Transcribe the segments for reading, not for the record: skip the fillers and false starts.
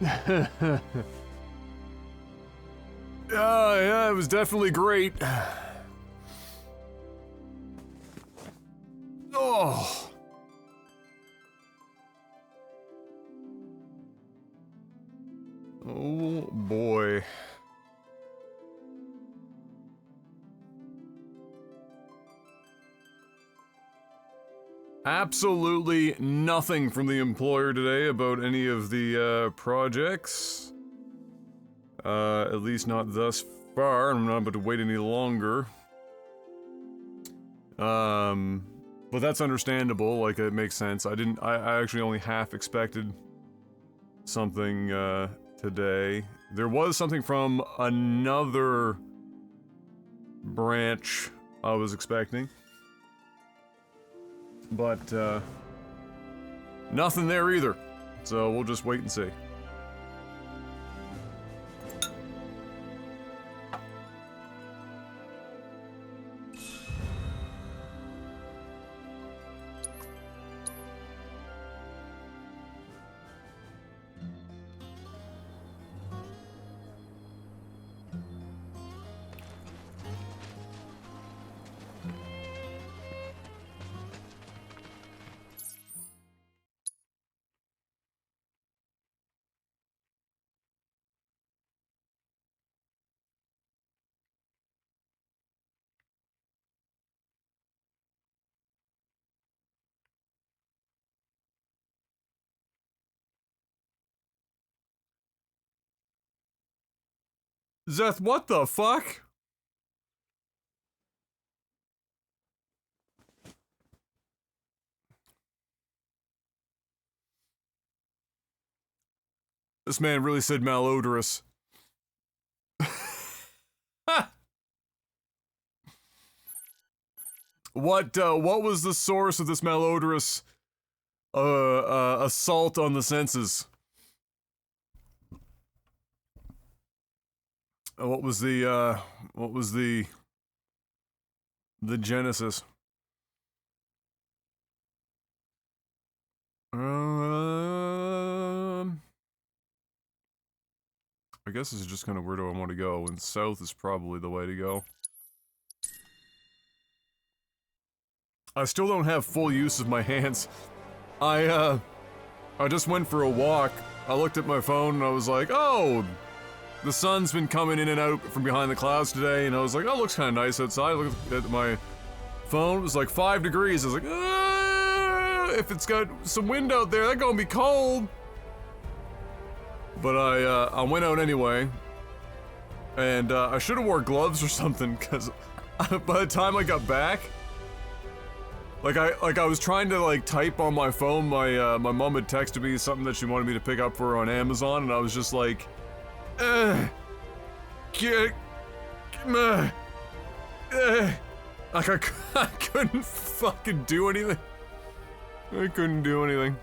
Yeah, it was definitely great. Oh. Oh boy. Absolutely nothing from the employer today about any of the projects. At least not thus far. I'm not about to wait any longer. But that's understandable, like it makes sense. I actually only half expected something today. There was something from another branch I was expecting. But nothing there either. So we'll just wait and see. Zeth, what the fuck? This man really said malodorous. What was the source of this malodorous, assault on the senses? What was the genesis? I guess this is just kind of where do I want to go, and south is probably the way to go. I still don't have full use of my hands. I just went for a walk. I looked at my phone and I was like, oh, the sun's been coming in and out from behind the clouds today, and I was like, oh, it looks kind of nice outside. I looked at my phone, it was like 5 degrees. I was like, if it's got some wind out there, that's gonna be cold. But I went out anyway, and I should have wore gloves or something, because by the time I got back, I was trying to like type on my phone. My mom had texted me something that she wanted me to pick up for her on Amazon, and I was just like, like I couldn't fucking do anything. I couldn't do anything.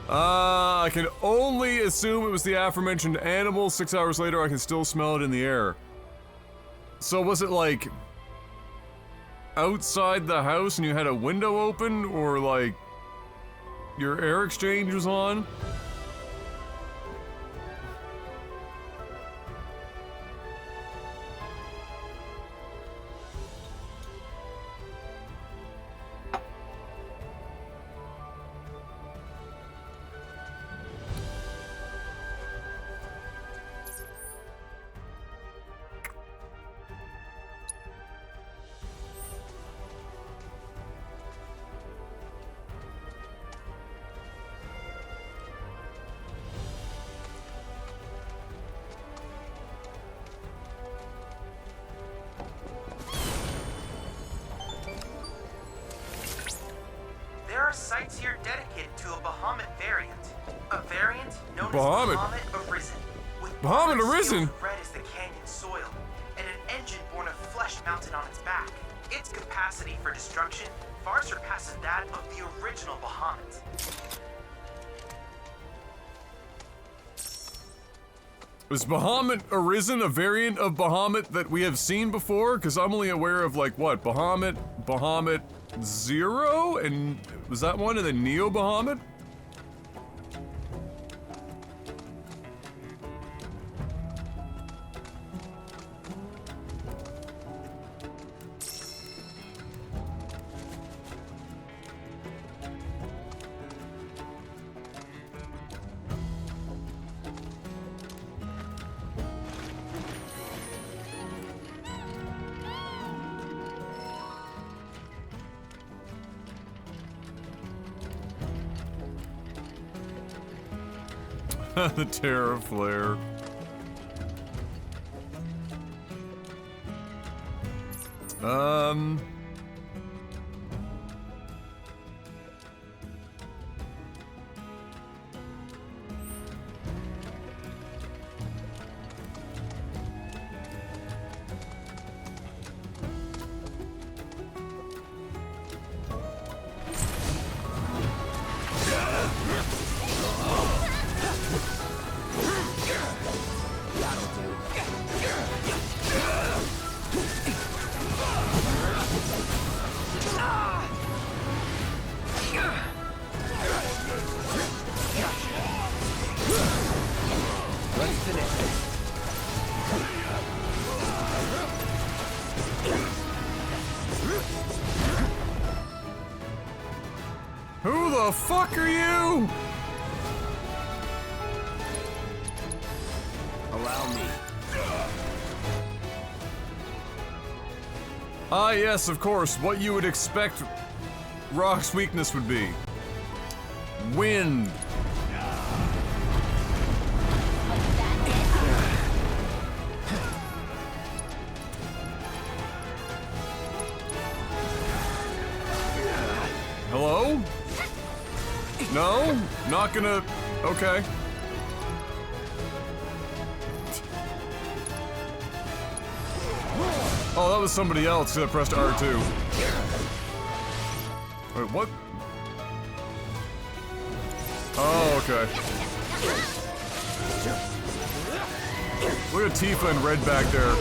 I can only assume it was the aforementioned animal. 6 hours later, I can still smell it in the air. So was it like outside the house and you had a window open, or like your air exchange was on? Sites here dedicated to a Bahamut variant. A variant known Bahamut? as Bahamut Arisen. With Bahamut Arisen? red as the canyon soil, and an engine born of flesh mounted on its back. Its capacity for destruction far surpasses that of the original Bahamut. Was Bahamut Arisen a variant of Bahamut that we have seen before? Because I'm only aware of, like, what? Bahamut Zero? And was that one? And then Neo Bahamut? The terror flare. Who the fuck are you? Allow me. Ah, yes, of course. What you would expect Rock's weakness would be. Wind. Hello? No? Not gonna... Okay. Oh, that was somebody else that pressed R2. Wait, what? Oh, okay. Look at Tifa and Red back there.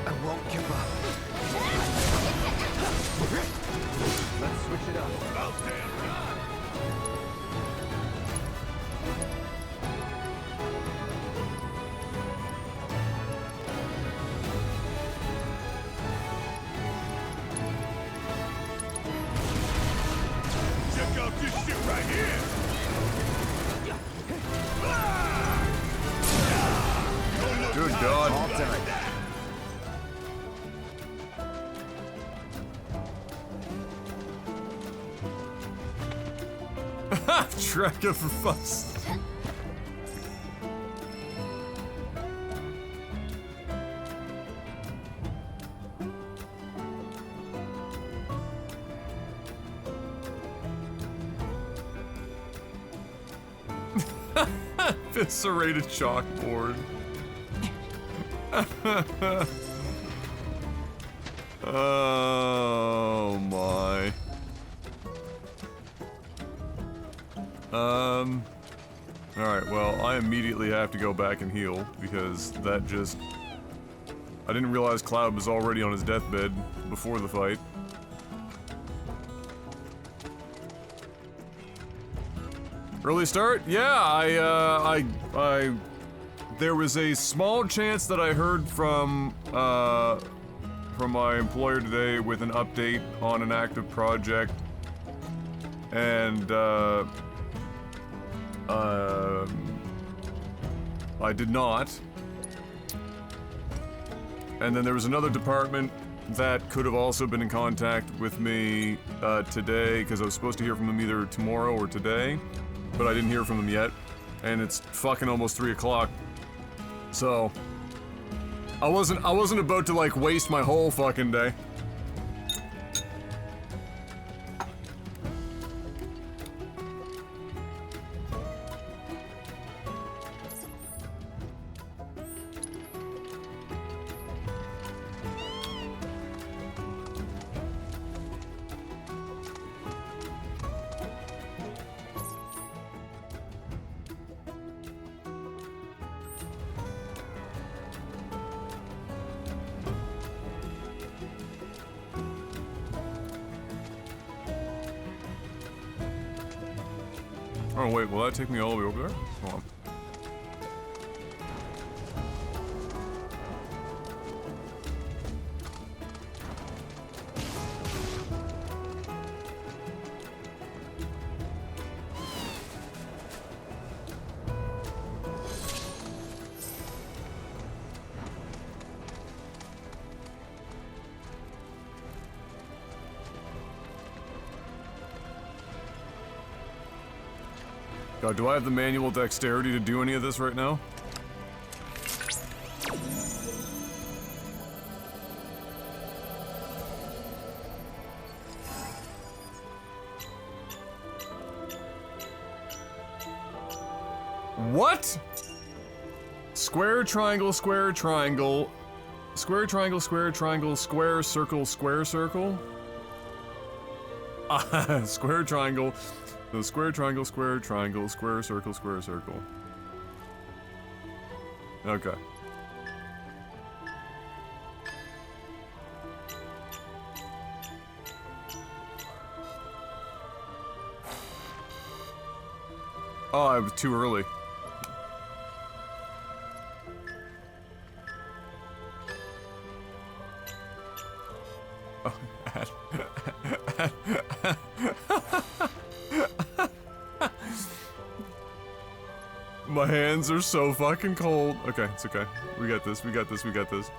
I won't give up. Let's switch it up. Check out this shit right here! Good God. All done. Tracker for fuss. Eviscerated chalkboard. Oh my. Alright, well, I immediately have to go back and heal, because that just... I didn't realize Cloud was already on his deathbed before the fight. Early start? Yeah, there was a small chance that I heard from my employer today with an update on an active project, and, I did not. And then there was another department that could have also been in contact with me, today, because I was supposed to hear from them either tomorrow or today, but I didn't hear from them yet, and it's fucking almost 3 o'clock. So, I wasn't about to, like, waste my whole fucking day. Oh wait, will that take me all the way over there? Hold on. God, do I have the manual dexterity to do any of this right now? What? Square, triangle, square, triangle. Square, triangle, square, triangle, square, circle, square, circle? Square, triangle. No, square, triangle, square, triangle, square, circle, square, circle. Okay. Oh, I was too early. My hands are so fucking cold. Okay, it's okay. We got this, we got this, we got this.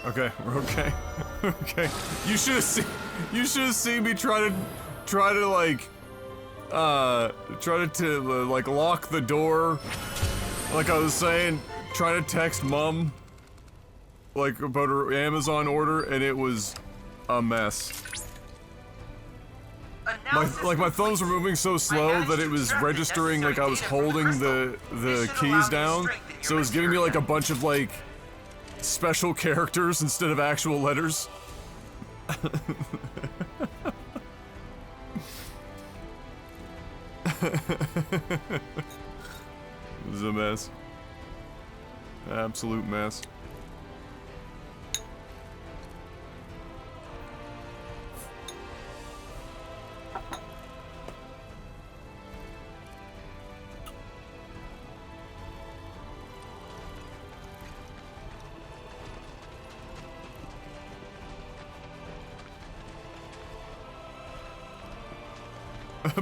Okay, we're okay. Okay. You should have seen me try to like like lock the door. Like I was saying, try to text mom like about her Amazon order, and it was a mess. My thumbs were moving so slow that it was registering like I was holding the keys down, so it was giving me like a bunch of like special characters instead of actual letters. It was a mess. Absolute mess.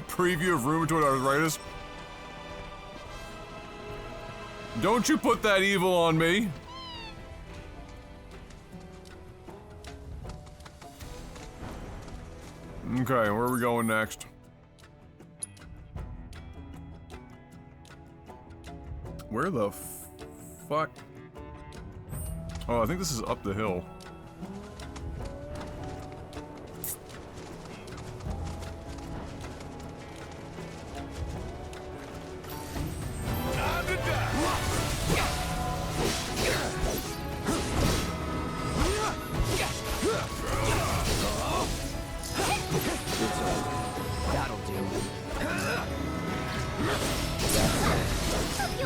Preview of rheumatoid arthritis. Don't you put that evil on me. Okay, where are we going next? Where the fuck? Oh, I think this is up the hill.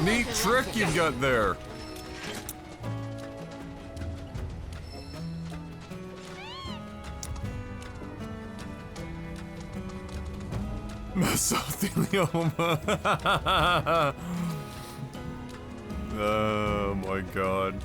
Neat trick you've got there. Mesothelioma. Oh my god.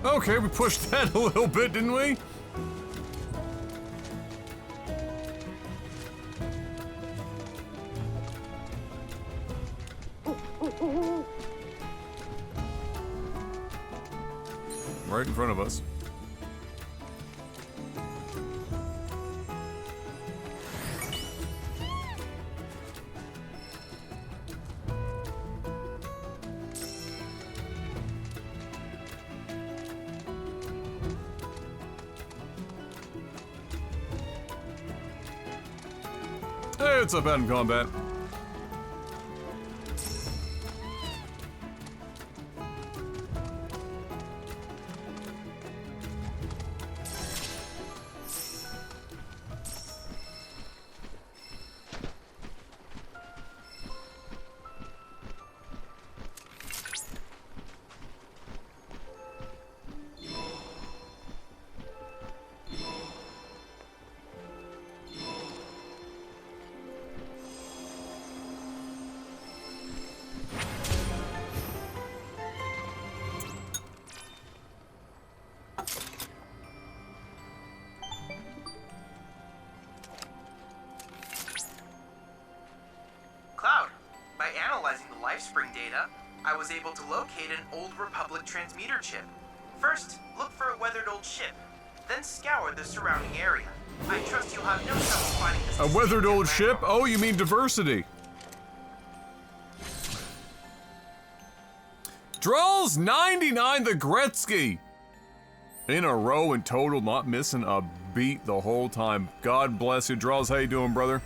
Okay, we pushed that a little bit, didn't we? Right in front of us. Hey, what's up, Adam Combat? analyzing the LifeSpring data, I was able to locate an old Republic transmitter chip. First, look for a weathered old ship, then scour the surrounding area. I trust you'll have no trouble finding this. A weathered old ship? landmark. Oh, you mean diversity. Drolls 99 the Gretzky. In a row in total, not missing a beat the whole time. God bless you, Drolls. How you doing, brother?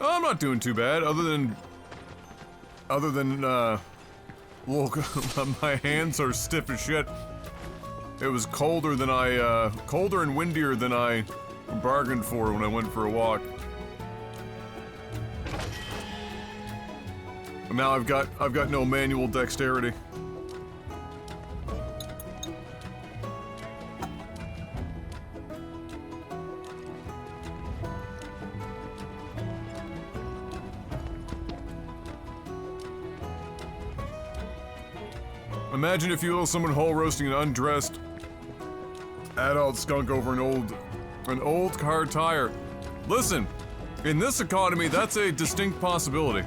I'm not doing too bad, other than, look, my hands are stiff as shit. It was colder than colder and windier than I bargained for when I went for a walk. And now I've got no manual dexterity. Imagine, if you will, someone whole roasting an undressed adult skunk over an old car tire. Listen, in this economy, that's a distinct possibility.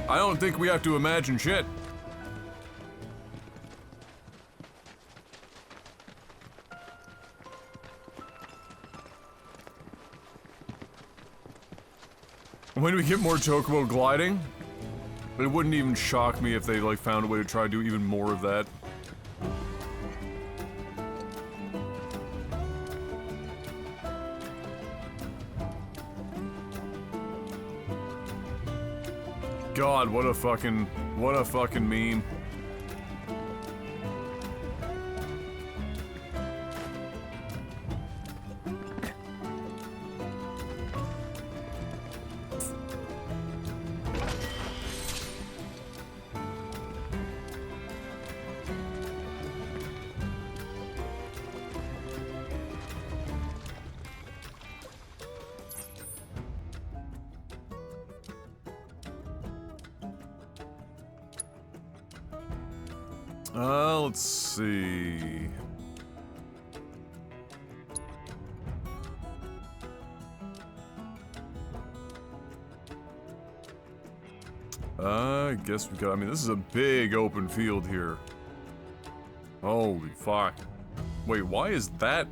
I don't think we have to imagine shit. When we get more chocobo gliding, it wouldn't even shock me if they, like, found a way to try to do even more of that. God, what a fucking meme. Let's see. I guess we got, I mean, this is a big open field here. Holy fuck. Wait, why is that?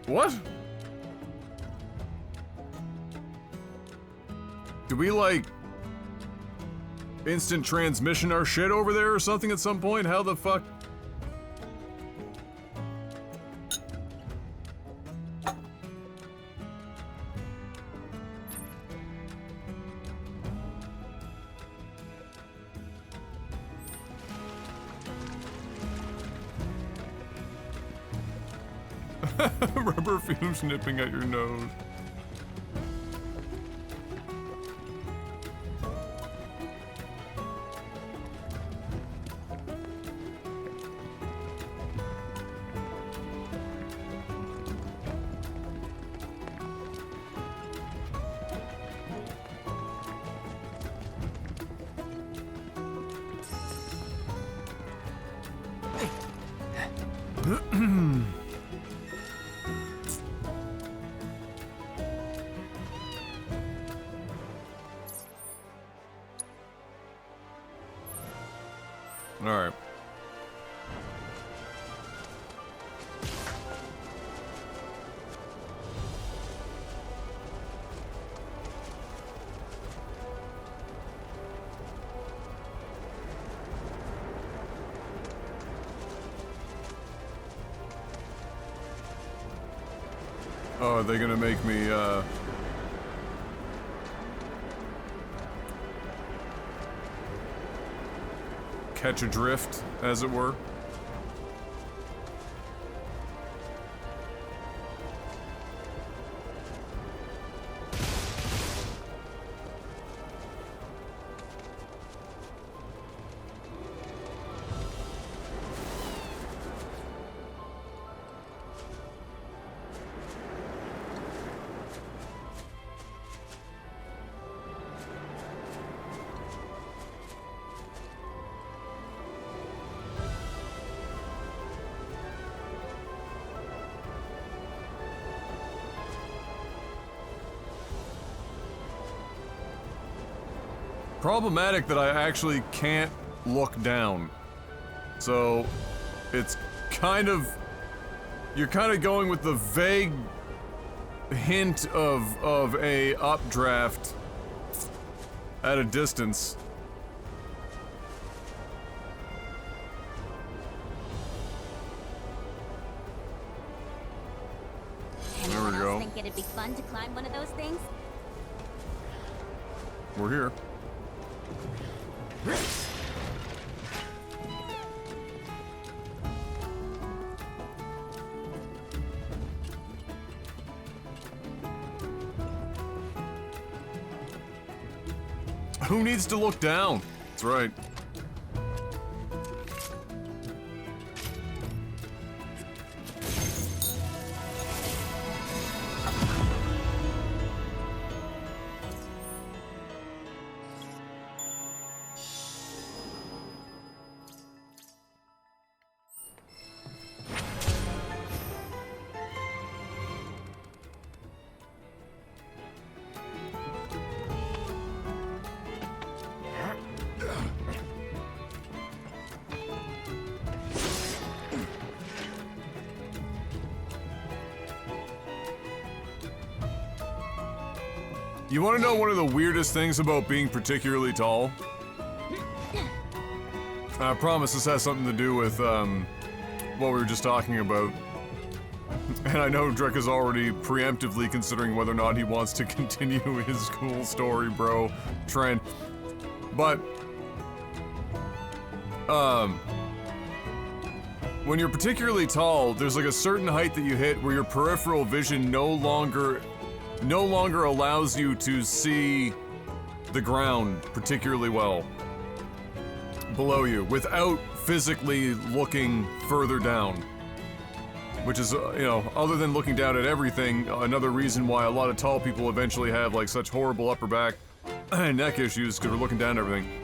What? Do we, like, instant transmission our shit over there or something at some point? How the fuck? Rubber fumes nipping at your nose. Alright. Oh, are they gonna make me, catch a drift, as it were? problematic that I actually can't look down. So, it's kind of... You're kind of going with the vague hint of a updraft at a distance. There we go. Think it'd be fun to climb one of those things? We're here. Who needs to look down? That's right. You want to know one of the weirdest things about being particularly tall? I promise this has something to do with, what we were just talking about. And I know Drek is already preemptively considering whether or not he wants to continue his cool story, bro, trend. But, when you're particularly tall, there's like a certain height that you hit where your peripheral vision no longer allows you to see the ground particularly well below you without physically looking further down. Which is, you know, other than looking down at everything, another reason why a lot of tall people eventually have like such horrible upper back and neck issues because we're looking down at everything.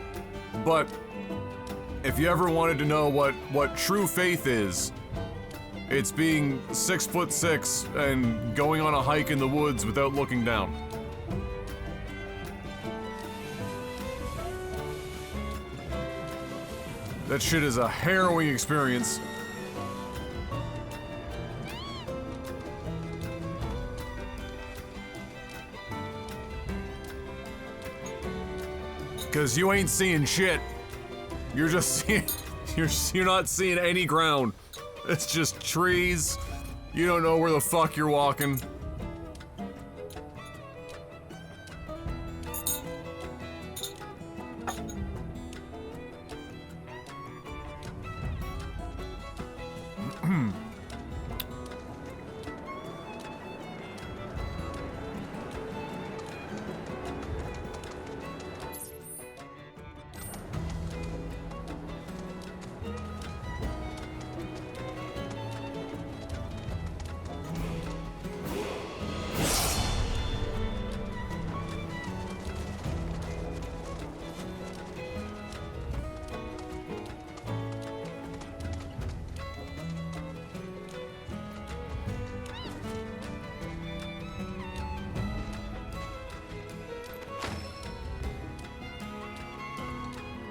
But if you ever wanted to know what true faith is, it's being 6'6" and going on a hike in the woods without looking down. That shit is a harrowing experience. Cause you ain't seeing shit. You're just seeing, you're not seeing any ground. It's just trees. You don't know where the fuck you're walking.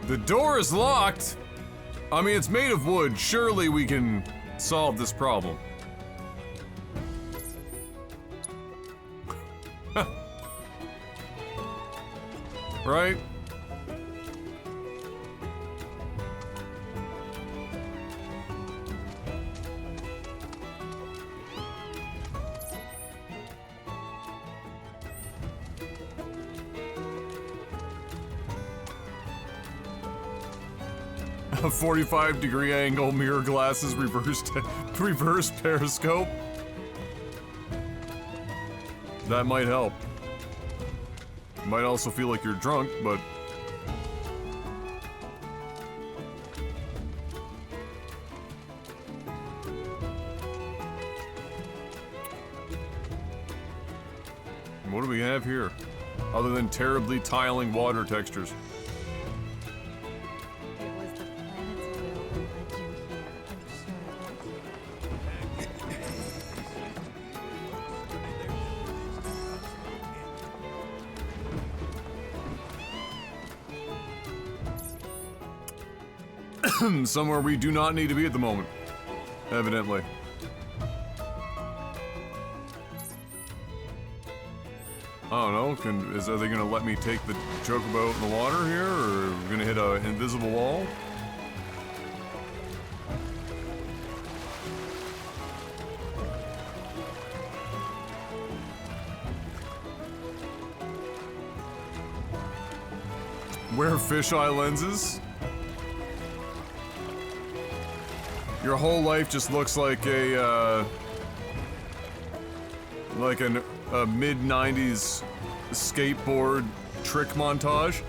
The door is locked. I mean, it's made of wood. Surely we can solve this problem. Right? A 45-degree angle, mirror glasses, reverse periscope. That might help. Might also feel like you're drunk, but... What do we have here? Other than terribly tiling water textures. Somewhere we do not need to be at the moment. Evidently. I don't know, are they gonna let me take the chocobo in the water here, or are we gonna hit an invisible wall? Wear fisheye lenses? Your whole life just looks like a mid-90s skateboard trick montage.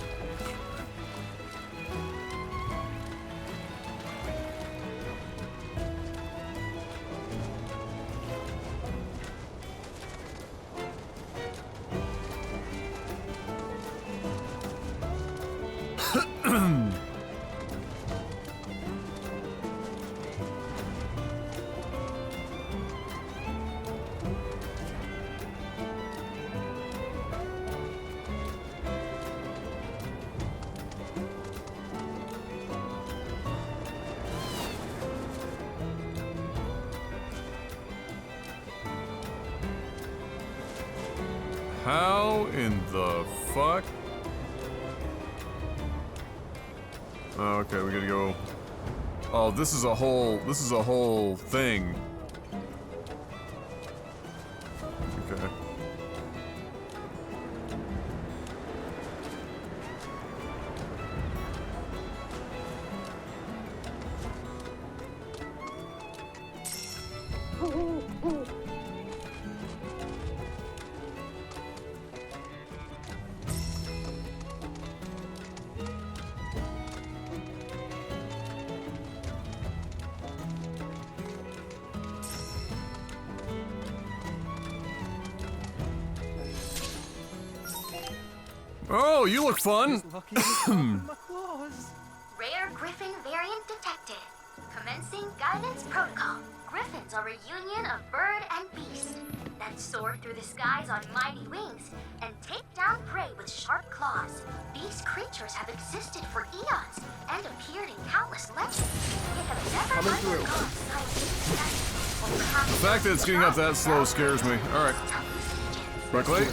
How in the fuck? Oh, okay, we gotta go. Oh, this is a whole thing. Okay. Oh, you look fun. Rare Griffin variant detected. Commencing guidance protocol. Griffins are a union of bird and beast that soar through the skies on mighty wings and take down prey with sharp claws. These creatures have existed for eons and appeared in countless legends, yet have never undergone scientific study. Or perhaps The fact that it's getting up that slow scares me. Alright. Quickly.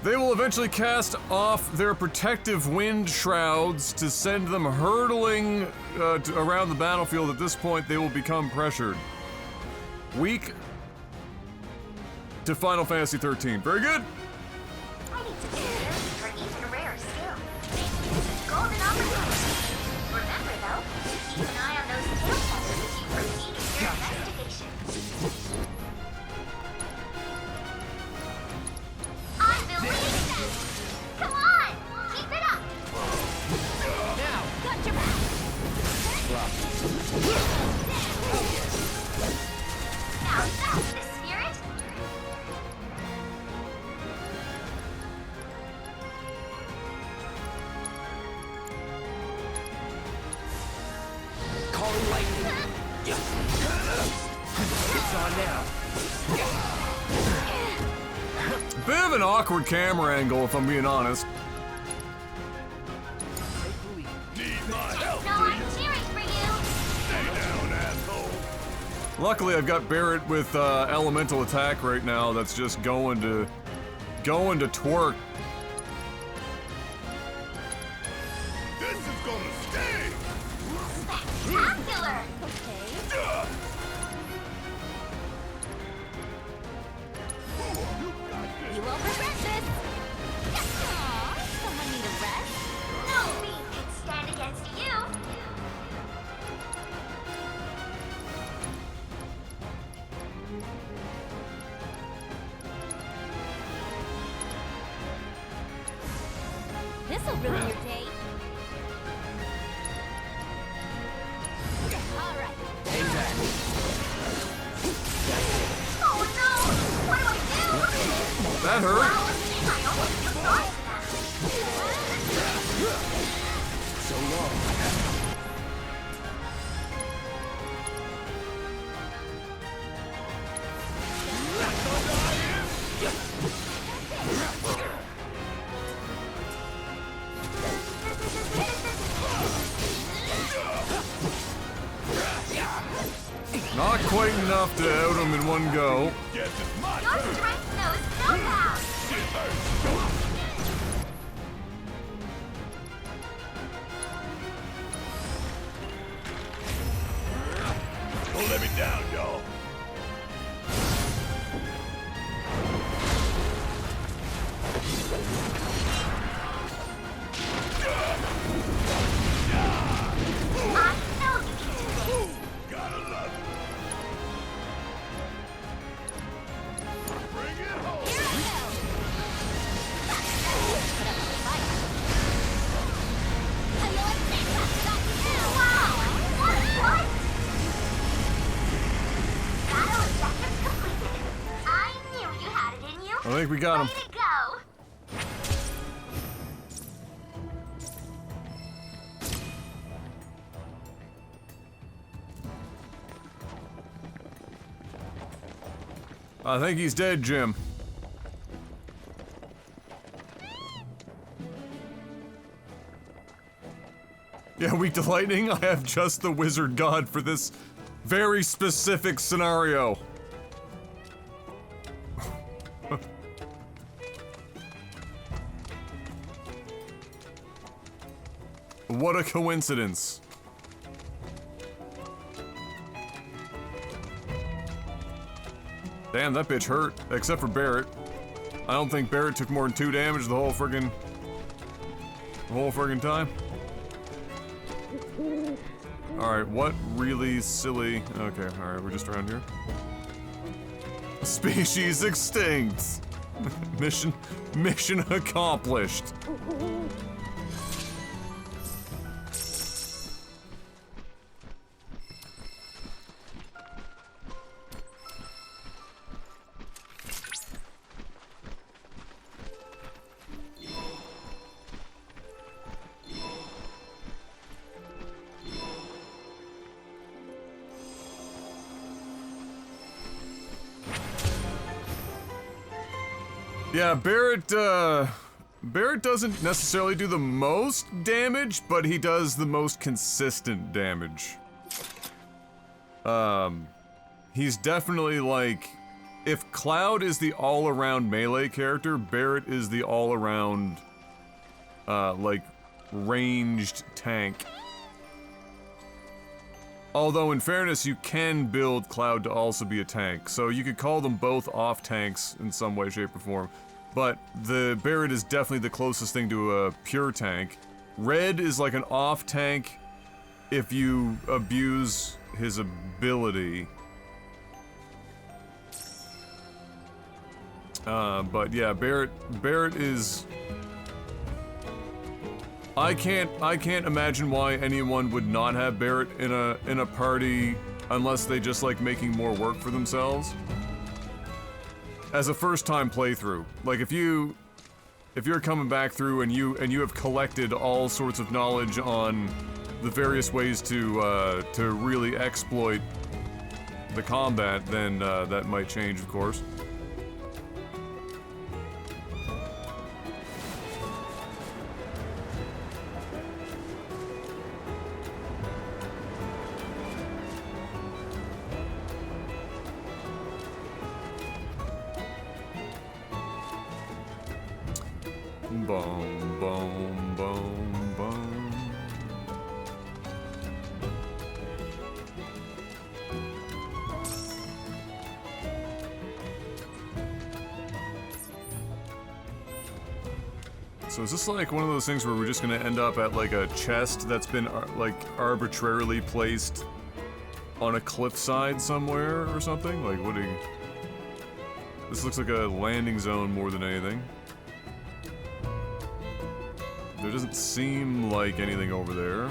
They will eventually cast off their protective wind shrouds to send them hurtling around the battlefield. At this point, they will become pressured. Weak to Final Fantasy 13. Very good. I need to be here for an even rarer skill. Maybe this is golden opportunity. Remember though, to keep an eye on those tail catchers as you proceed with your investigation. I believe that! Come on! Keep it up! Now! Got your back! Now that's the spirit! Calling lightning! It's on now! Bit of an awkward camera angle, if I'm being honest. No, I'm cheering for you! Luckily, I've got Barrett with elemental attack right now. That's just going to twerk. This is gonna stay! Spectacular! Okay. You won't regret this! Aww, someone need a rest? No beam can stand against you! This'll ruin your day. Alright. Oh no! What do I do? That hurt. I almost forgot that. So long. Not quite enough to out him in one go. Guess it's my Your turn. strength knows no bounds. Shit hurts. Don't let me down, y'all. I know you can do this. Gotta love it. Bring it home. Here I go. Put up a fight. Wow! What? Battle objective completed. I knew you had it in you. I think we got him. Way to go. I think he's dead, Jim. Yeah, weak to lightning. I have just the wizard god for this very specific scenario. What a coincidence. Damn, that bitch hurt. Except for Barrett. I don't think Barrett took more than 2 damage the whole friggin' time. Alright, what really silly... Okay, alright, we're just around here. Species extinct! Mission accomplished. Yeah, Barrett doesn't necessarily do the most damage, but he does the most consistent damage. He's definitely like, if Cloud is the all-around melee character, Barrett is the all-around, like, ranged tank. Although, in fairness, you can build Cloud to also be a tank, so you could call them both off-tanks in some way, shape, or form. But the Barrett is definitely the closest thing to a pure tank. Red is like an off-tank if you abuse his ability. But yeah, Barrett is... I can't imagine why anyone would not have Barrett in a party unless they just like making more work for themselves. As a first-time playthrough, like if you're coming back through and you have collected all sorts of knowledge on the various ways to really exploit the combat, then that might change, of course. Boom, boom, boom, boom. So is this like one of those things where we're just gonna end up at like a chest that's been like arbitrarily placed on a cliffside somewhere or something? Like what do you... This looks like a landing zone more than anything. There doesn't seem like anything over there.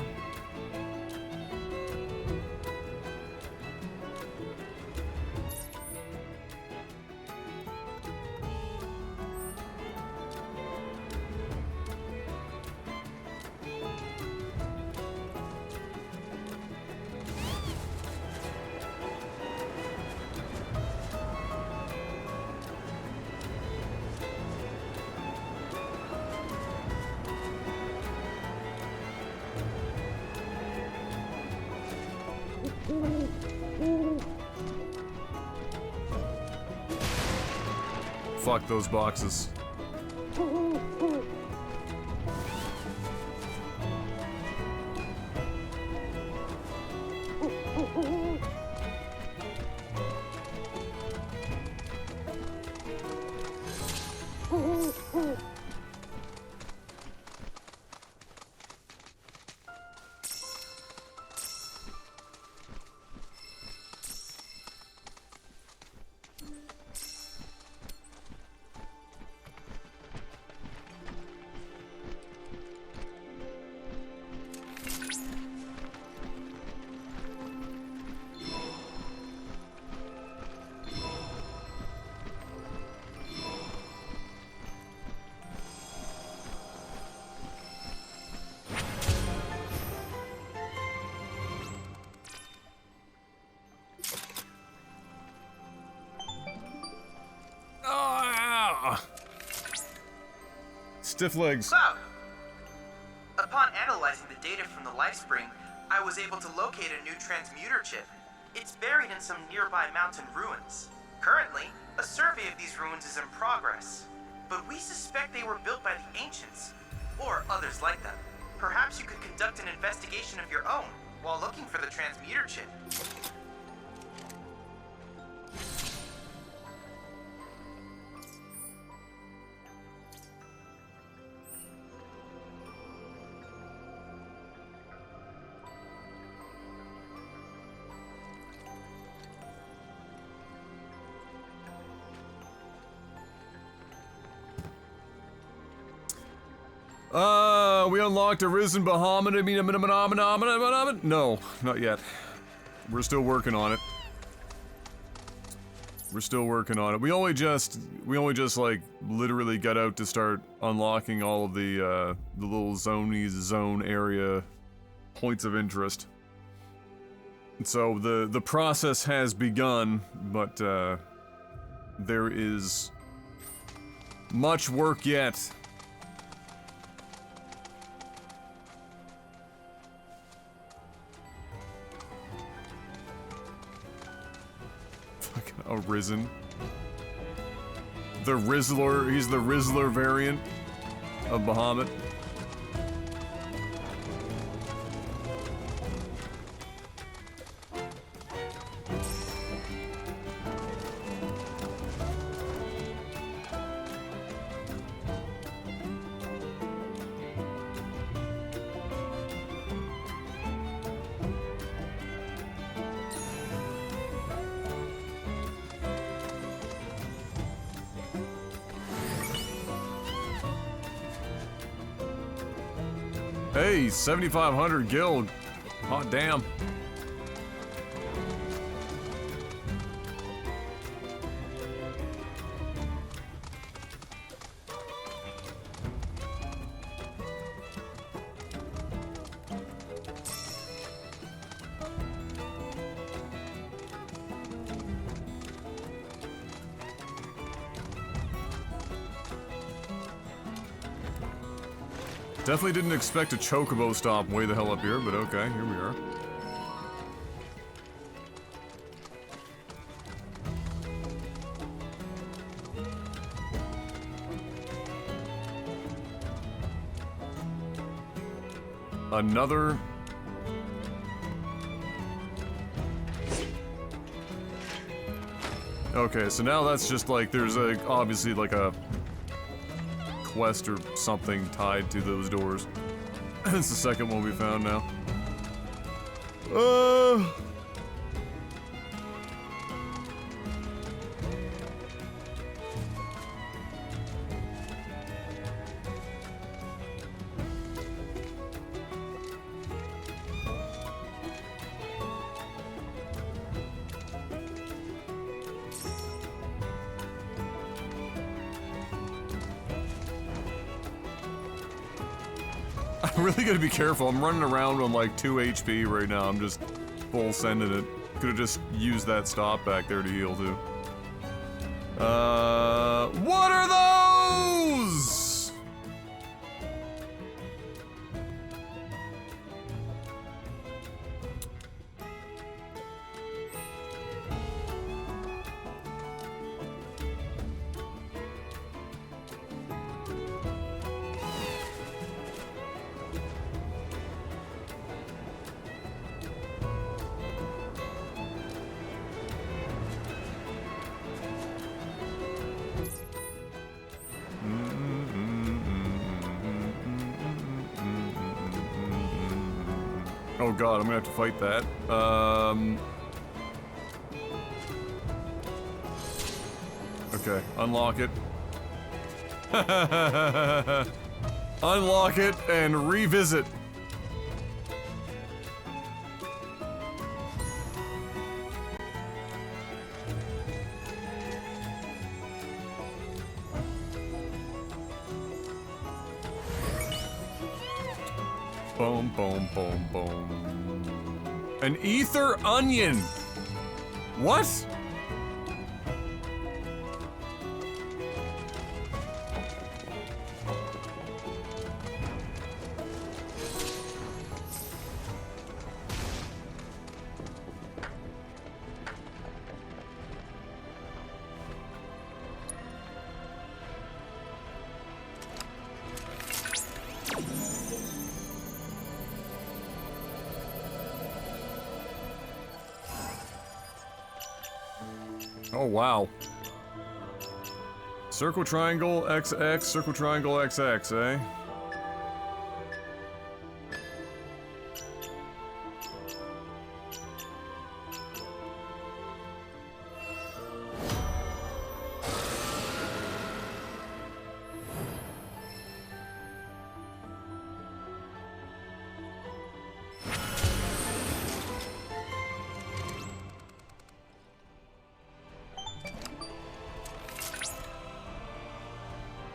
Fuck those boxes. Stiff legs. Cloud! Upon analyzing the data from the LifeSpring, I was able to locate a new transmuter chip. It's buried in some nearby mountain ruins. Currently, a survey of these ruins is in progress, but we suspect they were built by the ancients, or others like them. Perhaps you could conduct an investigation of your own while looking for the transmuter chip. We unlocked a risen Bahamut. No, not yet. We're still working on it. We're still working on it. We only just like literally got out to start unlocking all of the little zone area points of interest. And so the process has begun, but there is much work yet. Arisen. The Rizzler, he's the Rizzler variant of Bahamut. Hey, 7,500 guild. Hot damn. Definitely didn't expect a chocobo stop way the hell up here, but okay, here we are. Another... Okay, so now that's just like, there's a, obviously like a quest or something tied to those doors. It's the second one we found now. I'm really gonna be careful. I'm running around on like 2 HP right now. I'm just full sending it. Could've just used that stop back there to heal too. What are those? Oh god, I'm gonna have to fight that. Okay, unlock it. Unlock it and revisit. Boom, boom, boom, boom. An ether onion. What? Oh, wow. Circle triangle XX, circle triangle XX, eh?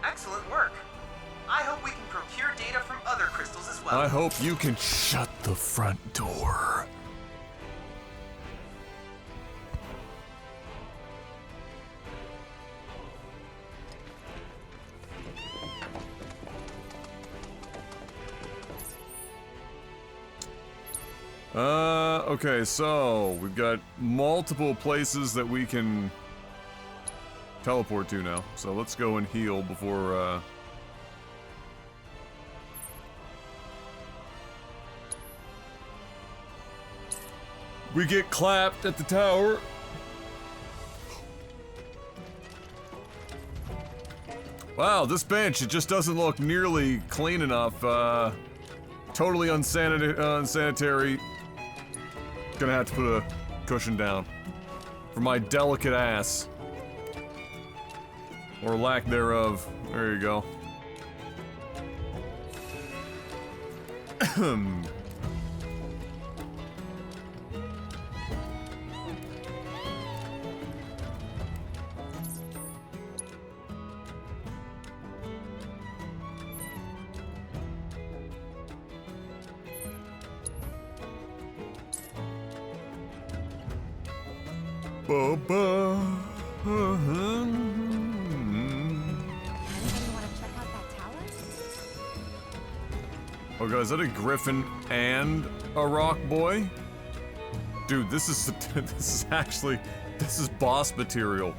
Excellent work. I hope we can procure data from other crystals as well. I hope you can shut the front door. Okay, so we've got multiple places that we can teleport to now. So let's go and heal before, we get clapped at the tower. Wow, this bench, it just doesn't look nearly clean enough. Totally unsanitary. Gonna have to put a cushion down for my delicate ass. Or lack thereof. There you go. Ba-ba. Oh god, is that a griffin and a rock boy? Dude, this is this is boss material.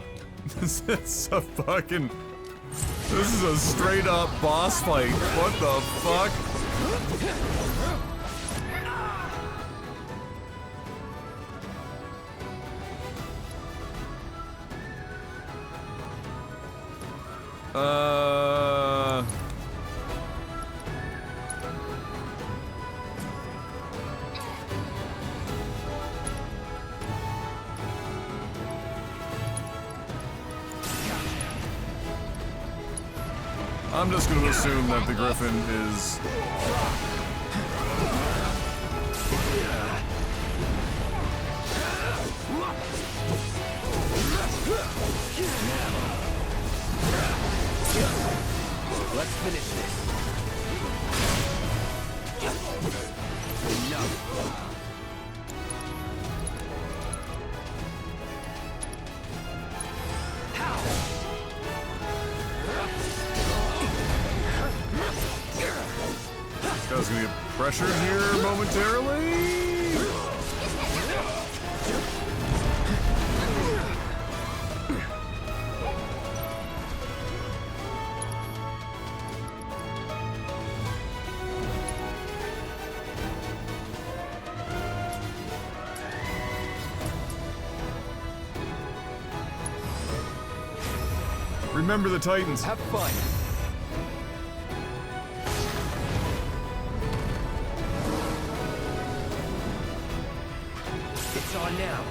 This is a fucking, this is a straight up boss fight. What the fuck? I'm just gonna assume that the griffin is... Let's finish this. Enough. This guy's gonna get pressured here momentarily. Remember the Titans. Have fun. on now.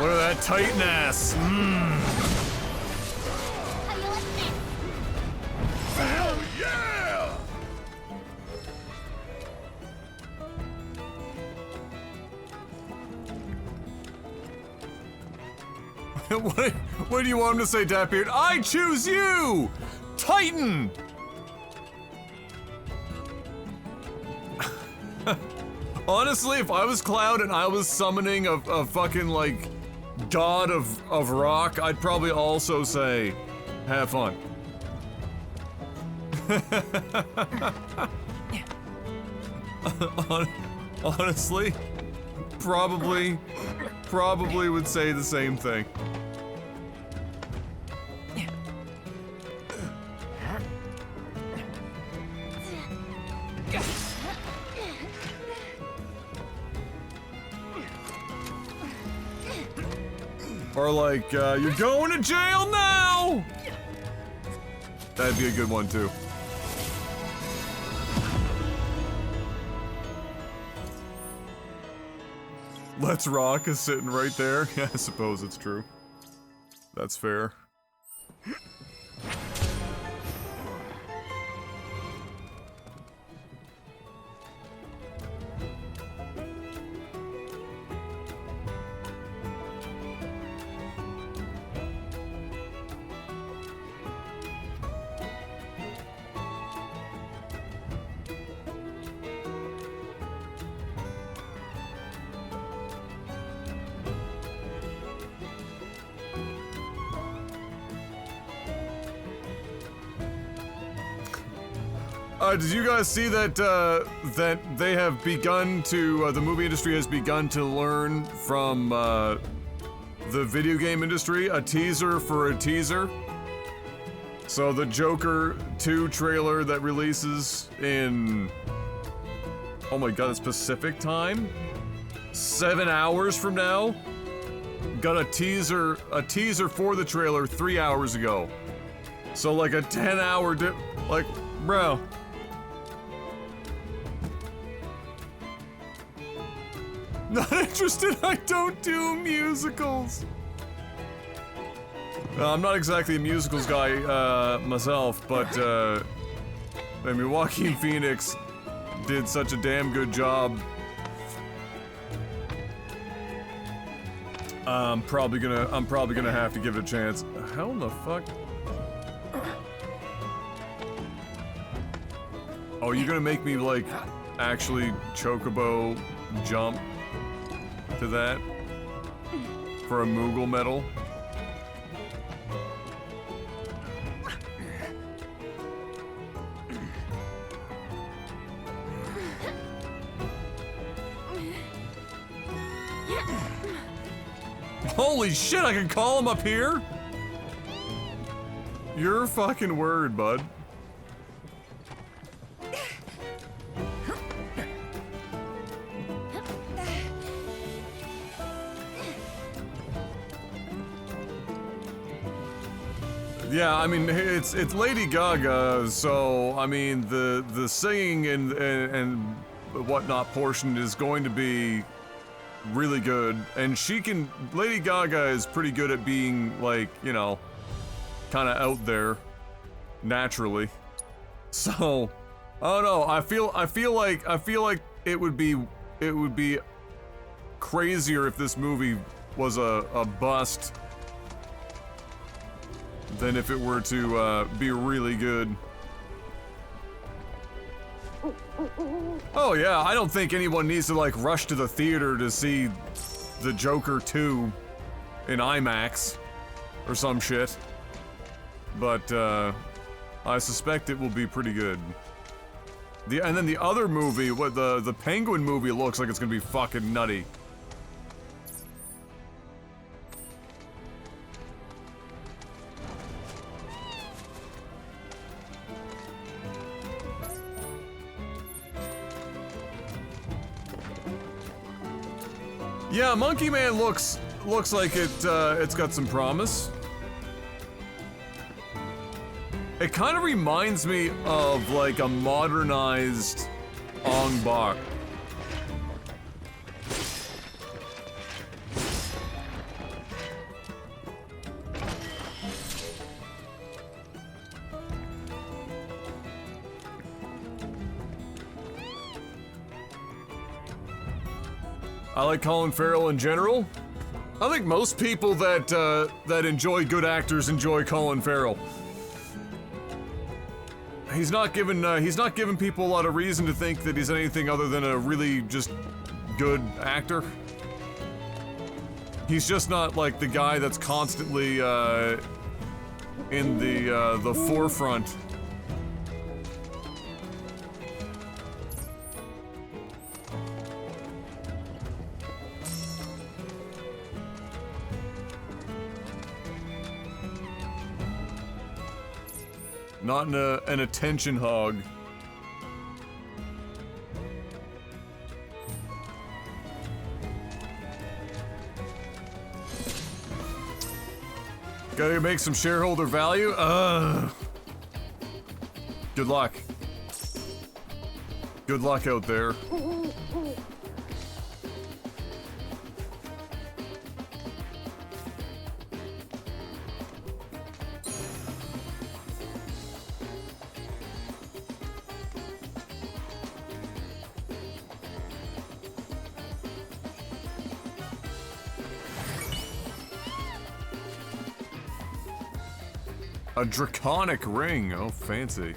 Look at that Titan ass. Hell yeah! What do you want him to say, Datbeard? I choose you! Titan! Honestly, if I was Cloud and I was summoning a fucking, like, god of rock, I'd probably also say, have fun. Honestly, probably would say the same thing. Or like, you're going to jail now! That'd be a good one too. Let's Rock is sitting right there. Yeah, I suppose it's true. That's fair. Did you guys see that, that they have begun to, the movie industry has begun to learn from, the video game industry? A teaser for a teaser? So the Joker 2 trailer that releases in... Oh my god, it's Pacific time? 7 hours from now? Got a teaser for the trailer 3 hours ago. So like a 10-hour like, bro. Not interested, I don't do musicals. I'm not exactly a musicals guy, myself, but, I mean, Joaquin Phoenix did such a damn good job. I'm probably gonna have to give it a chance. How in the fuck? Oh, you're gonna make me, like, actually chocobo jump to that? For a Moogle medal? Holy shit, I can call him up here? Your fucking word, bud. Yeah, I mean, it's Lady Gaga, so I mean the singing and whatnot portion is going to be really good, and Lady Gaga is pretty good at being, like, you know, kind of out there naturally. So I don't know. I feel like it would be crazier if this movie was a bust. than if it were to be really good. Oh yeah, I don't think anyone needs to like rush to the theater to see the Joker 2 in IMAX or some shit. But I suspect it will be pretty good. And then the other movie, what the Penguin movie looks like it's gonna be fucking nutty. Yeah, Monkey Man looks like it's got some promise. It kind of reminds me of like a modernized Ong Bak. I like Colin Farrell in general. I think most people that enjoy good actors enjoy Colin Farrell. He's not given people a lot of reason to think that he's anything other than a really just good actor. He's just not like the guy that's constantly in the forefront. Not an attention hog. Gotta make some shareholder value? Good luck. Good luck out there. A draconic ring, oh fancy.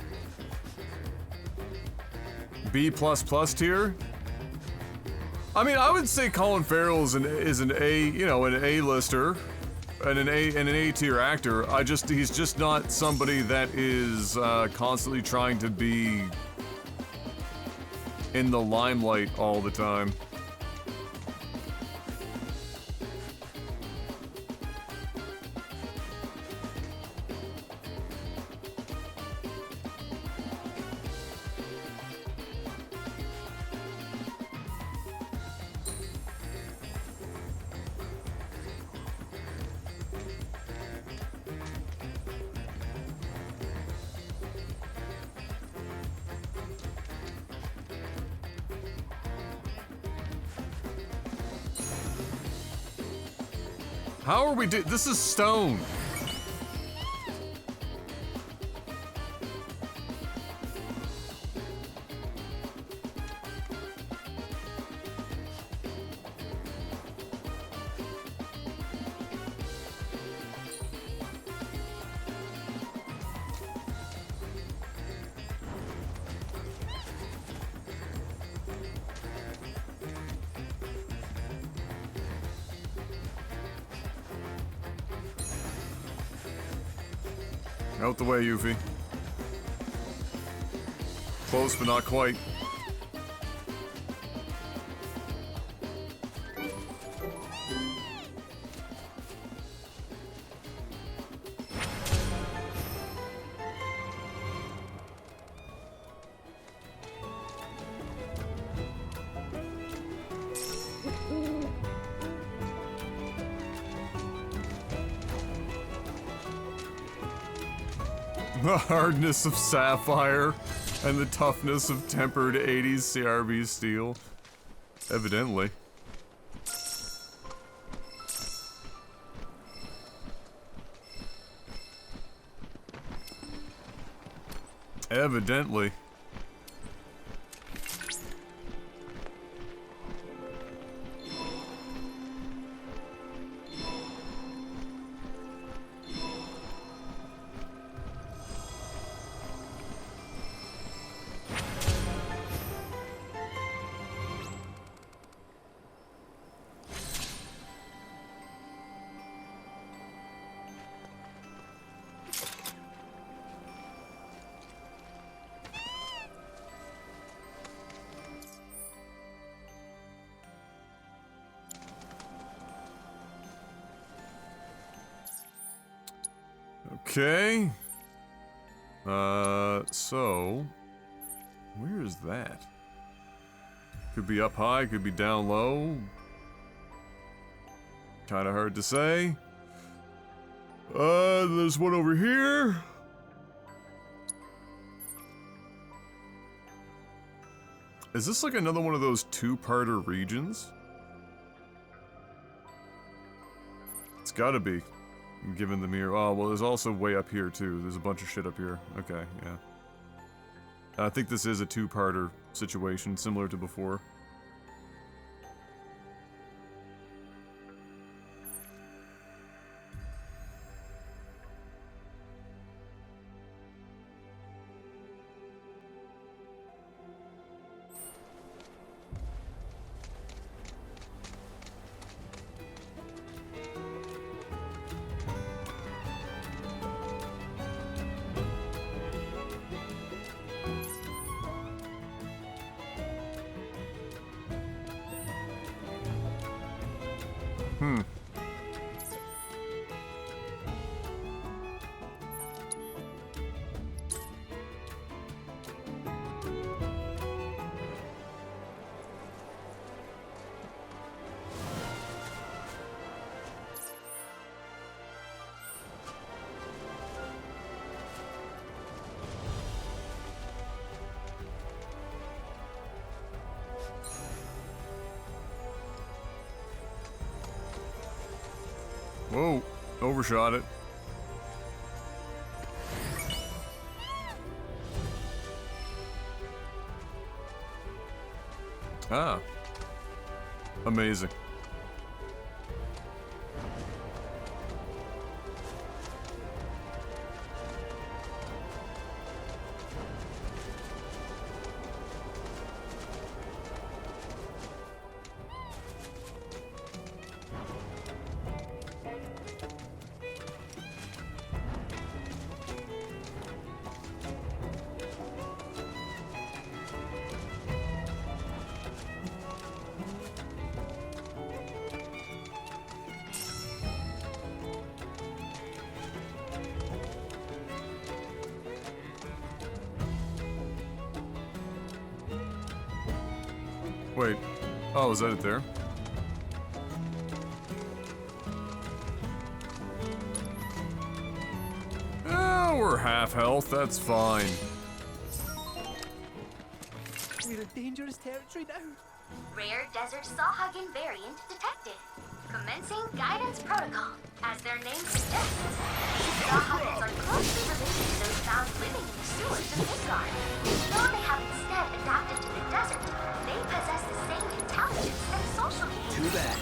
B++ tier? I mean, I would say Colin Farrell is an A, you know, an A-lister and an A tier actor. He's just not somebody that is constantly trying to be in the limelight all the time. How are we this is stone. Out the way, Yuffie. Close, but not quite. The hardness of sapphire and the toughness of tempered 80s CRB steel. Evidently. Evidently. Okay. So where is that? Could be up high, could be down low. Kind of hard to say. There's one over here. Is this like another one of those two-parter regions? It's gotta be, given the mirror. Oh, well, there's also way up here, too. There's a bunch of shit up here. Okay, yeah. I think this is a two-parter situation, similar to before. Whoa, overshot it. Ah. Amazing. Wait. Oh, is that it there? Oh, we're half health. That's fine. We're in dangerous territory now. Rare desert saw-hugging variant detected. Commencing guidance protocol. As their name suggests, these saw-huggins are closely related to those found living in the sewers of Midgard. Though they have instead adapted to the desert, they possess the same intelligence and social behavior. Too bad.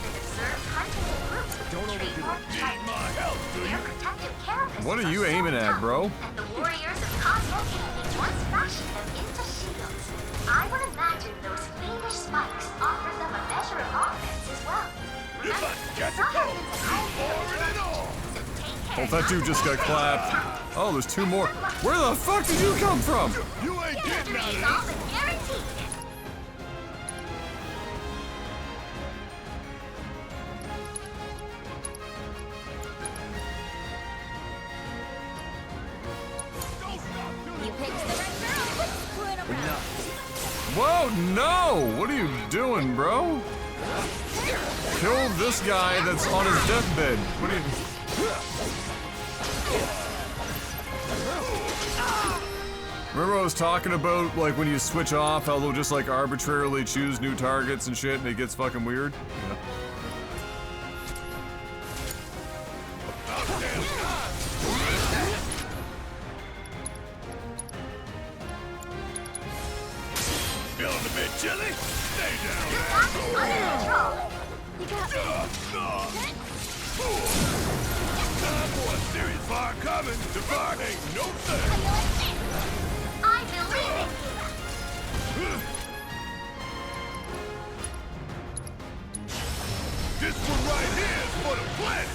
Been observed hunting in groups with Don't the overdo trademark it. type. Their protective carapaces What are you so aiming at, tough bro? that the warriors of Cosmo Canyon once fashioned them into shields. I would imagine those fiendish spikes offer them a measure of offense as well. Remember, saw-huggins at home so take care Oh, that dude not just to got get clapped. attacked. Oh, there's two more. Where the fuck did you come from? You ain't getting out of Victory is this. all but guaranteed. You picked the right girl. Quit screwing around. Whoa, no! What are you doing, bro? Kill this guy that's on his deathbed. What are you... Remember I was talking about, like, when you switch off, how they'll just, like, arbitrarily choose new targets and shit, and it gets fucking weird? Yeah. Feeling a bit chilly? Stay down there. Under control. You got me. Time for a serious fire coming. The fire ain't no thing. I believe in you. This one right here is for the planet.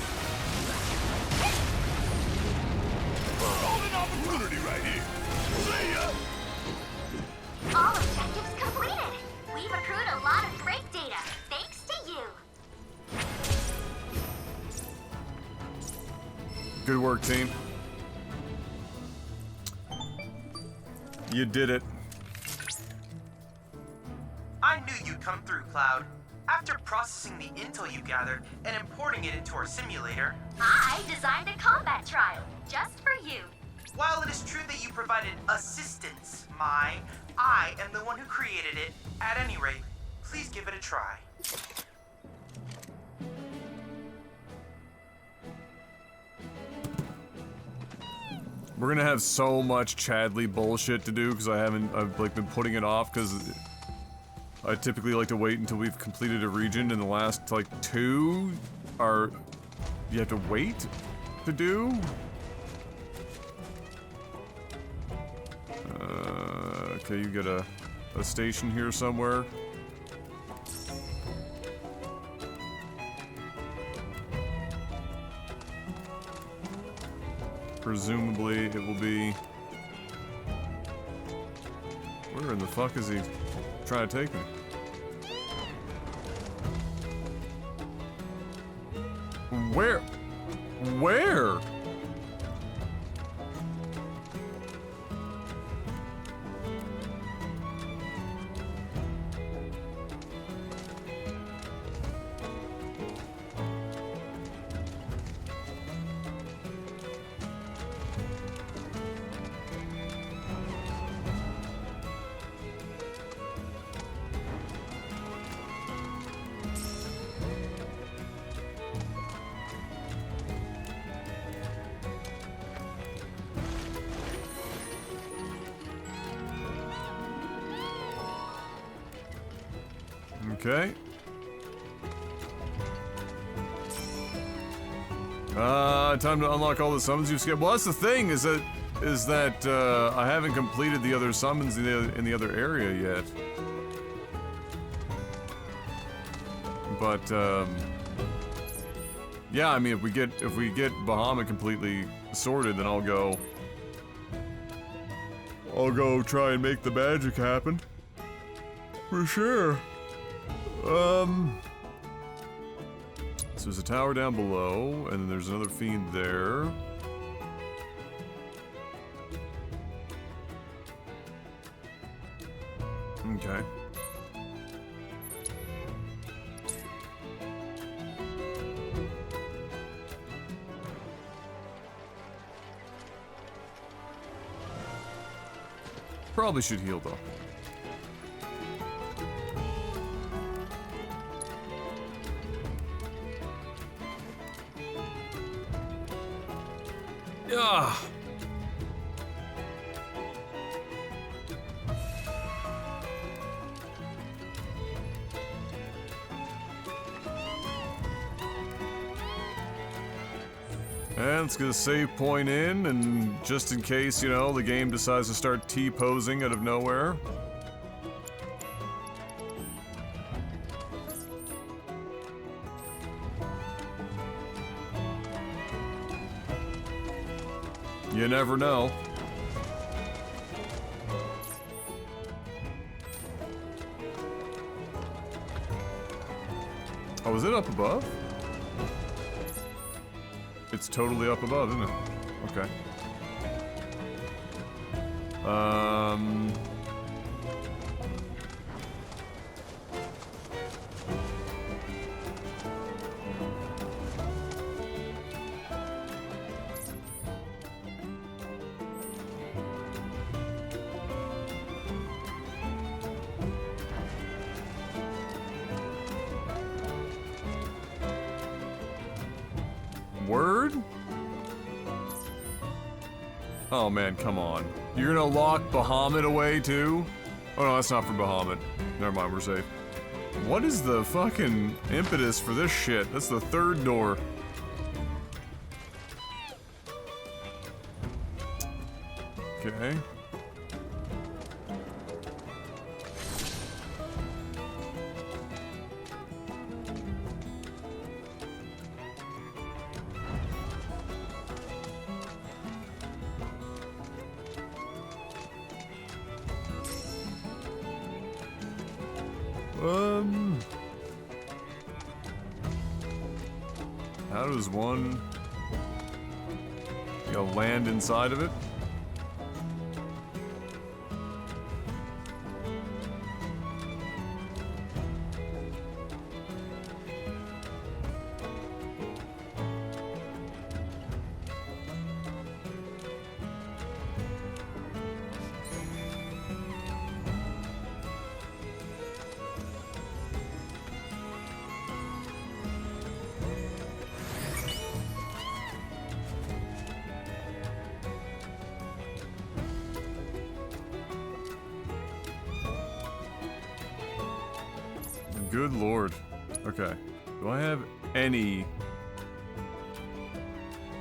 Golden opportunity right here. See ya. All objectives completed. We've accrued a lot of break data, thanks to you. Good work, team. You did it. I knew you'd come through, Cloud. After processing the intel you gathered and importing it into our simulator, I designed a combat trial just for you. while it is true that you provided assistance, I am the one who created it. At any rate, please give it a try. We're gonna have so much Chadley bullshit to do because I've like been putting it off because I typically like to wait until we've completed a region, and the last like 2 are you have to wait to do. Okay, you get a station here somewhere. Presumably it will be... Where in the fuck is he trying to take me? Where? Where? Okay. Time to unlock all the summons you've skipped. Well, that's the thing, is that I haven't completed the other summons in the other area yet. But yeah, I mean, if we get Bahamut completely sorted, then I'll go try and make the magic happen. For sure. So there's a tower down below, and then there's another fiend there. Okay. Probably should heal though. Ah. And let's get a save point in, and just in case, you know, the game decides to start T-posing out of nowhere. You never know. Oh, is it up above? It's totally up above, isn't it? Okay. Word? Oh man, come on. You're gonna lock Bahamut away too? Oh no, that's not for Bahamut. Never mind, we're safe. What is the fucking impetus for this shit? That's the third door. Okay. How does one... I'll land inside of it. Good lord. Okay. Do I have any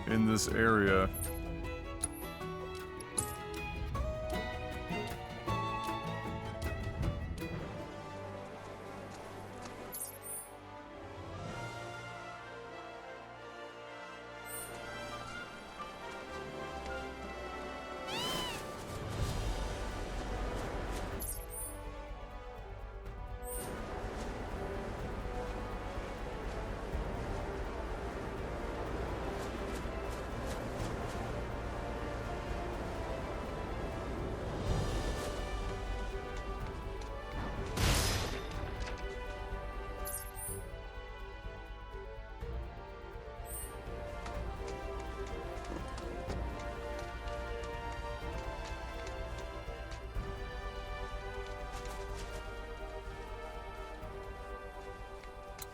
in this area?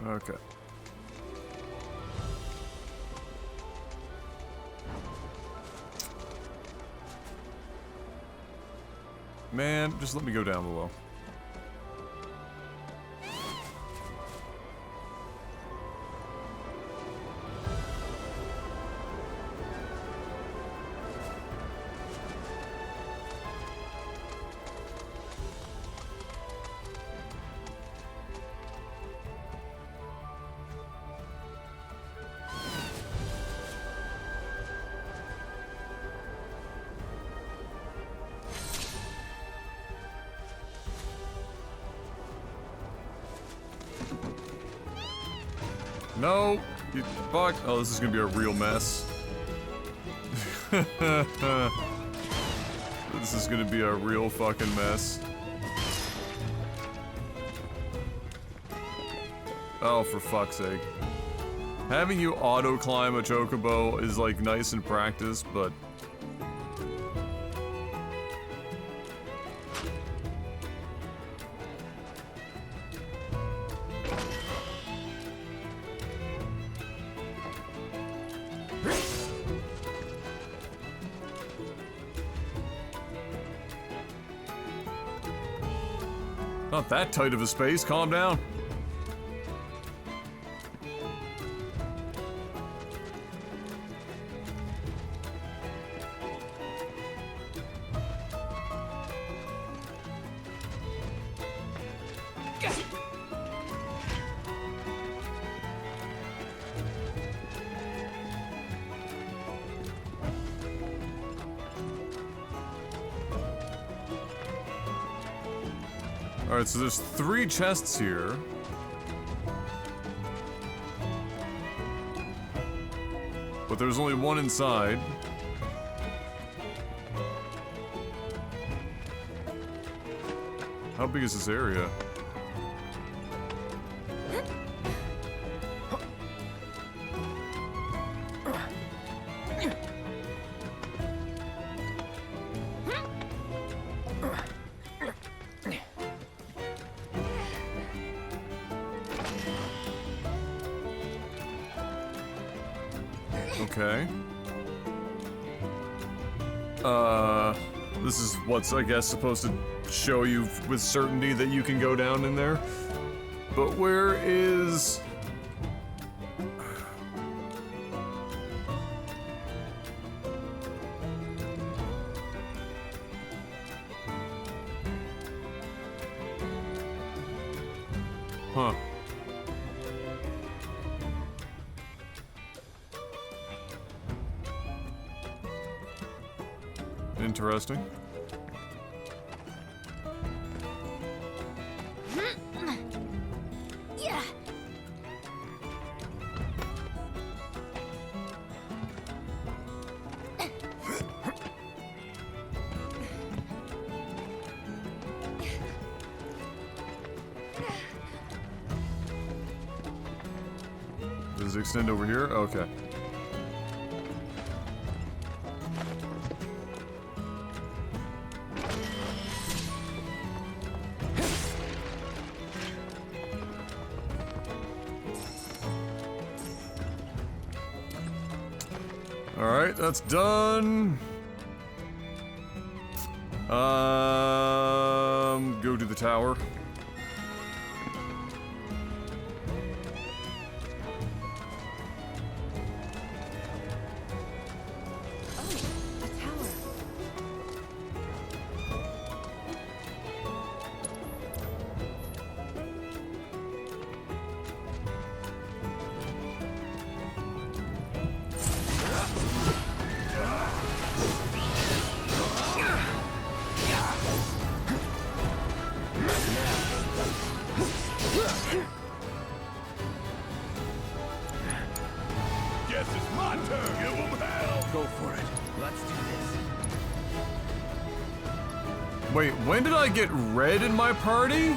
Okay. Man, just let me go down below. No! You fuck! Oh, this is gonna be a real mess. This is gonna be a real fucking mess. Oh, for fuck's sake. Having you auto-climb a chocobo is, like, nice in practice, but... Not that tight of a space, calm down. Alright, so there's 3 chests here. But there's only 1 inside. How big is this area? Okay. This is what's, I guess, supposed to show you with certainty that you can go down in there. But where is... Huh. Interesting. Yeah. Does it extend over here? Okay. Alright, that's done. Go to the tower. Guess it's my turn. Give 'em hell. Go for it. Let's do this. Wait, when did I get red in my party?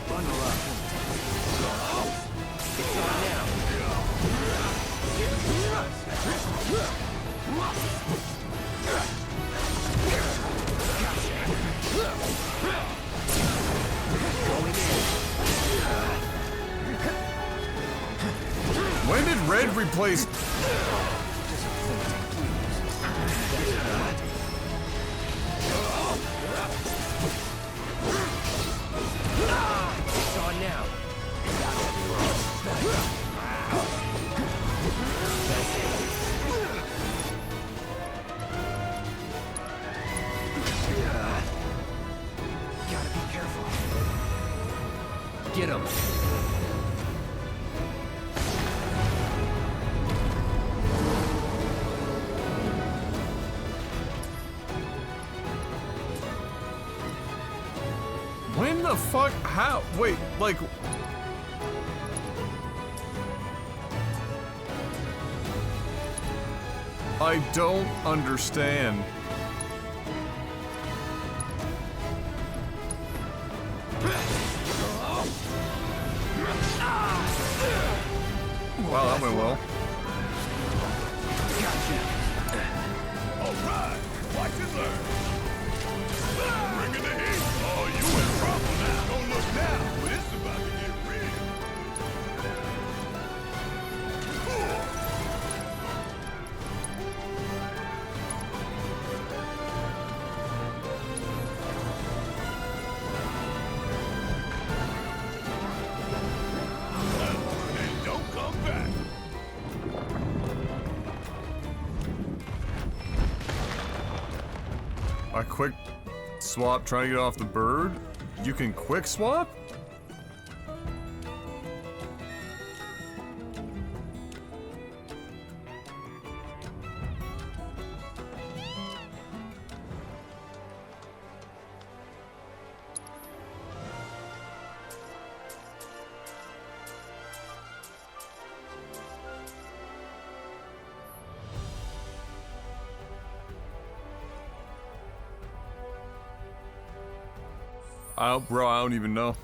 Bundle up. It's on now. When did red replace... It's on now. Gotta be careful. Get him. When the fuck? How? Wait, like... I don't understand. Wow, that went well. All right. Watch and learn. Bringing the heat. Oh, you in trouble now. Don't look now. It's about to get real. And don't come back. A quick swap trying to get off the bird? You can quick swap? Bro, I don't even know.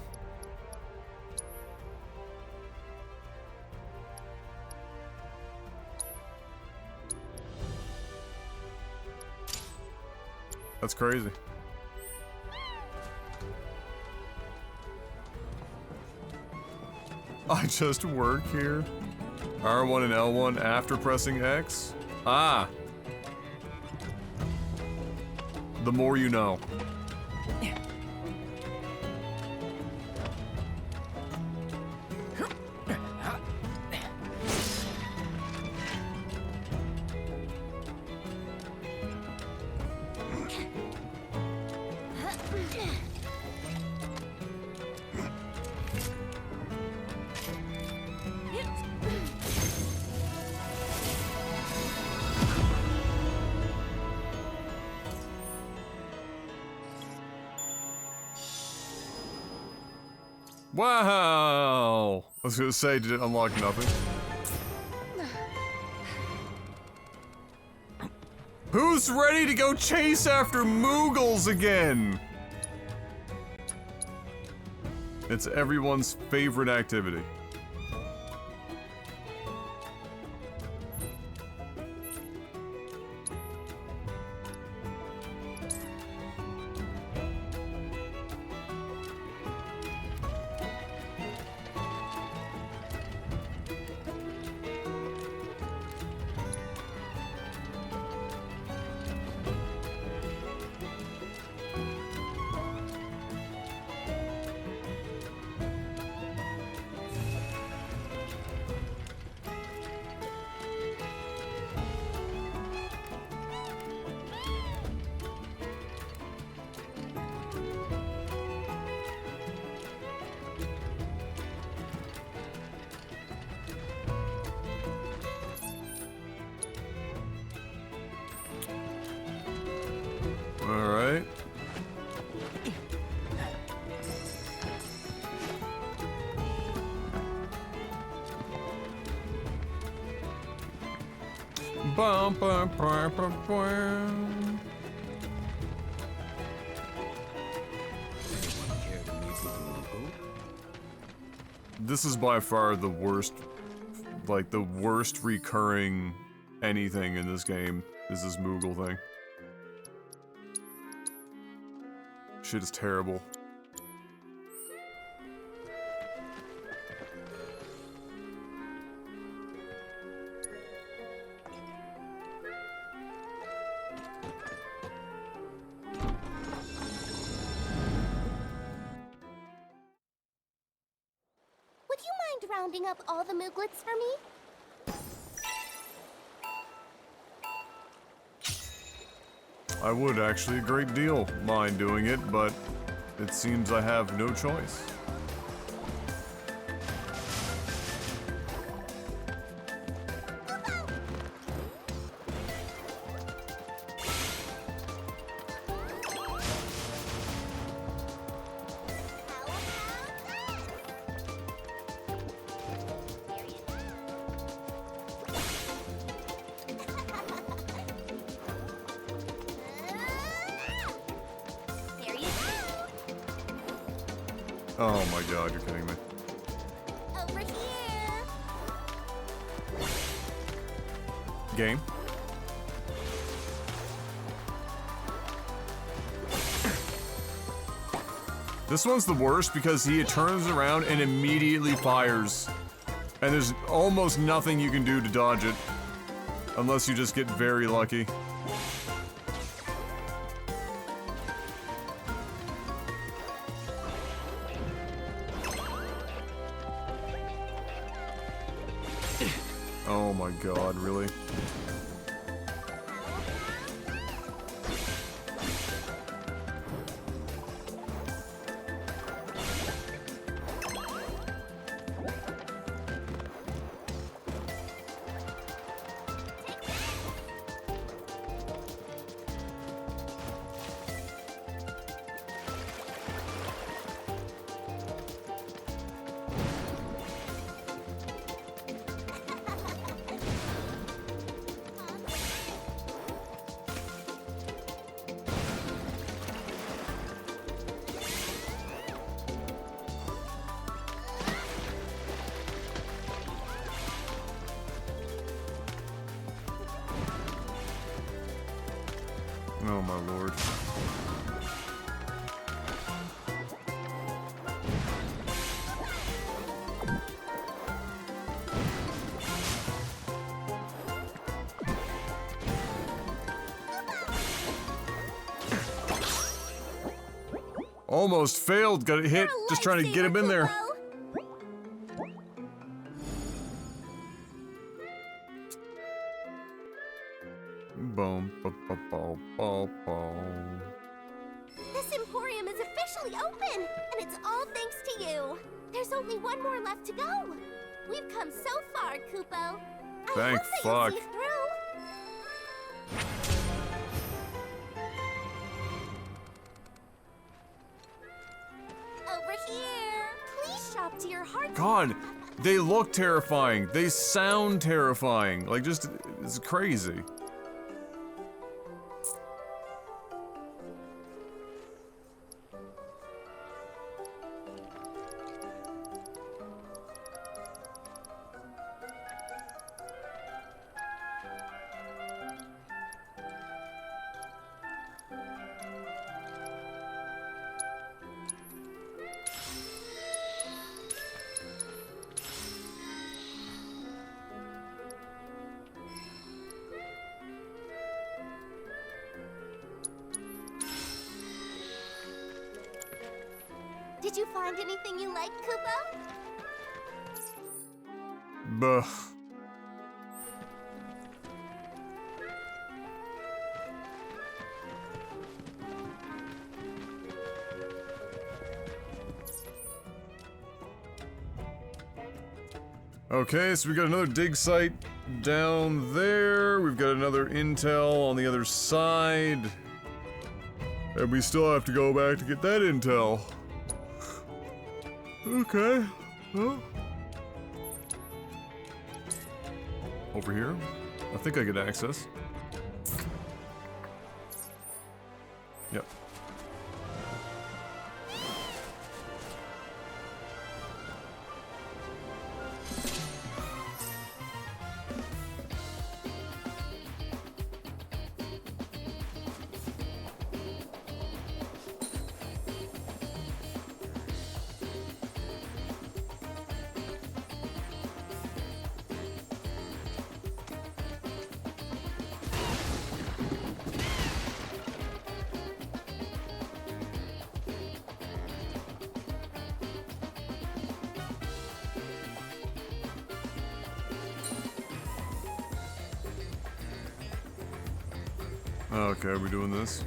That's crazy. I just work here. R1 and L1 after pressing X? Ah! The more you know. Wow! I was gonna say, did it unlock nothing? Who's ready to go chase after Moogles again? It's everyone's favorite activity. Alright. Bum, bum, bum, bum, bum. This is by far the worst, like the worst recurring anything in this game is this Moogle thing. Shit is terrible. Would you mind rounding up all the Mooglets for me? I would actually a great deal mind doing it, but it seems I have no choice. Oh my god, you're kidding me. Over here. Game? This one's the worst because he turns around and immediately fires. And there's almost nothing you can do to dodge it. Unless you just get very lucky. Oh my god, really? Oh my lord. Almost failed, got it hit, just trying to get him in there. Boom, boom. This Emporium is officially open, and it's all thanks to you. There's only one more left to go. We've come so far, Kupo. Thank I hope fuck. that you'll see through. Over here. Please shop to your heart's God, they look terrifying. They sound terrifying. Like, just, it's crazy. Did you find anything you liked, Kupo? Buh. Okay, so we got another dig site down there. We've got another intel on the other side. And we still have to go back to get that intel. Okay. Well. Over here? I think I get access. Yep. Okay, are we doing this?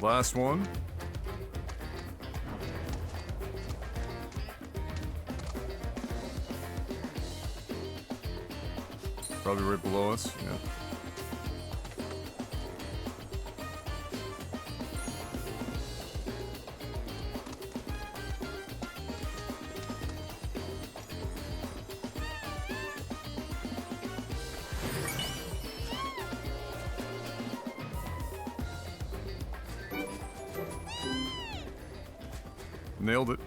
Last one. Probably right below us, yeah. Nailed it.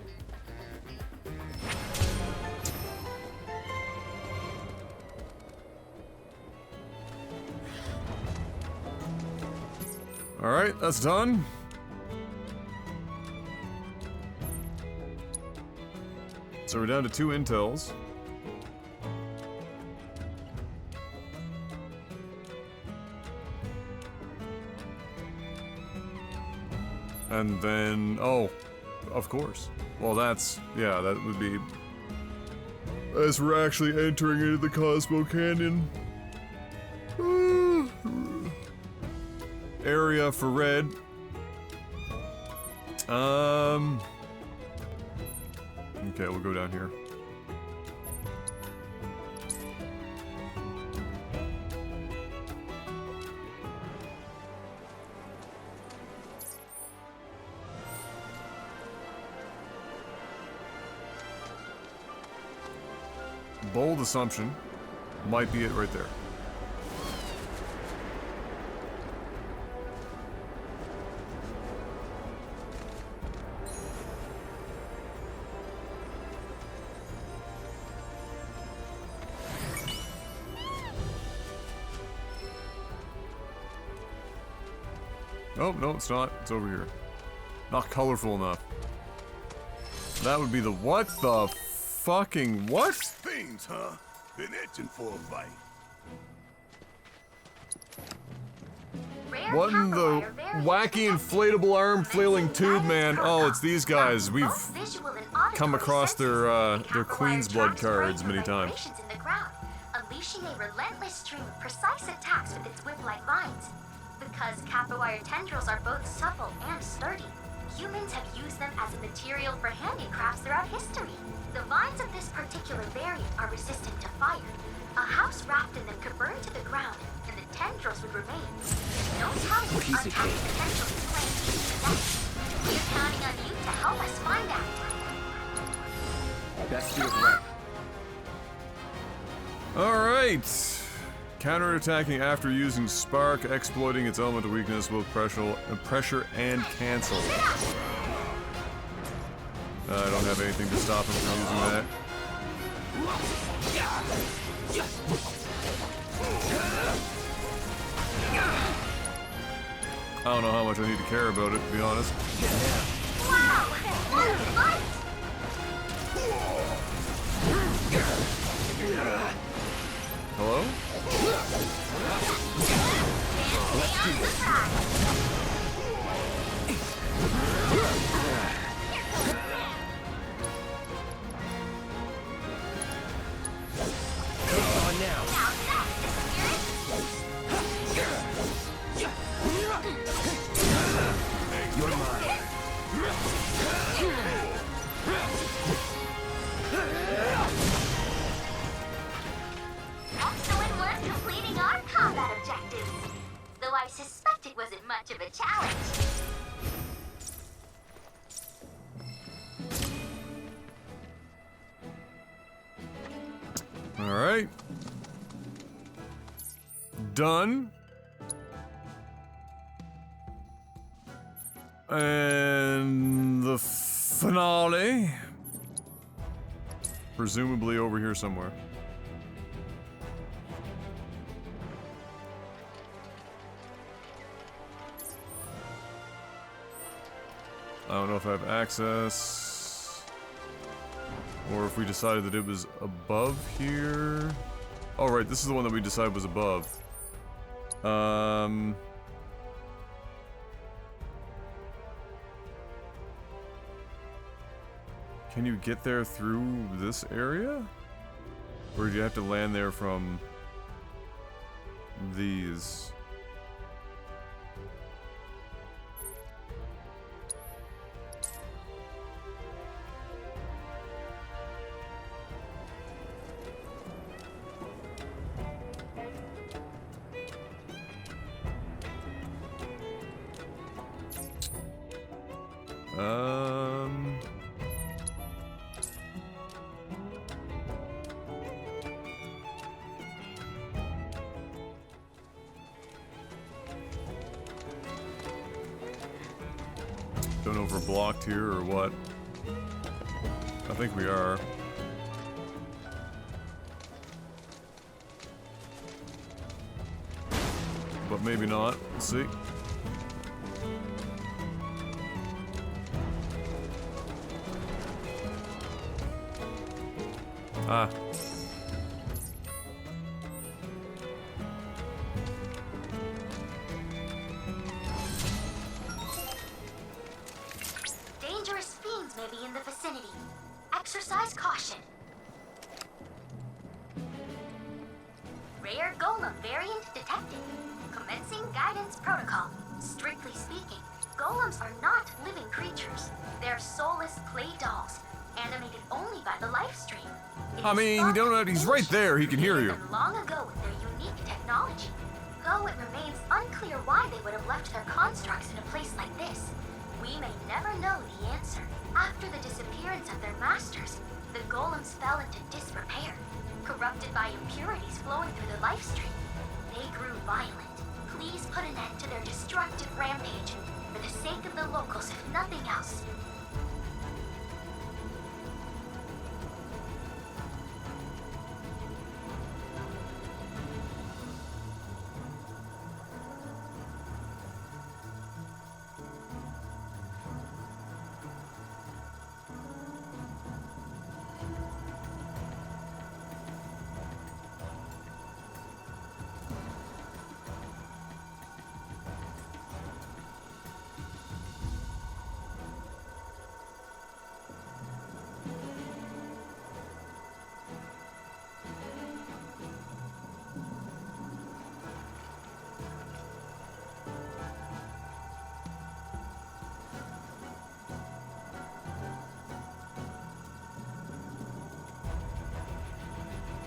All right, that's done. So we're down to 2 intels. And then, oh, of course. Well, that's, yeah, that would be as we're actually entering into the Cosmo Canyon area for red. Okay, we'll go down here. Bold assumption might be it right there. Oh, no, it's not. It's over here. Not colorful enough. That would be the what the fucking what? Things, huh? Been itching for a fight. Rare What in the Campfire variant wacky inflatable arm flailing tube man? Oh, it's these guys. We've come across their Queen's Blood cards many times. In the ground, unleashing a relentless stream of precise attacks with its whip-like vines. Because Campfire tendrils are both supple and sturdy, humans have used them as a material for handicrafts throughout history. The vines of this particular variant are resistant to fire. A house wrapped in them could burn to the ground, and the tendrils would remain. No telling what untapped potential these plants possess. We're counting on you to help us find out. Best do it right. Alright. Counterattacking after using Spark, exploiting its elemental weakness with pressure and cancel. I don't have anything to stop him from using that. I don't know how much I need to care about it, to be honest. Wow! What? Hello? Let's do this. On now. Now that's You're mine. excellent work completing our combat objectives. Though I suspect it wasn't much of a challenge. Alright. Done. And the finale. Presumably over here somewhere. I don't know if I have access, or if we decided that it was above here. Oh, right, this is the one that we decided was above. Can you get there through this area? Or do you have to land there from these? Don't know if we're blocked here or what. I think we are. But maybe not. Let's see. Ah. Dangerous fiends may be in the vicinity. Exercise caution. Rare golem variant detected. Commencing guidance protocol. Strictly speaking, golems are not living creatures. They're soulless clay dolls, animated only by the life stream. It I is mean, you thought don't know, that he's right there, he can hear created you. them long ago with their unique technology. Though it remains unclear why they would have left their constructs in a place like this. We may never know the answer. After the disappearance of their masters, the golems fell into disrepair, corrupted by impurities flowing through the life stream. They grew violent. Please put an end to their destructive rampage, for the sake of the locals, if nothing else.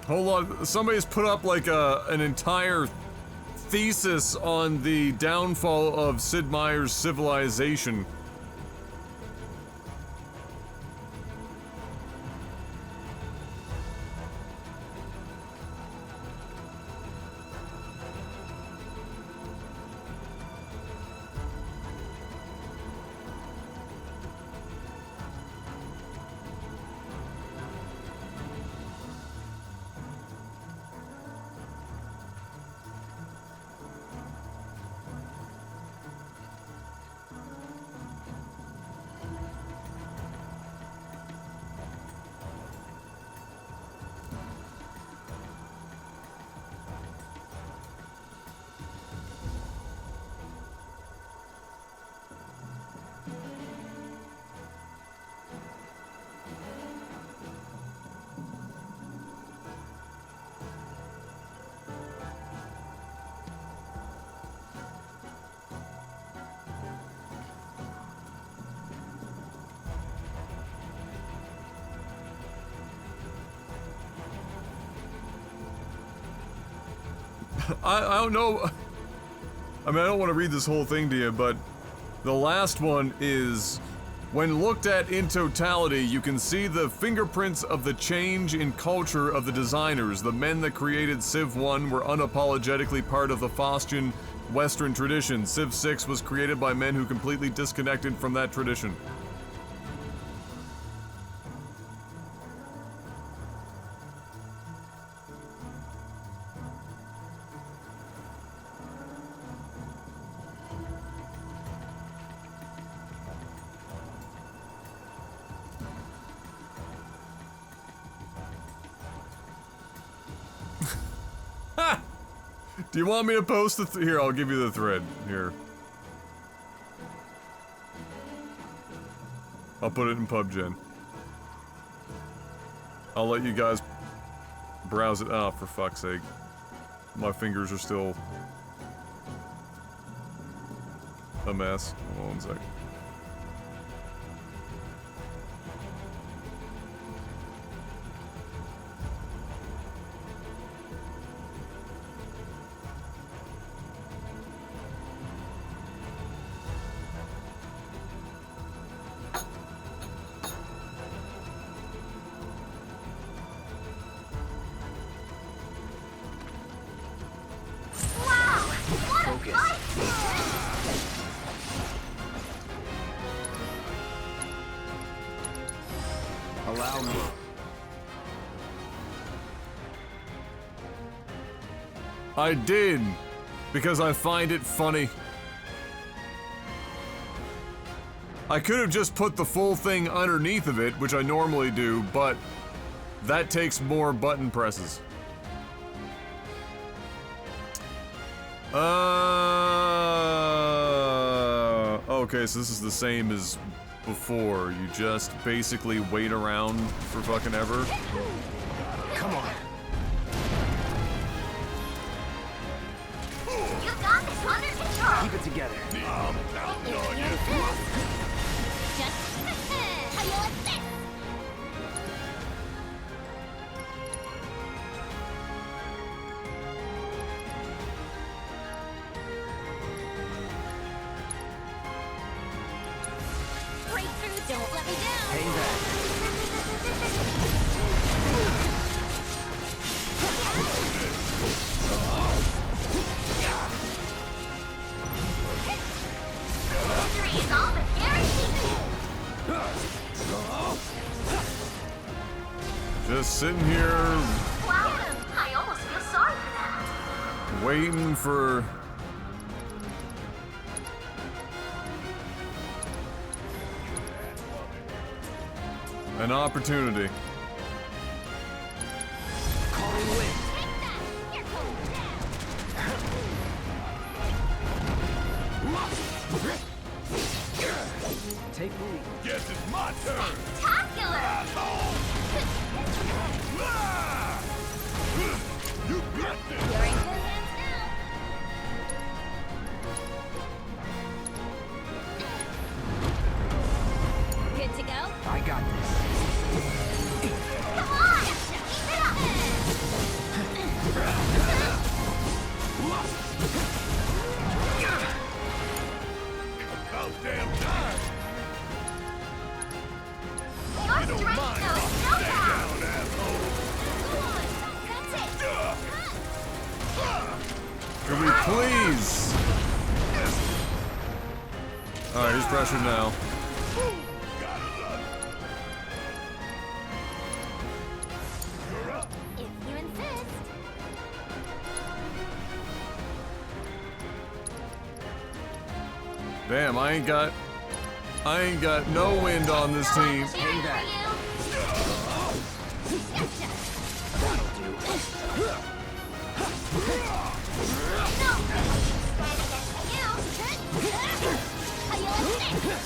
Hold on, somebody's put up like an entire thesis on the downfall of Sid Meier's civilization. I don't know. I mean, I don't want to read this whole thing to you, but the last one is, when looked at in totality, you can see the fingerprints of the change in culture of the designers. The men that created Civ 1 were unapologetically part of the Faustian Western tradition. Civ 6 was created by men who completely disconnected from that tradition. Do you want me to post the here, I'll give you the thread. Here. I'll put it in PubGen. I'll let you guys browse it. Oh, for fuck's sake. My fingers are still a mess. Hold on 1 sec. Allow me. I did, because I find it funny. I could have just put the full thing underneath of it, which I normally do, but that takes more button presses. Okay, so this is the same as before. You just basically wait around for fucking ever. Come on. You got this under control. Keep it together. I'm counting on you. Just how you like this? Breakthrough, don't let me down. Hang back. Victory is all but guaranteed. Just sitting here Wow, I almost feel sorry for that. waiting for an opportunity. Calling wind. Take that. Here goes that. Take the lead. Guess it's my turn. Spectacular! Ah! You got this. You're in good hands now. Good to go? I got this. Come on! Keep it up! About damn time. Your You don't strength mind. goes no Stay doubt! down, asshole. Go on. That's it. Could we please? Alright, he's pressured now. Gotta love it. You're up. If you insist. Damn, I ain't got no wind on this team. Hang back. That'll do. How you like this?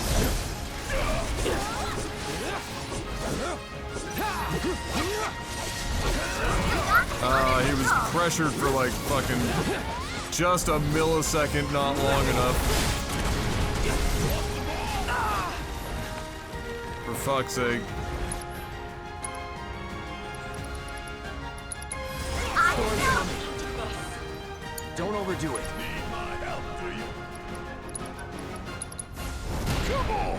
He was pressured for like fucking just a millisecond, not long enough. For fuck's sake. I know you can do this. don't overdo it. Need my help, do you? Come on!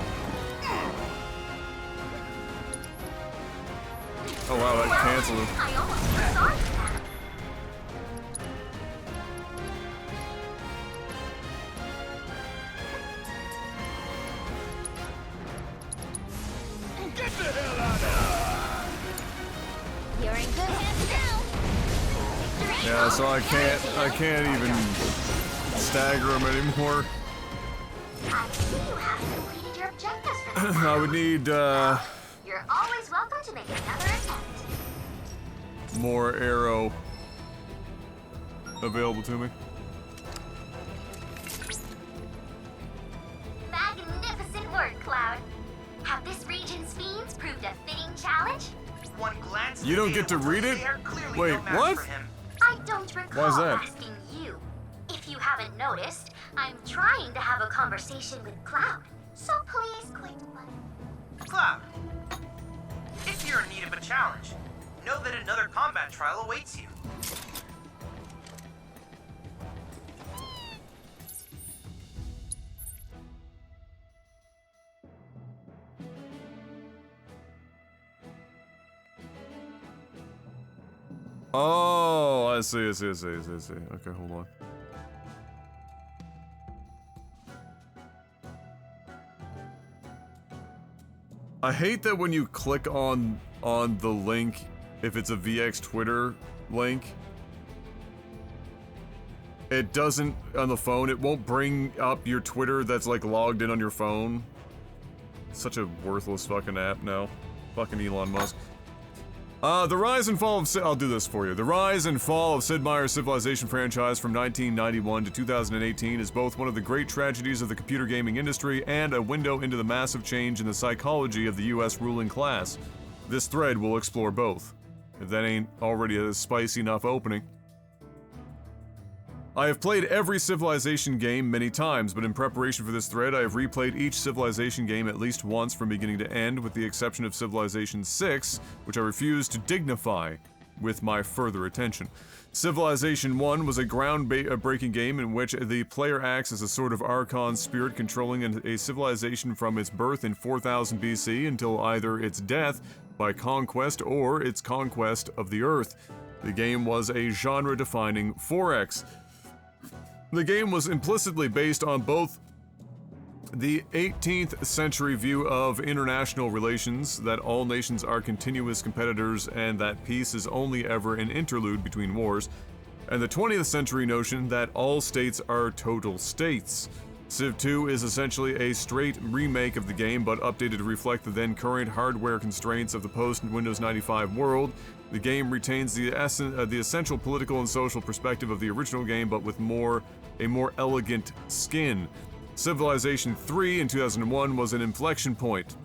Oh wow, that canceled it. I almost forgot that. Get the hell out of You're in good hands now. Yeah, so I can't even stagger them anymore. I see you have completed your objectives for this. I would need You're always welcome to make another attempt. more arrow available to me. Magnificent work, Cloud. Have this region's fiends proved a fitting challenge? One glance. You don't get to read it? They are clearly Wait, no match what? for him. I don't recall Why is that? asking you. If you haven't noticed, I'm trying to have a conversation with Cloud. So please quit bugging. Cloud, if you're in need of a challenge, know that another combat trial awaits you. Oh, I see. Okay, hold on. I hate that when you click on the link, if it's a VX Twitter link, it doesn't, on the phone, it won't bring up your Twitter that's like logged in on your phone. Such a worthless fucking app now. Fucking Elon Musk. The rise and fall of I'll do this for you. The rise and fall of Sid Meier's Civilization franchise from 1991 to 2018 is both one of the great tragedies of the computer gaming industry and a window into the massive change in the psychology of the US ruling class. This thread will explore both, if that ain't already a spicy enough opening. I have played every Civilization game many times, but in preparation for this thread, I have replayed each Civilization game at least once from beginning to end, with the exception of Civilization VI, which I refuse to dignify with my further attention. Civilization 1 was a ground-breaking game in which the player acts as a sort of archon spirit controlling a civilization from its birth in 4000 BC until either its death by conquest or its conquest of the Earth. The game was a genre-defining 4X. The game was implicitly based on both the 18th century view of international relations, that all nations are continuous competitors and that peace is only ever an interlude between wars, and the 20th century notion that all states are total states. Civ 2 is essentially a straight remake of the game, but updated to reflect the then current hardware constraints of the post-Windows 95 world. The game retains the essential political and social perspective of the original game, but with a more elegant skin. Civilization 3 in 2001 was an inflection point,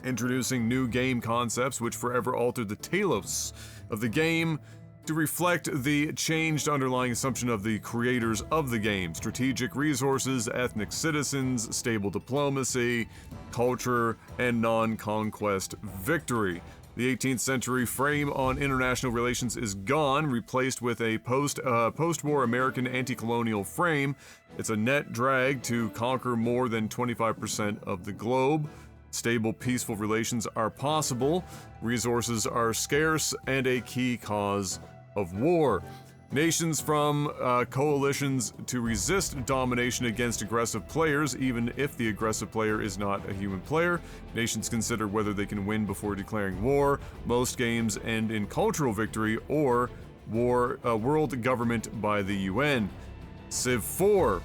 introducing new game concepts which forever altered the telos of the game to reflect the changed underlying assumption of the creators of the game: strategic resources, ethnic citizens, stable diplomacy, culture, and non-conquest victory. The 18th century frame on international relations is gone, replaced with a post-war American anti-colonial frame. It's a net drag to conquer more than 25% of the globe. Stable, peaceful relations are possible. Resources are scarce and a key cause of war. Nations form coalitions to resist domination against aggressive players, even if the aggressive player is not a human player. Nations consider whether they can win before declaring war. Most games end in cultural victory or world government by the UN. Civ 4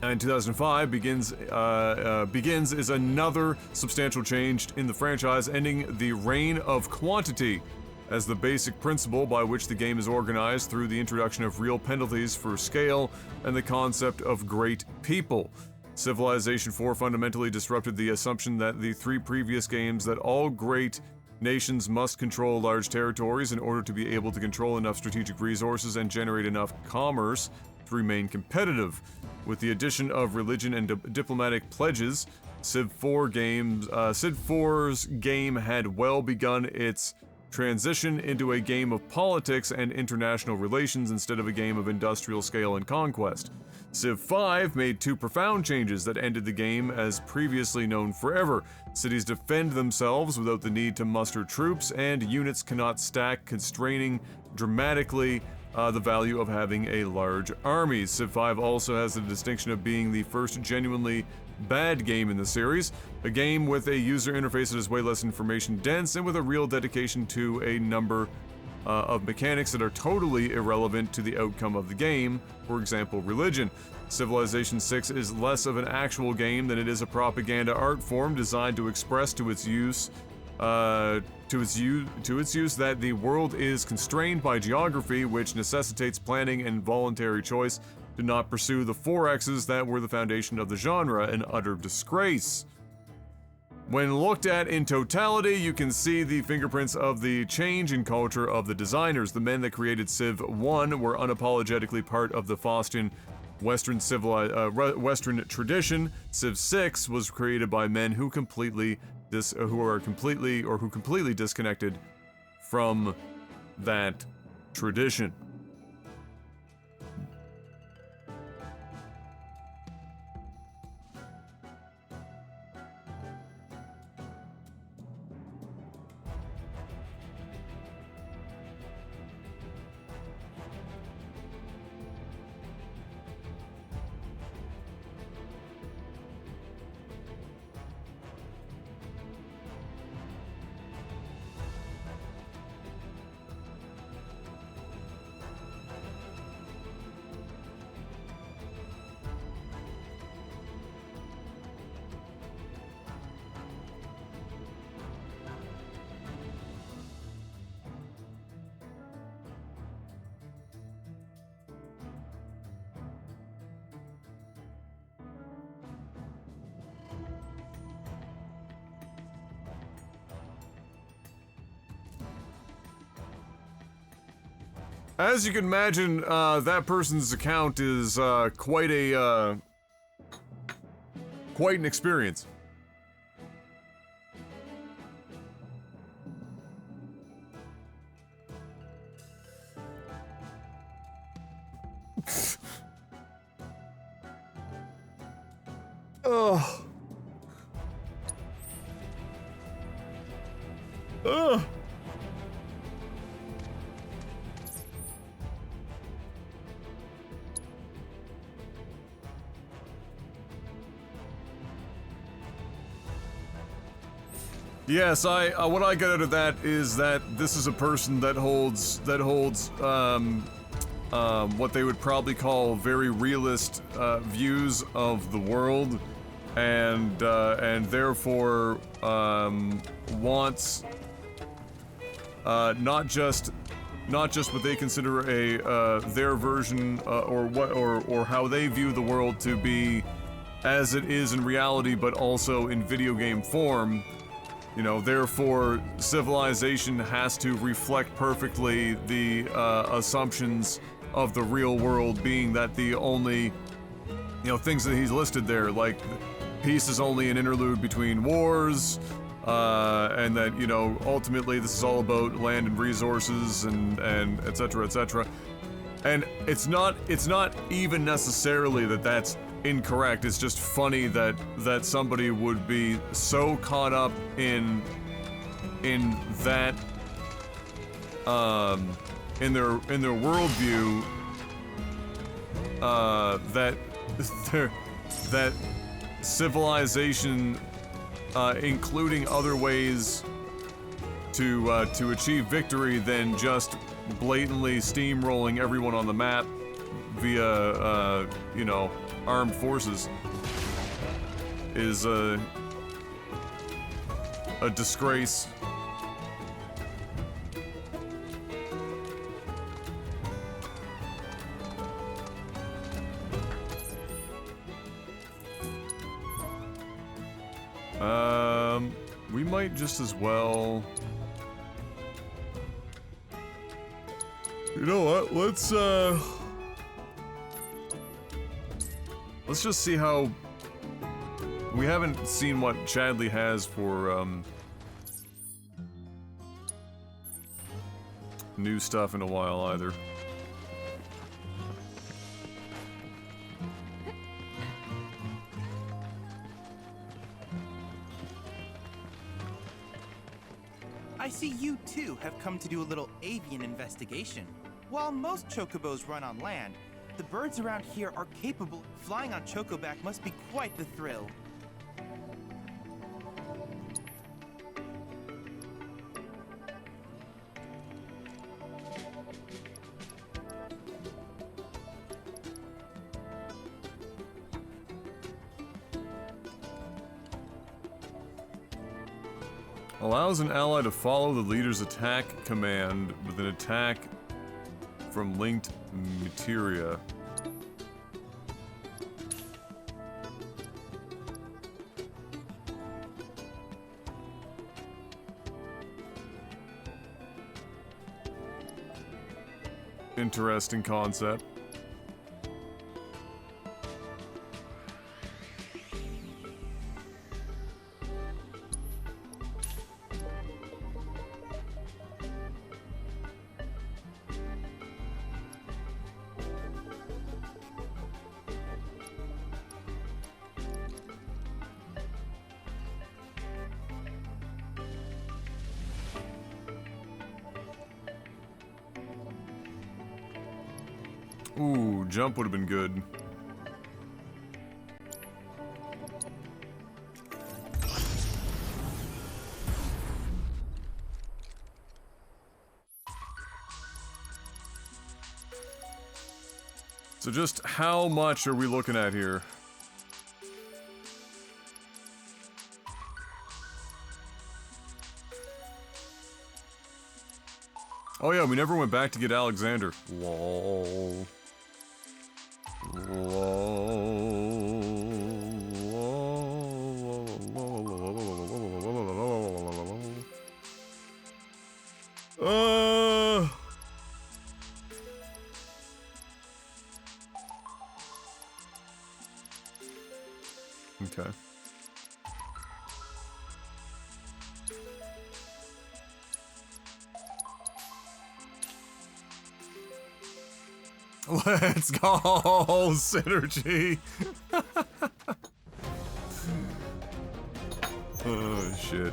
in 2005 begins is another substantial change in the franchise, ending the reign of quantity as the basic principle by which the game is organized through the introduction of real penalties for scale and the concept of great people. Civilization 4 fundamentally disrupted the assumption that the three previous games that all great nations must control large territories in order to be able to control enough strategic resources and generate enough commerce to remain competitive. With the addition of religion and diplomatic pledges, Civ 4's game had well begun its transition into a game of politics and international relations instead of a game of industrial scale and conquest. Civ 5 made two profound changes that ended the game as previously known forever. Cities defend themselves without the need to muster troops, and units cannot stack, constraining dramatically the value of having a large army. Civ 5 also has the distinction of being the first genuinely bad game in the series, a game with a user interface that is way less information dense and with a real dedication to a number of mechanics that are totally irrelevant to the outcome of the game, for example, religion. Civilization 6 is less of an actual game than it is a propaganda art form designed to express to its use that the world is constrained by geography, which necessitates planning and voluntary choice to not pursue the 4X's that were the foundation of the genre, an utter disgrace. When looked at in totality, you can see the fingerprints of the change in culture of the designers. The men that created Civ 1 were unapologetically part of the Faustian Western tradition. Civ 6 was created by men who completely disconnected from that tradition. As you can imagine, that person's account is quite an experience. Ugh. Ugh. Yes, what I get out of that is that this is a person that holds what they would probably call very realist views of the world, and therefore wants not just what they consider their version or how they view the world to be as it is in reality, but also in video game form. You know, therefore, civilization has to reflect perfectly the assumptions of the real world, being that the only, things that he's listed there, like peace is only an interlude between wars, and that, ultimately this is all about land and resources and et cetera, et cetera. And it's not even necessarily that that's incorrect. It's just funny that somebody would be so caught up in that in their worldview that civilization, including other ways to achieve victory than just blatantly steamrolling everyone on the map via armed forces, is a disgrace. We might just as well. You know what? Let's just see how. We haven't seen what Chadley has for new stuff in a while either. I see you too have come to do a little avian investigation. While most chocobos run on land, the birds around here are capable. Flying on chocoback must be quite the thrill. Allows an ally to follow the leader's attack command with an attack from linked materia. Interesting concept. Ooh, jump would have been good. So just how much are we looking at here? Oh yeah, we never went back to get Alexander. Lol. Okay. Let's go, synergy. Oh shit.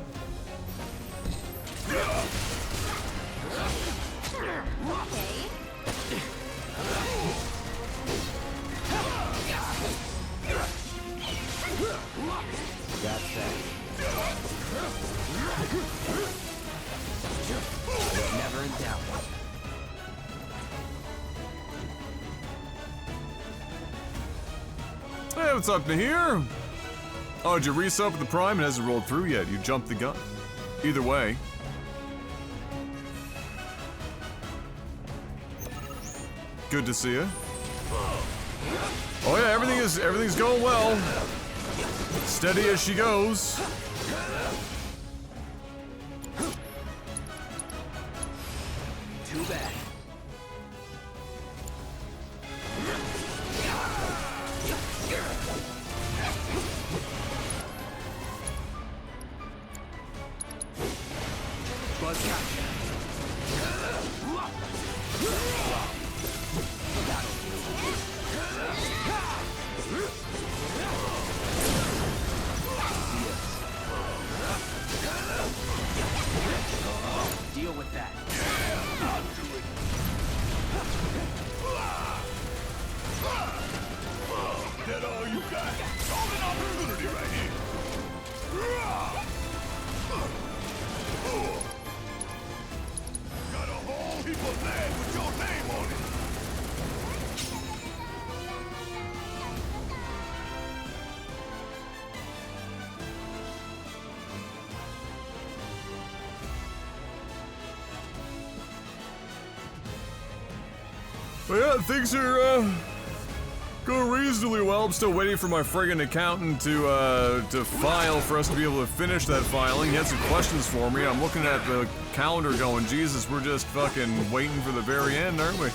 That's that. It's never in doubt. Hey, what's up to here? Oh, did you resub with the Prime? It hasn't rolled through yet. You jumped the gun. Either way. Good to see you. Oh yeah, everything's going well. Steady as she goes. Too bad. Deal with that. I'll do it. That all you got? Golden opportunity right here. Got a whole heap of land with your name on it. But yeah, things are going reasonably well. I'm still waiting for my friggin' accountant to file for us to be able to finish that filing. He had some questions for me. I'm looking at the calendar going, Jesus, we're just fucking waiting for the very end, aren't we?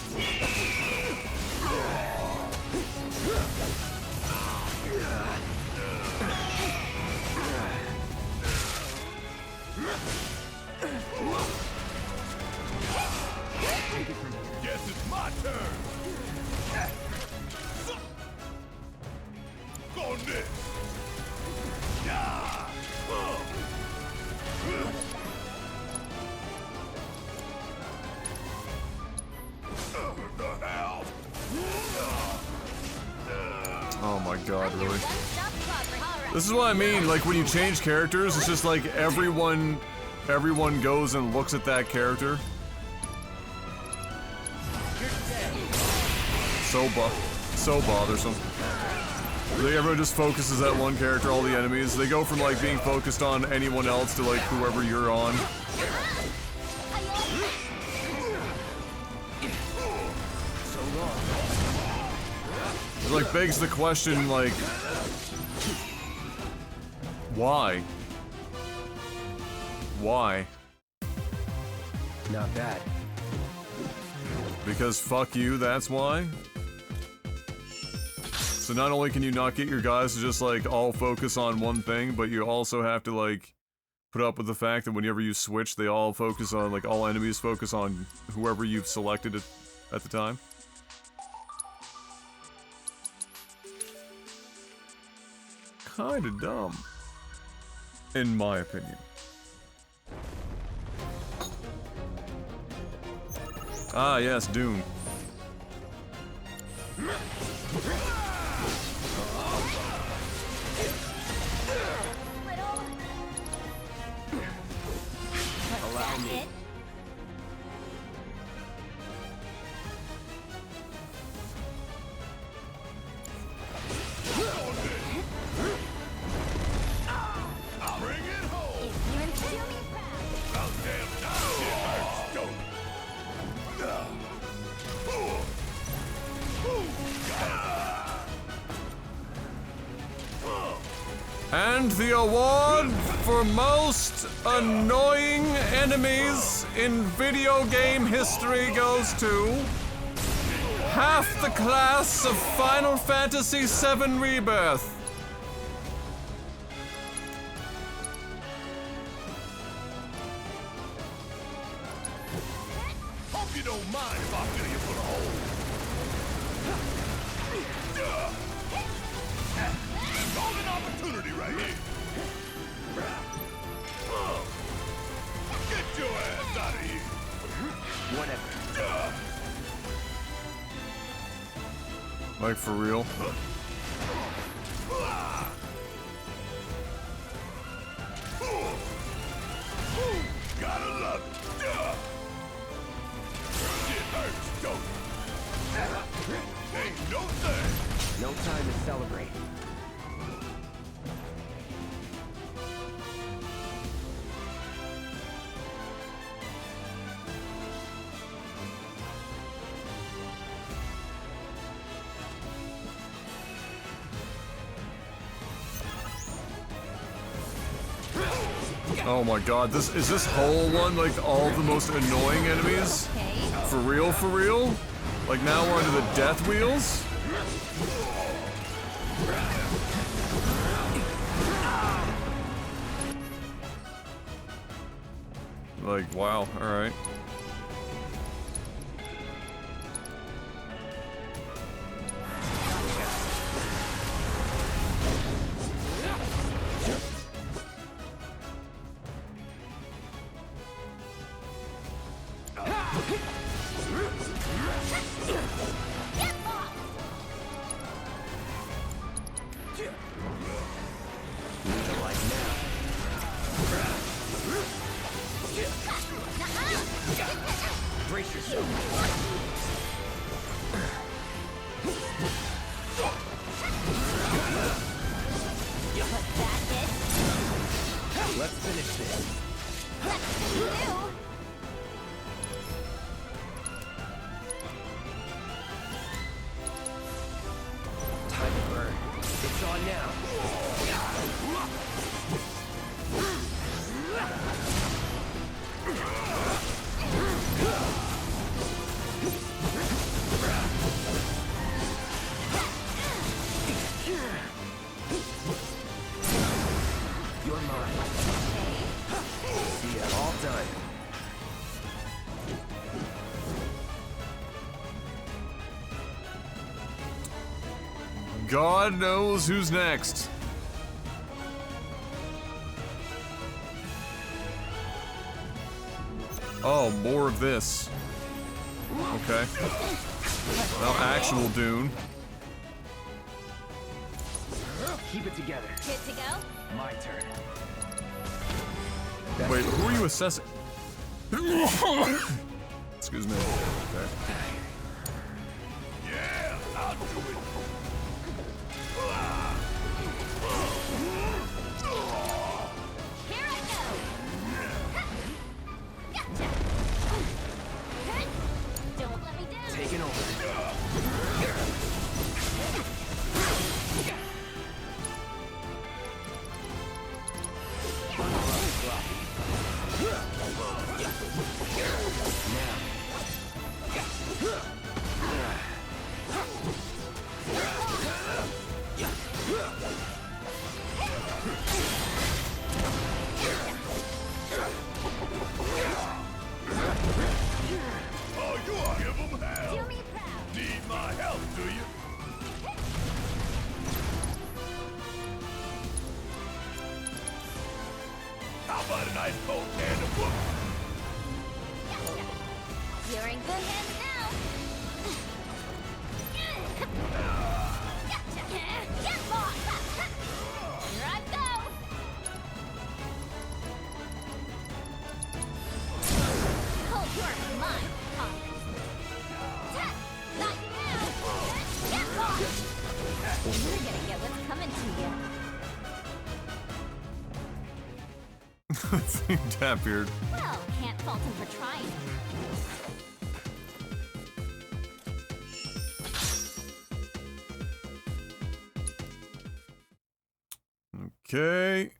Take it from here. Guess it's my turn. Go on this. Yeah. The hell? Oh my god, really? One-stop progress. All right. This is what I mean, like when you change characters, it's just like everyone goes and looks at that character. So bothersome. Like, everyone just focuses that one character, all the enemies. They go from like being focused on anyone else to like whoever you're on. So long. It like begs the question, like, why? Why? Not bad. Because fuck you, that's why? So not only can you not get your guys to just like all focus on one thing, but you also have to like put up with the fact that whenever you switch, they all focus on, like, all enemies focus on whoever you've selected at the time. Kinda dumb. In my opinion. Ah, yes, Dune. Allow me. It. Bring it home. You're do me proud. About damn time it hurts, don't And the award for most annoying enemies in video game history goes to half the class of Final Fantasy VII Rebirth. Hope you don't mind if I fill you full of holes. Golden opportunity right here. Get your ass out of here. Whatever. Like, for real? Gotta love it. Shit hurts, don't it? Ain't no thing. No time to celebrate. Oh my god, is this whole one like all the most annoying enemies? For real, for real? Like now we're under the death wheels? Like, wow, alright. Brace yourself. Let's finish this. Time to burn. It's on now. You're mine. See ya. All done. God knows who's next. Oh, more of this. Okay. Now actual Dune. Keep it together. Good to go? My turn. Wait, who are you assessing? Excuse me. Okay. Yeah, I'll do it. Here I go! Gotcha! Don't let me down! Taking over. Oh, you are. Give 'em hell. Do me proud! Need my help, do you? How about a nice cold can of whoop? Gotcha! You're in good hands now! Gotcha! Get lost! Here I go! Hold your mind, Congress! Not you now! Get lost! You're gonna get what's coming to you. Tapbeard. Well, can't fault him for trying. Okay.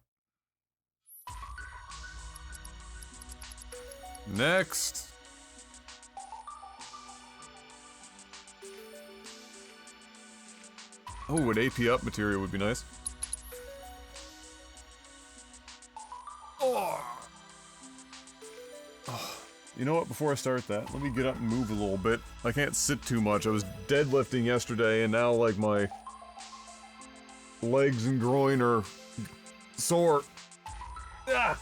Next. Oh, an AP up material would be nice. Oh. You know what? Before I start that, let me get up and move a little bit. I can't sit too much. I was deadlifting yesterday, and now, like, my legs and groin are sore. Ah!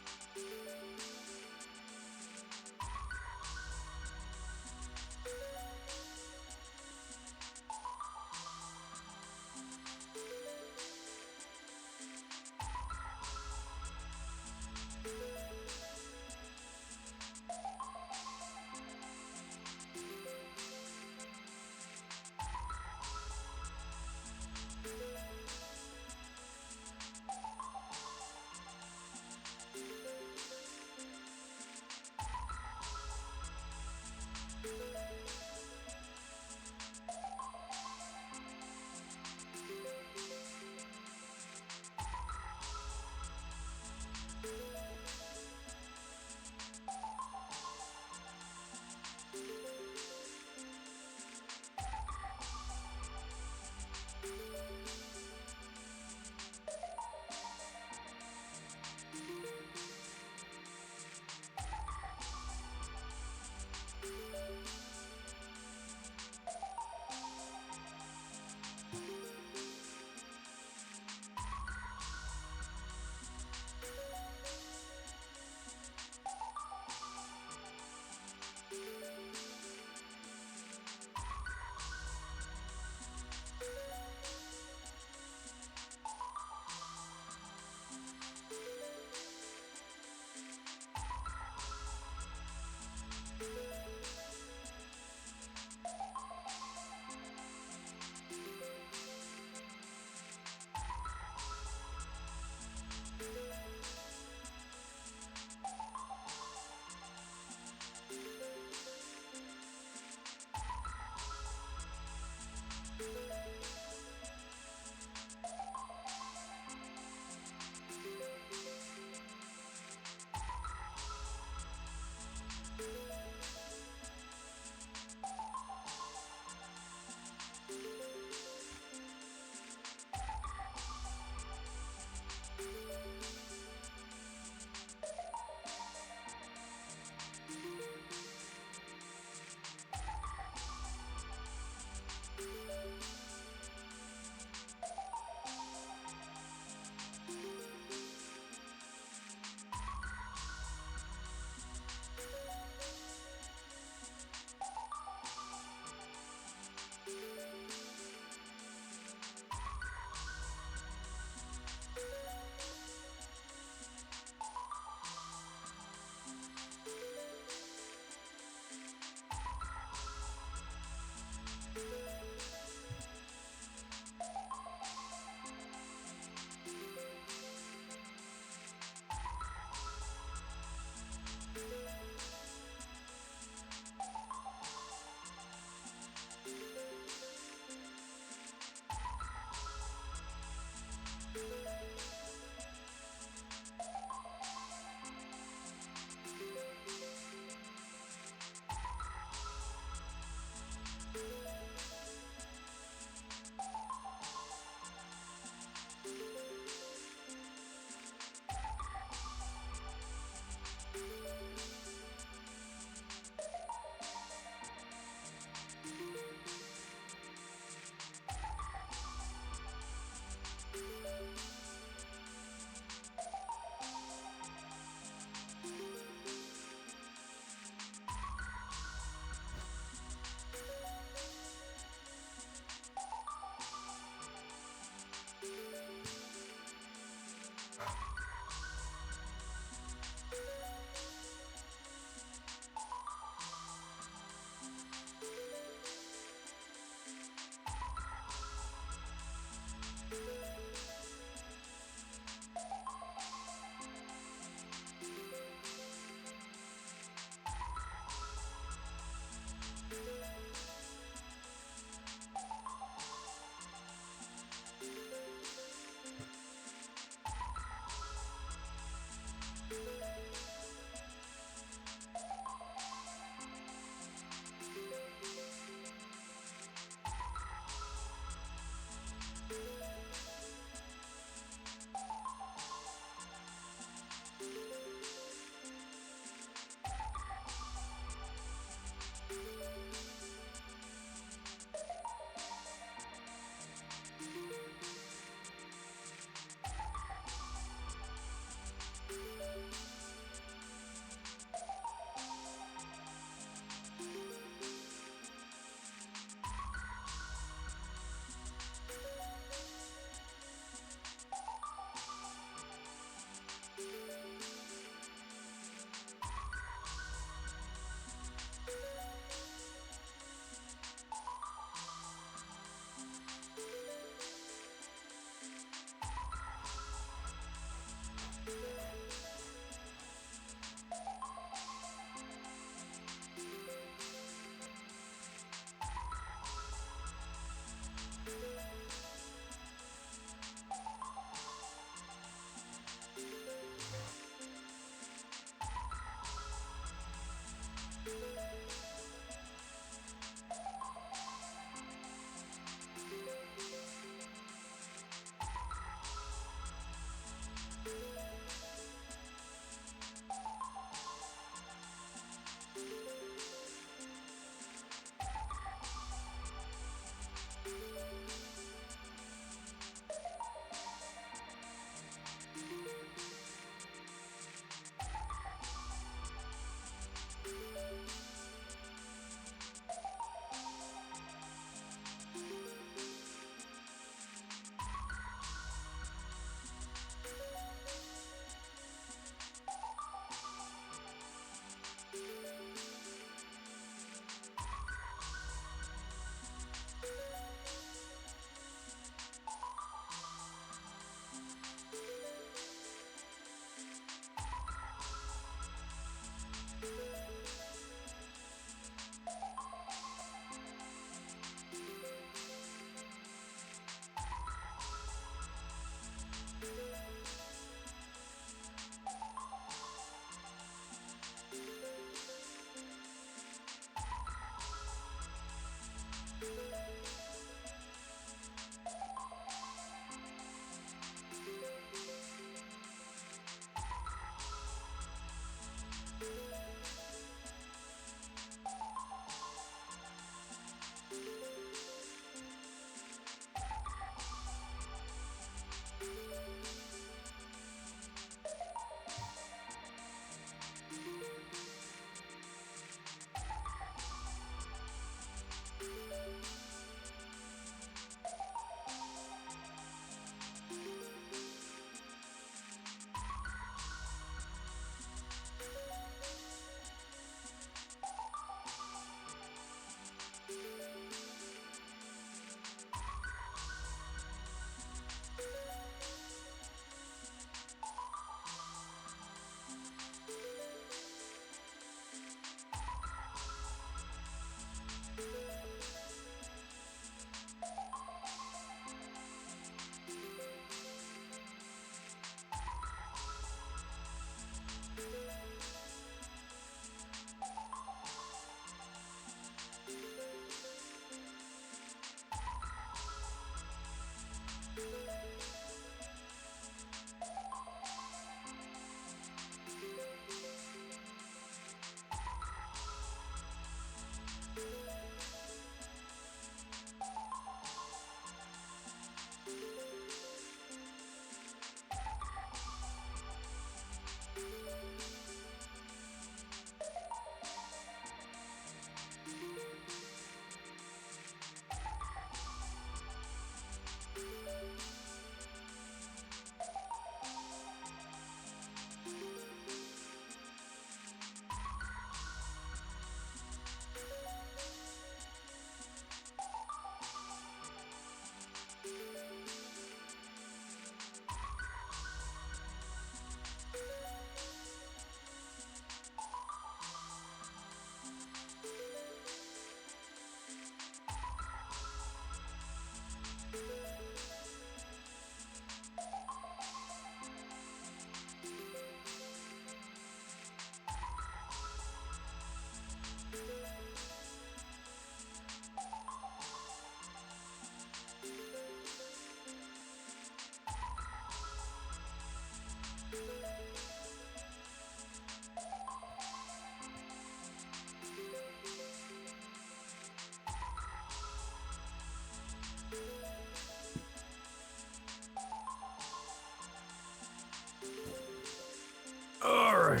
All right.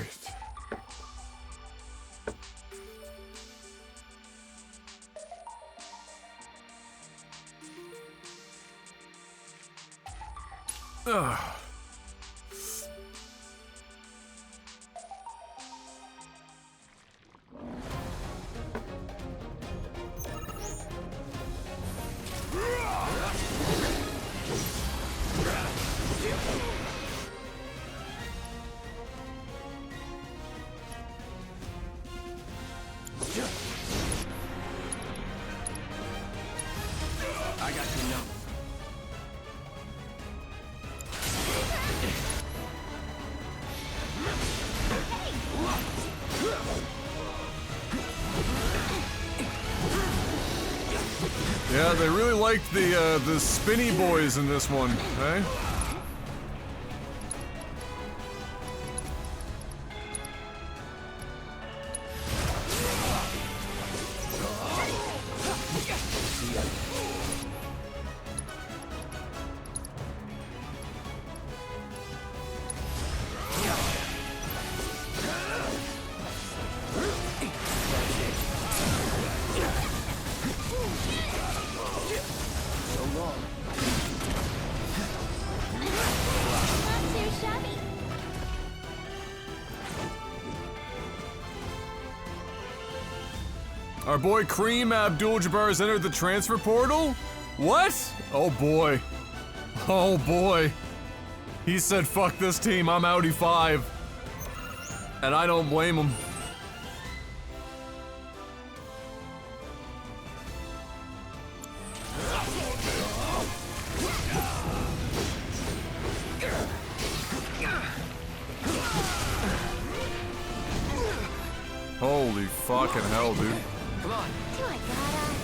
Ugh. I got your number. Yeah, they really liked the spinny boys in this one, eh? Our boy Kareem Abdul-Jabbar has entered the transfer portal? What? Oh boy. Oh boy. He said, fuck this team, I'm Audi 5. And I don't blame him. Holy fucking hell, dude. Come on. Do I gotta?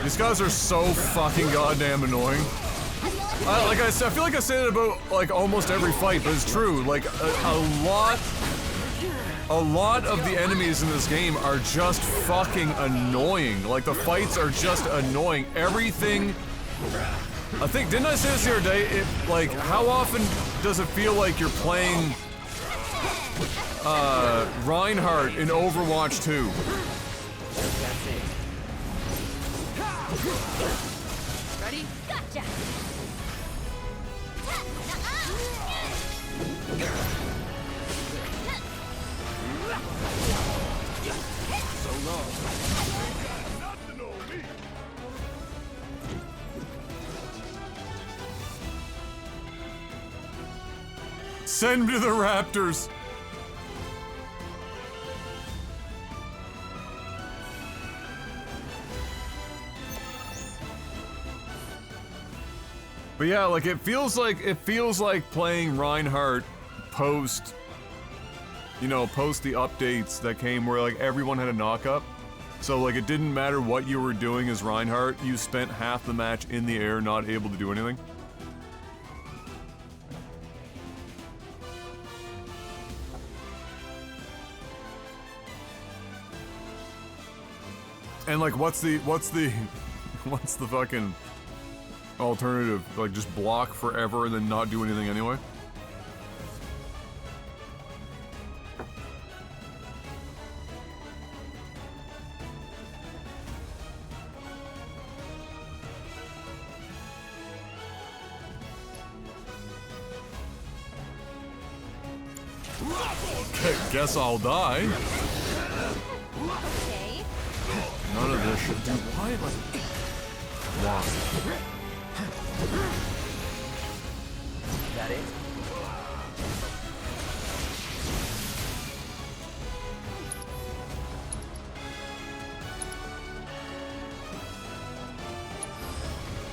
These guys are so fucking goddamn annoying. Like I said, I feel like I say it about like almost every fight, but it's true. Like a lot of the enemies in this game are just fucking annoying. Like the fights are just annoying. Everything. I think, didn't I say this the other day? Like, how often does it feel like you're playing Reinhardt in Overwatch 2? That's it. Ready? Gotcha! So long. Nothing on me. Send me to the Raptors. But yeah, like it feels like playing Reinhardt post, you know, post the updates that came where like everyone had a knock-up. So like it didn't matter what you were doing as Reinhardt, you spent half the match in the air not able to do anything. And like what's the fucking alternative? Like just block forever and then not do anything anyway? Guess I'll die. Okay. None of this shit. Dude, why am I... Why? That it?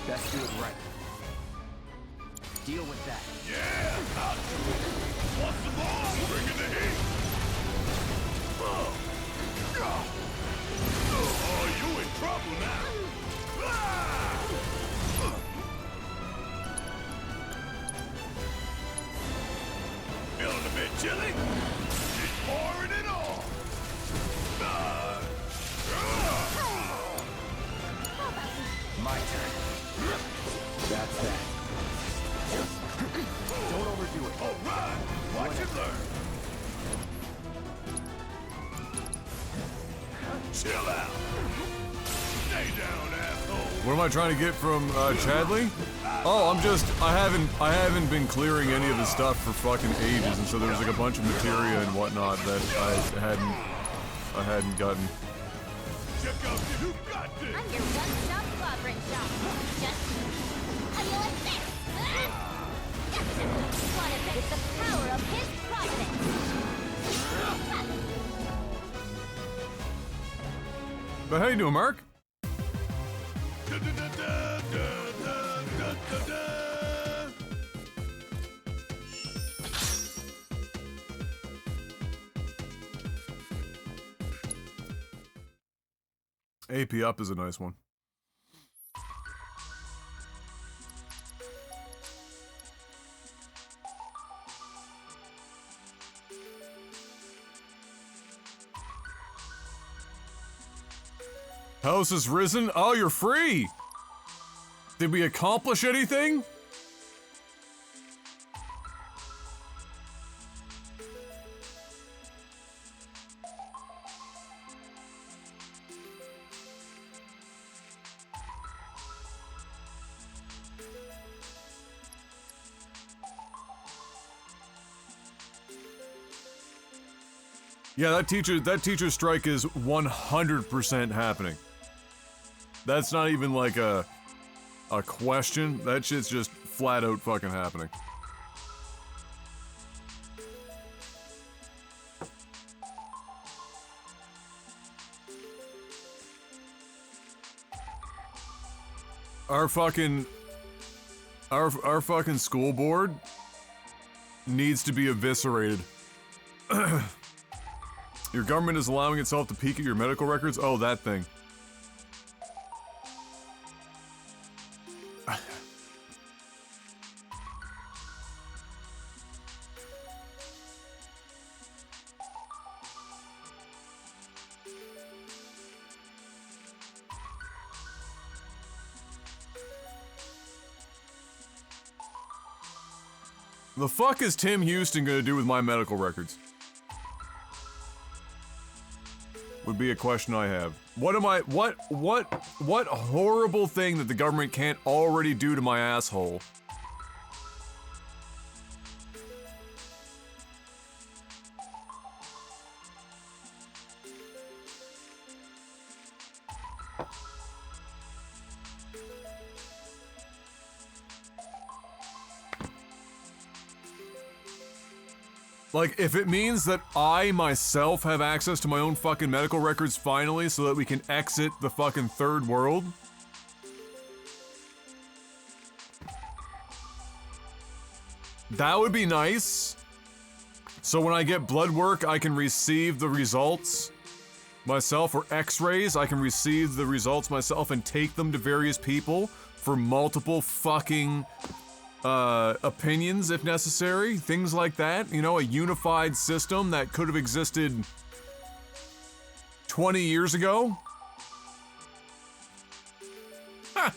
Let's do it right. Deal with that. Yeah, I'll do it. What's the ball? Bring in the heat. Oh, you in trouble now. Feeling a bit chilly? She's pouring it on. My turn. That's that. Don't overdo it. All right, watch and learn. Chill out. Stay down, asshole. What am I trying to get from Chadley? Oh, I haven't been clearing any of the stuff for fucking ages, and so there was like a bunch of materia and whatnot that I hadn't gotten. Check out the who got this. I'm your one-stop clobbering shop. Just how you like this? Gotcha! Wanna bet it's the power of his providence. But how you doing, Mark? AP up is a nice one. House has risen. Oh, you're free. Did we accomplish anything? Yeah, that teacher strike is 100% happening. That's not even like a question. That shit's just flat out fucking happening. Our fucking school board needs to be eviscerated. Your government is allowing itself to peek at your medical records? Oh, that thing. The fuck is Tim Houston gonna do with my medical records? Would be a question I have. What horrible thing that the government can't already do to my asshole? Like, if it means that I, myself, have access to my own fucking medical records finally so that we can exit the fucking third world? That would be nice. So when I get blood work, I can receive the results myself, or x-rays, I can receive the results myself and take them to various people for multiple fucking opinions if necessary, things like that. You know, a unified system that could have existed 20 years ago. Ha!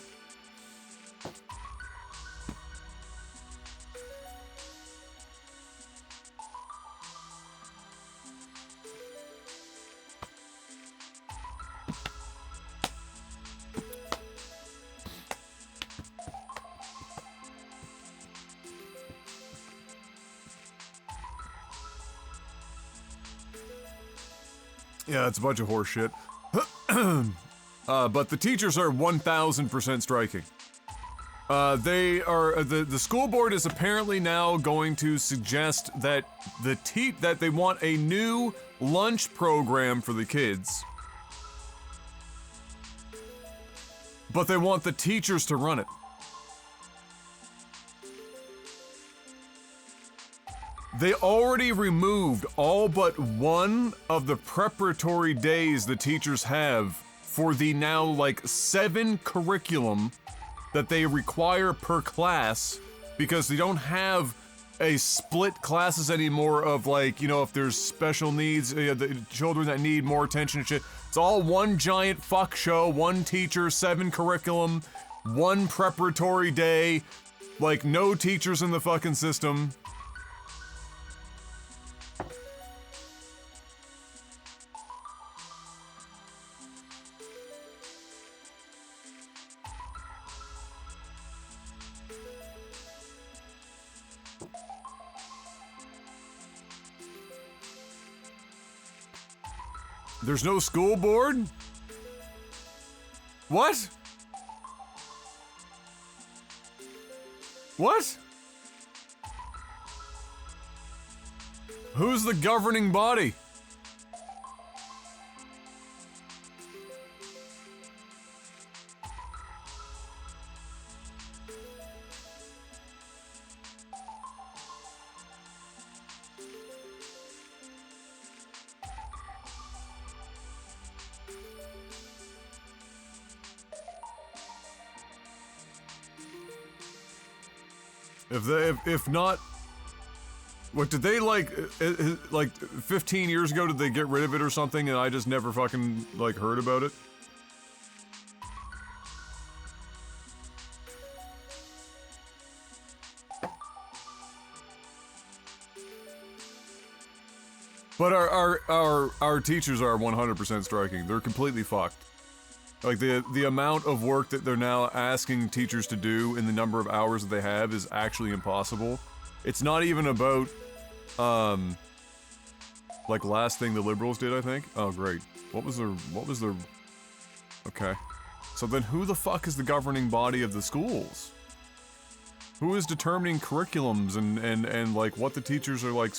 Yeah, it's a bunch of horse shit. But the teachers are 1,000% striking. They are, the school board is apparently now going to suggest that that they want a new lunch program for the kids. But they want the teachers to run it. They already removed all but one of the preparatory days the teachers have for the now, like, 7 curriculum that they require per class, because they don't have a split classes anymore of, like, you know, if there's special needs, the children that need more attention and shit. It's all one giant fuck show, one teacher, 7 curriculum, 1 preparatory day, like, no teachers in the fucking system. There's no school board? What? What? Who's the governing body? If not, what did they like 15 years ago, did they get rid of it or something and I just never fucking like heard about it? But our teachers are 100% striking. They're completely fucked. Like, the amount of work that they're now asking teachers to do and the number of hours that they have is actually impossible. It's not even about, like last thing the liberals did, I think. Oh, great. What was the? Okay. So then, who the fuck is the governing body of the schools? Who is determining curriculums and like what the teachers are like?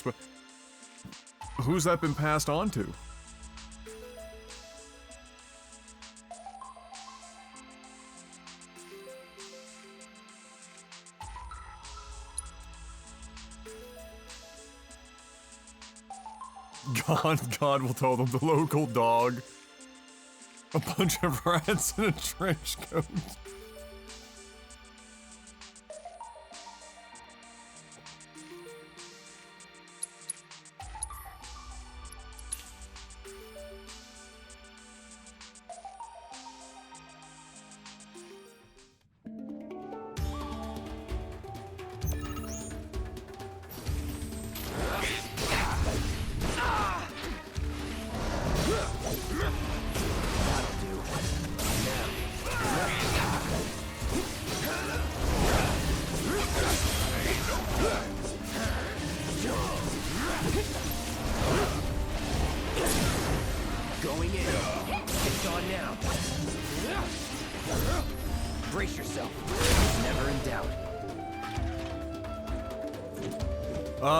Who's that been passed on to? God will tell them the local dog. A bunch of rats in a trench coat. Going in. It's on now. Brace yourself. It's never in doubt.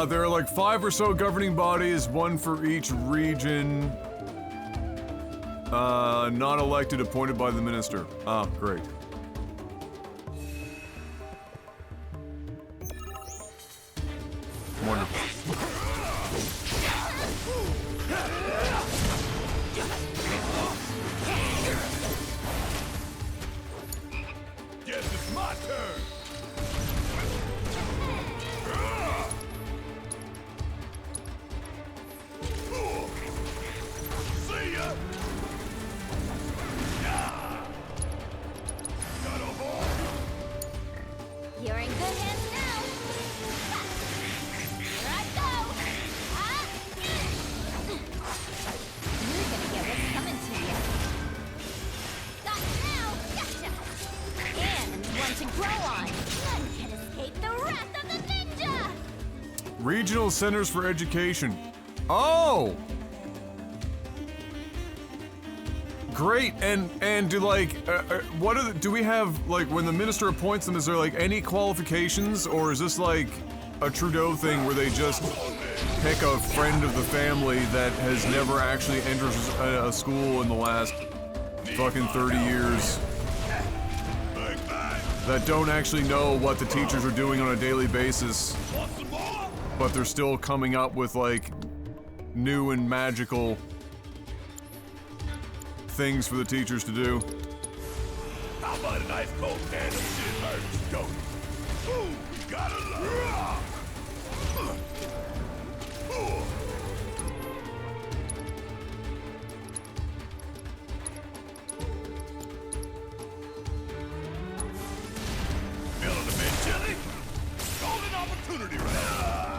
There are like 5 or so governing bodies, 1 for each region. Not elected, appointed by the minister. Ah, great. Wonderful. Guess it's my turn. See ya. Got a ball. You're in good hands now. Here I go. Ah. You're gonna get what's coming to you. Got you now. Gotcha. And one to grow on. None can escape the wrath of the ninja. Regional Centers for Education. Oh! Great, and do like, what are the, do we have, like, when the minister appoints them, is there like any qualifications, or is this like a Trudeau thing where they just pick a friend of the family that has never actually entered a school in the last fucking 30 years, that don't actually know what the teachers are doing on a daily basis, but they're still coming up with like new and magical things for the teachers to do. How about a nice cold can of shit hurts, don't it? Ooh, we gotta love. Feeling a bit chilly? Golden opportunity right now.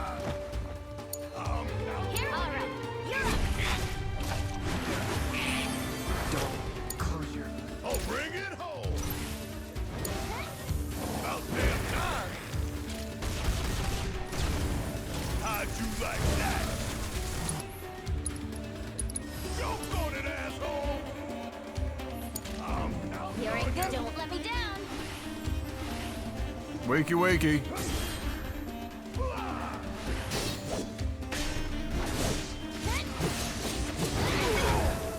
Here, all right. You're up. Don't close your... Oh, bring it home. About damn time. How'd you like that? Joke on it, asshole. You're in good. Don't let me down. Wakey wakey.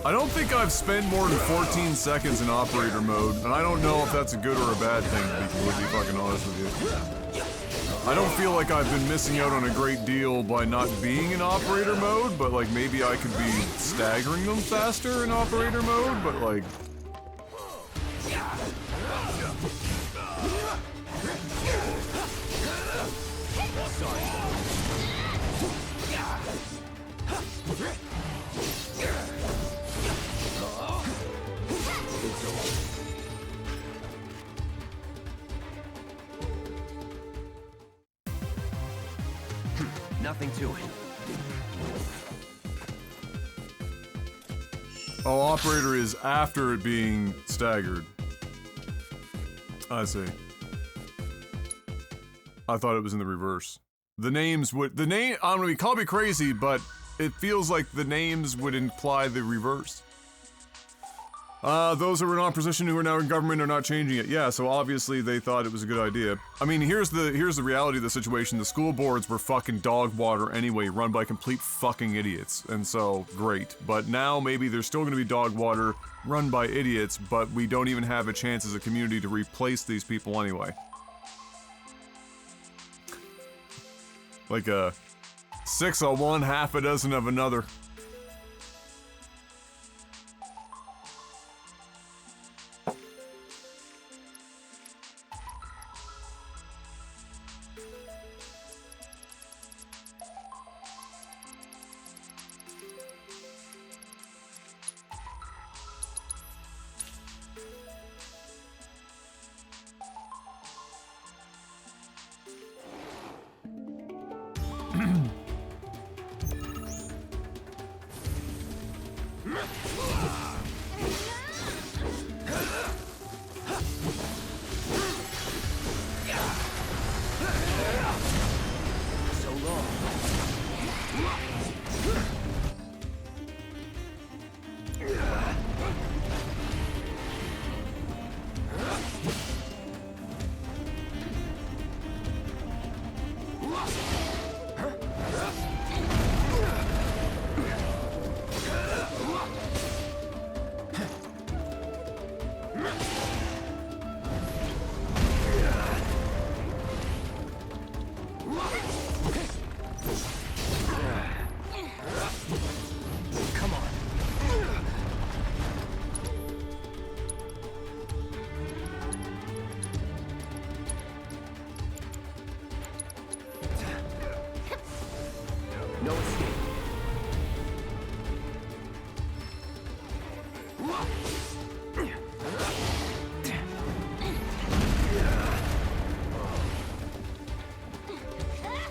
I don't think I've spent more than 14 seconds in operator mode, and I don't know if that's a good or a bad thing, to be fucking honest with you. I don't feel like I've been missing out on a great deal by not being in operator mode, but like maybe I could be staggering them faster in operator mode, but like... Nothing to it. Oh, operator is after it being staggered. I see. I thought it was in the reverse. The names would... The name... I'm gonna call me crazy, but it feels like the names would imply the reverse. Those who were in opposition who are now in government are not changing it. Yeah, so obviously they thought it was a good idea. I mean, here's the reality of the situation. The school boards were fucking dog water anyway, run by complete fucking idiots. And so, great. But now maybe there's still gonna be dog water run by idiots, but we don't even have a chance as a community to replace these people anyway. Like a 6 of one, half a dozen of another. No escape.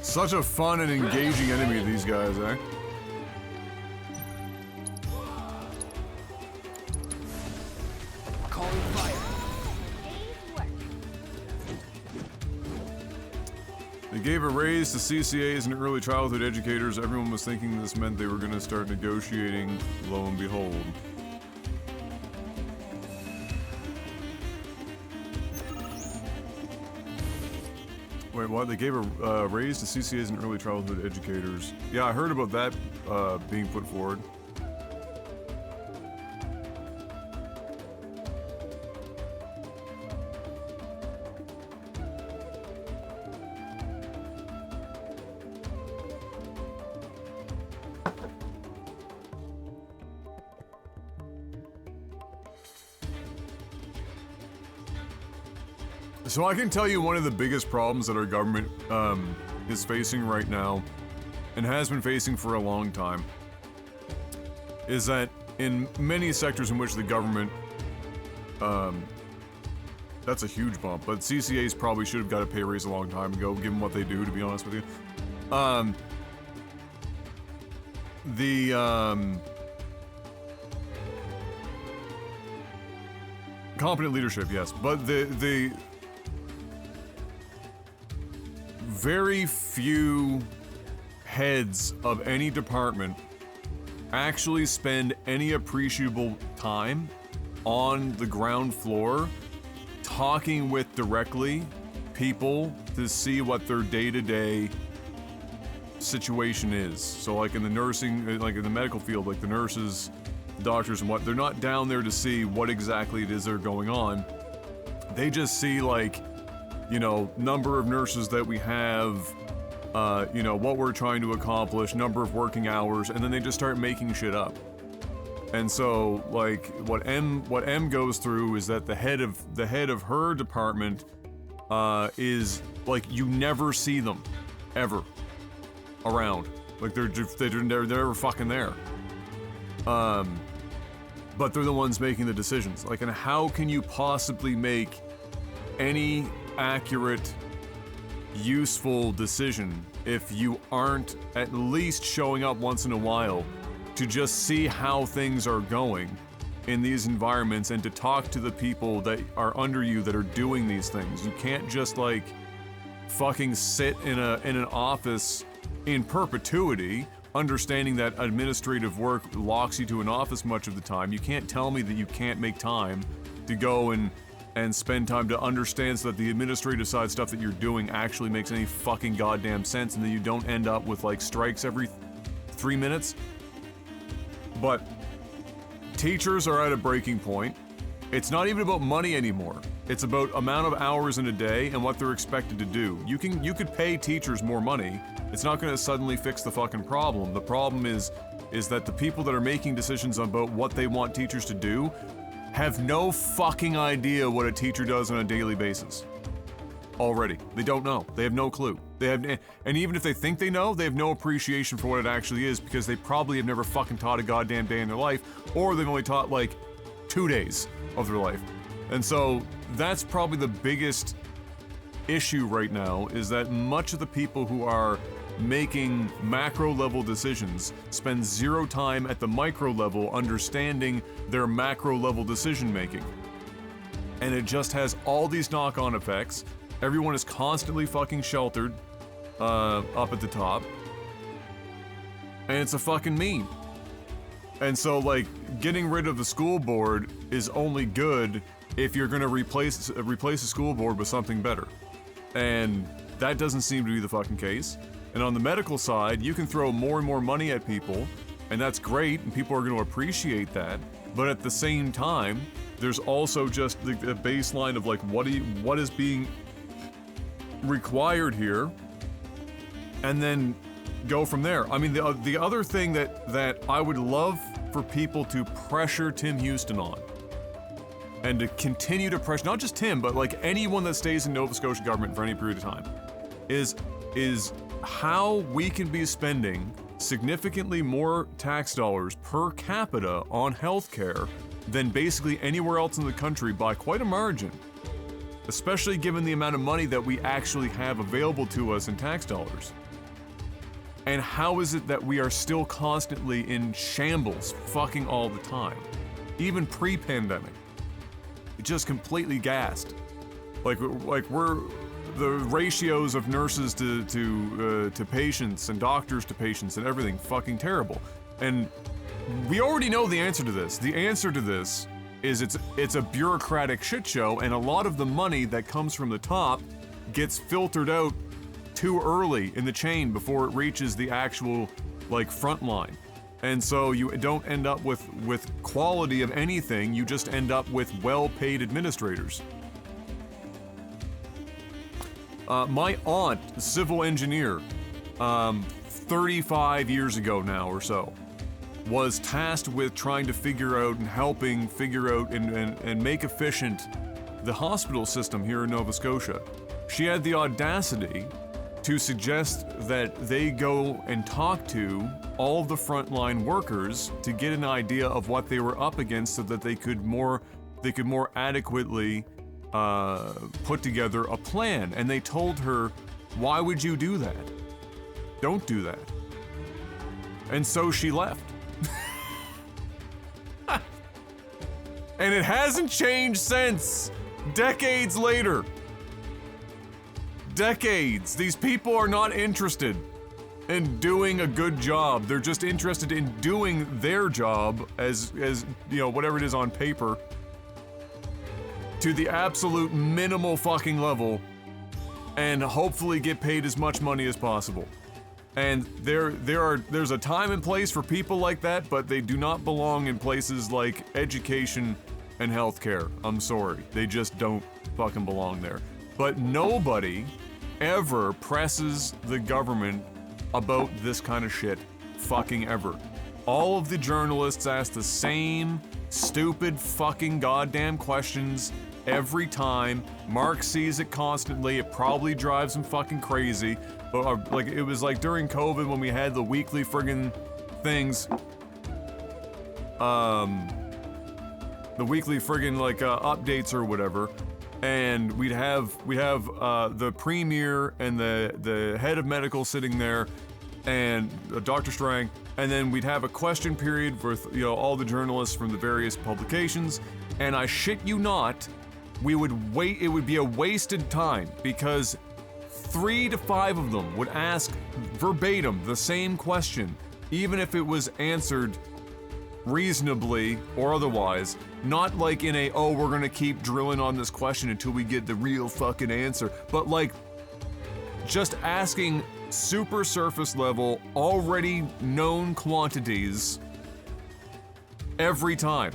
Such a fun and engaging enemy, these guys, eh? Calling fire. They gave a raise to CCAs and early childhood educators. Everyone was thinking this meant they were going to start negotiating. Lo and behold. Wait, what? They gave a raise to CCAs and early childhood educators. Yeah, I heard about that being put forward. So I can tell you one of the biggest problems that our government is facing right now, and has been facing for a long time, is that in many sectors in which the government, that's a huge bump, but CCAs probably should have got a pay raise a long time ago, given what they do, to be honest with you. Competent leadership, yes, but the very few heads of any department actually spend any appreciable time on the ground floor talking with directly people to see what their day-to-day situation is. So like in the nursing, like in the medical field, like the nurses, the doctors and what, they're not down there to see what exactly it is they're going on. They just see like, you know, number of nurses that we have, you know, what we're trying to accomplish, number of working hours, and then they just start making shit up. And so, like, what M goes through is that the head of her department is like, you never see them ever around. Like they're never fucking there. But they're the ones making the decisions. Like, and how can you possibly make any accurate, useful decision if you aren't at least showing up once in a while to just see how things are going in these environments and to talk to the people that are under you that are doing these things? You can't just like fucking sit in an office in perpetuity understanding that administrative work locks you to an office much of the time. You can't tell me that you can't make time to go and spend time to understand so that the administrative side stuff that you're doing actually makes any fucking goddamn sense, and that you don't end up with like strikes every 3 minutes. But teachers are at a breaking point. It's not even about money anymore. It's about amount of hours in a day and what they're expected to do. You could pay teachers more money. It's not going to suddenly fix the fucking problem. The problem is that the people that are making decisions about what they want teachers to do have no fucking idea what a teacher does on a daily basis. Already. They don't know. They have no clue. And even if they think they know, they have no appreciation for what it actually is, because they probably have never fucking taught a goddamn day in their life, or they've only taught like 2 days of their life. And so that's probably the biggest issue right now, is that much of the people who are making macro level decisions spend zero time at the micro level understanding their macro level decision making. And it just has all these knock-on effects. Everyone is constantly fucking sheltered up at the top. And it's a fucking meme. And so, like, getting rid of the school board is only good if you're gonna replace the school board with something better. And that doesn't seem to be the fucking case. And on the medical side, you can throw more and more money at people, and that's great, and people are gonna appreciate that. But at the same time, there's also just the baseline of like, what is being required here, and then go from there. I mean, the other thing that I would love for people to pressure Tim Houston on, and to continue to pressure, not just Tim, but like anyone that stays in Nova Scotia government for any period of time, is how we can be spending significantly more tax dollars per capita on healthcare than basically anywhere else in the country by quite a margin, especially given the amount of money that we actually have available to us in tax dollars. And how is it that we are still constantly in shambles fucking all the time, even pre-pandemic? Just completely gassed. Like we're the ratios of nurses to patients and doctors to patients and everything fucking terrible. And we already know the answer to this. The answer to this is it's a bureaucratic shit show, and a lot of the money that comes from the top gets filtered out too early in the chain before it reaches the actual like front line. And so you don't end up with quality of anything, you just end up with well-paid administrators. My aunt, a civil engineer, 35 years ago now or so, was tasked with trying to figure out and helping figure out and make efficient the hospital system here in Nova Scotia. She had the audacity to suggest that they go and talk to all of the frontline workers to get an idea of what they were up against, so that they could more adequately put together a plan. And they told her, why would you do that? Don't do that. And so she left. And it hasn't changed since. Decades later. Decades. These people are not interested in doing a good job. They're just interested in doing their job as you know, whatever it is on paper, to the absolute minimal fucking level, and hopefully get paid as much money as possible. And there's a time and place for people like that, but they do not belong in places like education and healthcare. I'm sorry. They just don't fucking belong there. But nobody ever presses the government about this kind of shit fucking ever. All of the journalists ask the same stupid fucking goddamn questions every time. Mark sees it constantly. It probably drives him fucking crazy. But like, it was like during COVID when we had the weekly friggin' things. The weekly friggin' like updates or whatever. And we'd have the premier and the head of medical sitting there, and Dr. Strang, and then we'd have a question period with, you know, all the journalists from the various publications. And I shit you not, we would wait. It would be a wasted time, because 3 to 5 of them would ask verbatim the same question, even if it was answered reasonably or otherwise, not like in a, oh, we're gonna keep drilling on this question until we get the real fucking answer, but like just asking super surface level, already known quantities every time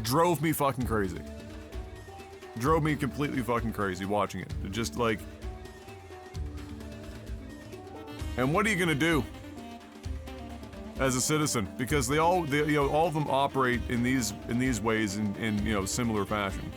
drove me fucking crazy. Drove me completely fucking crazy watching it. It just like, and what are you gonna do as a citizen? Because all of them operate in these ways in similar fashion.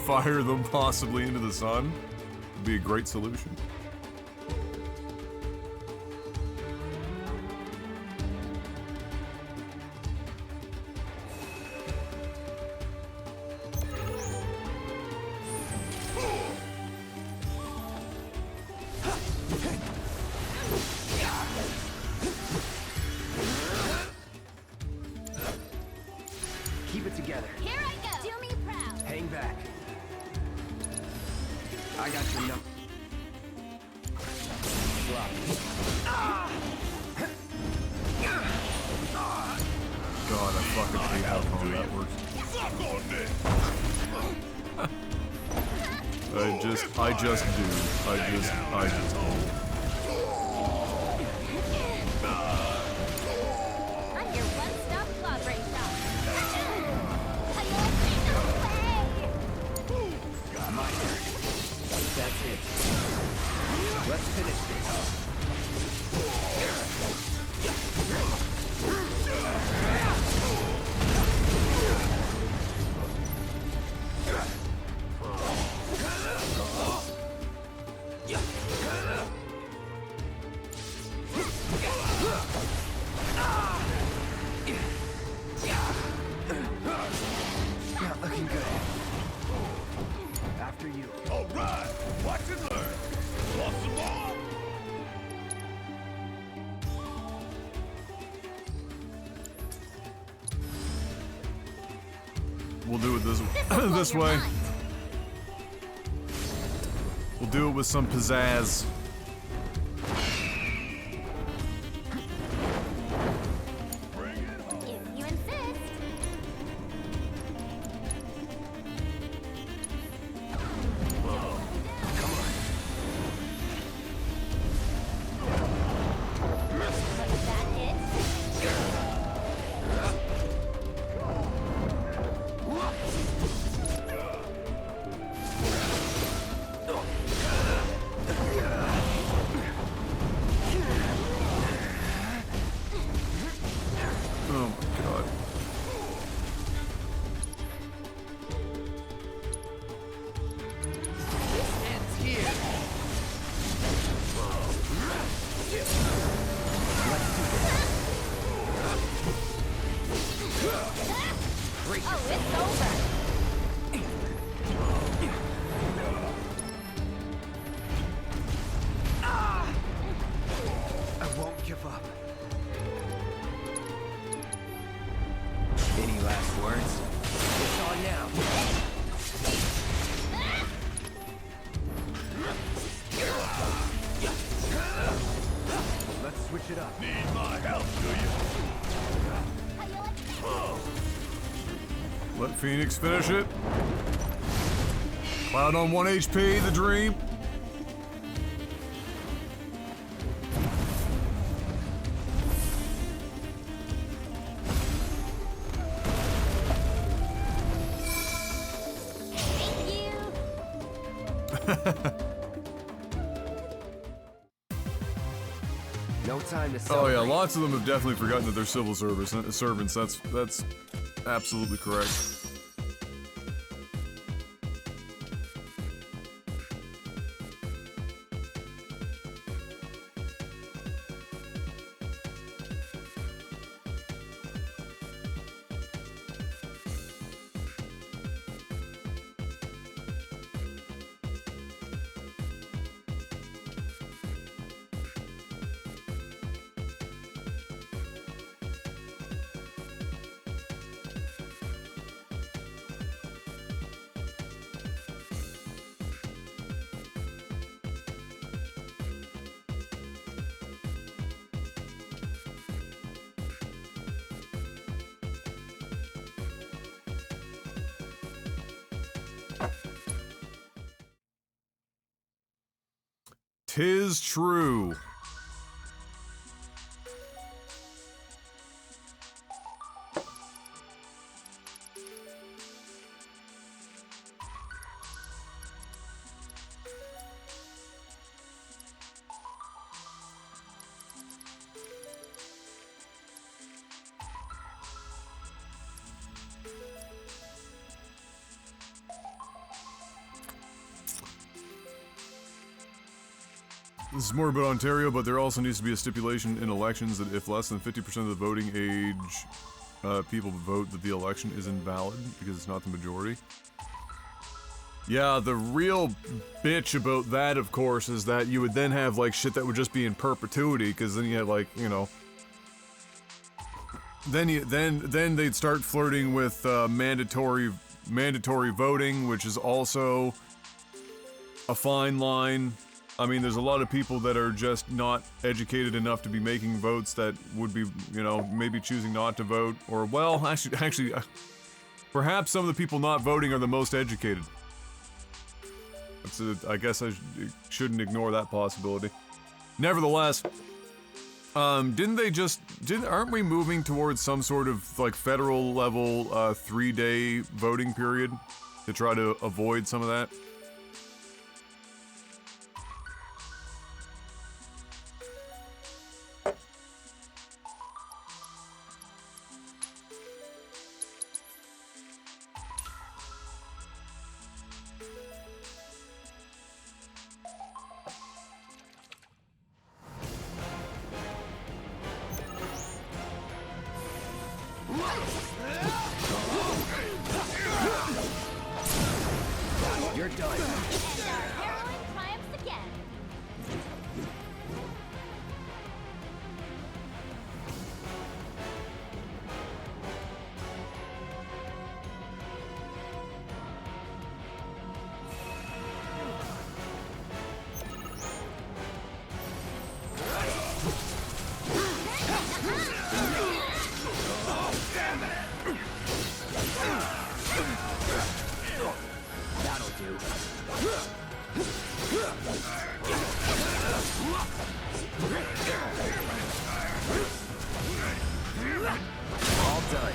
Fire them possibly into the sun would be a great solution. Keep it together. Here I go. Do me proud. Hang back. I got your number. God, I fucking hate how combat works. I just do. I'm your one-stop club race shop. My turn. That's it. Let's finish this. Not looking good. After you. All right, watch and learn. Want some more? We'll do it this way. We'll do it with some pizzazz. If you insist. Was that it? Oh my god. Ends here. Oh, it's over. I won't give up. Any last words? It's on now. Let's switch it up. Need my help, do you? Let Phoenix finish it. Cloud on 1 HP, the dream. Thank you. No time to Oh celebrate. yeah, lots of them have definitely forgotten that they're civil servants. That's absolutely correct. 'Tis true. This is more about Ontario, but there also needs to be a stipulation in elections that if less than 50% of the voting age people vote, that the election is invalid because it's not the majority. Yeah, the real bitch about that, of course, is that you would then have like shit that would just be in perpetuity, because then you had like, you know, then they'd start flirting with mandatory voting, which is also a fine line. I mean, there's a lot of people that are just not educated enough to be making votes that would be, you know, maybe choosing not to vote, or, well, actually, perhaps some of the people not voting are the most educated. I guess I shouldn't ignore that possibility. Nevertheless, aren't we moving towards some sort of, like, federal level 3-day voting period to try to avoid some of that? You're done. And our heroine triumphs again. That'll do. All done.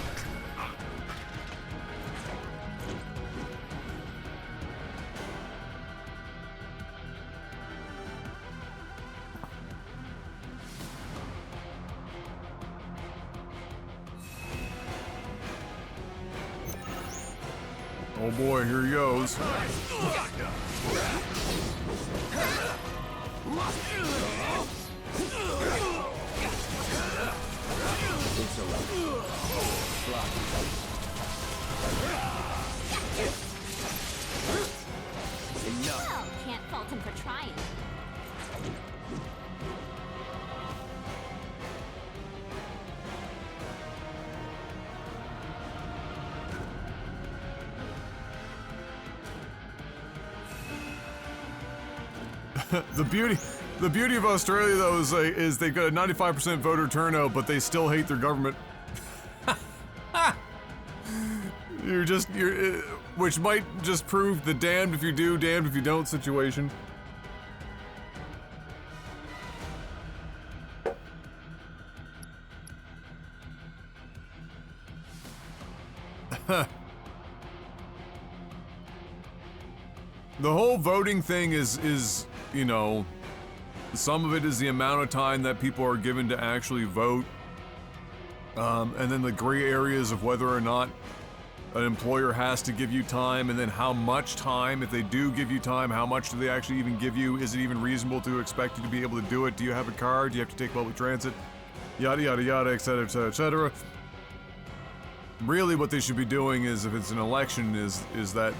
Oh boy, here he goes. Well, can't fault him for trying. The beauty of Australia, though, is they've got a 95% voter turnout, but they still hate their government. Which might just prove the damned if you do, damned if you don't situation. The whole voting thing is, you know, some of it is the amount of time that people are given to actually vote. And then the gray areas of whether or not an employer has to give you time, and then how much time. If they do give you time, how much do they actually even give you? Is it even reasonable to expect you to be able to do it? Do you have a car? Do you have to take public transit? Yada, yada, yada, etc., etc., etc. Really what they should be doing is, if it's an election, is that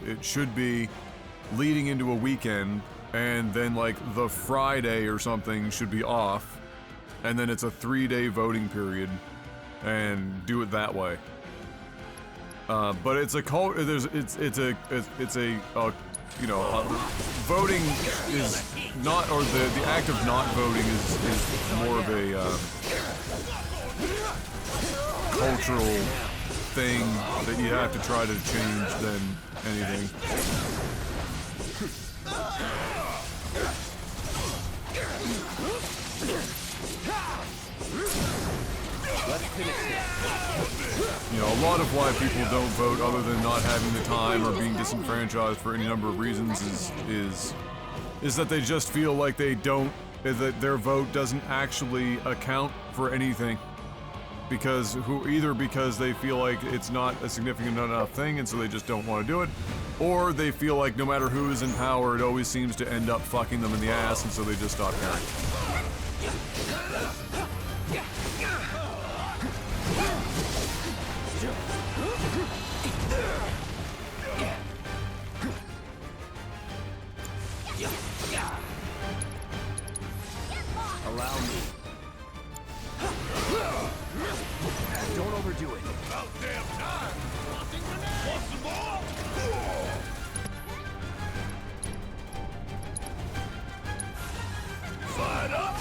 it should be leading into a weekend, and then like the Friday or something should be off, and then it's a 3-day voting period, and do it that way. But it's a you know, voting is not, or the act of not voting is more of a cultural thing that you have to try to change than anything. Let's finish this. You know, a lot of why people don't vote, other than not having the time or being disenfranchised for any number of reasons, is that they just feel like that their vote doesn't actually account for anything. Because either because they feel like it's not a significant enough thing and so they just don't want to do it, or they feel like no matter who is in power, it always seems to end up fucking them in the ass, and so they just stop caring. Allow me. Don't overdo it. About damn time! Want some more? Fired up!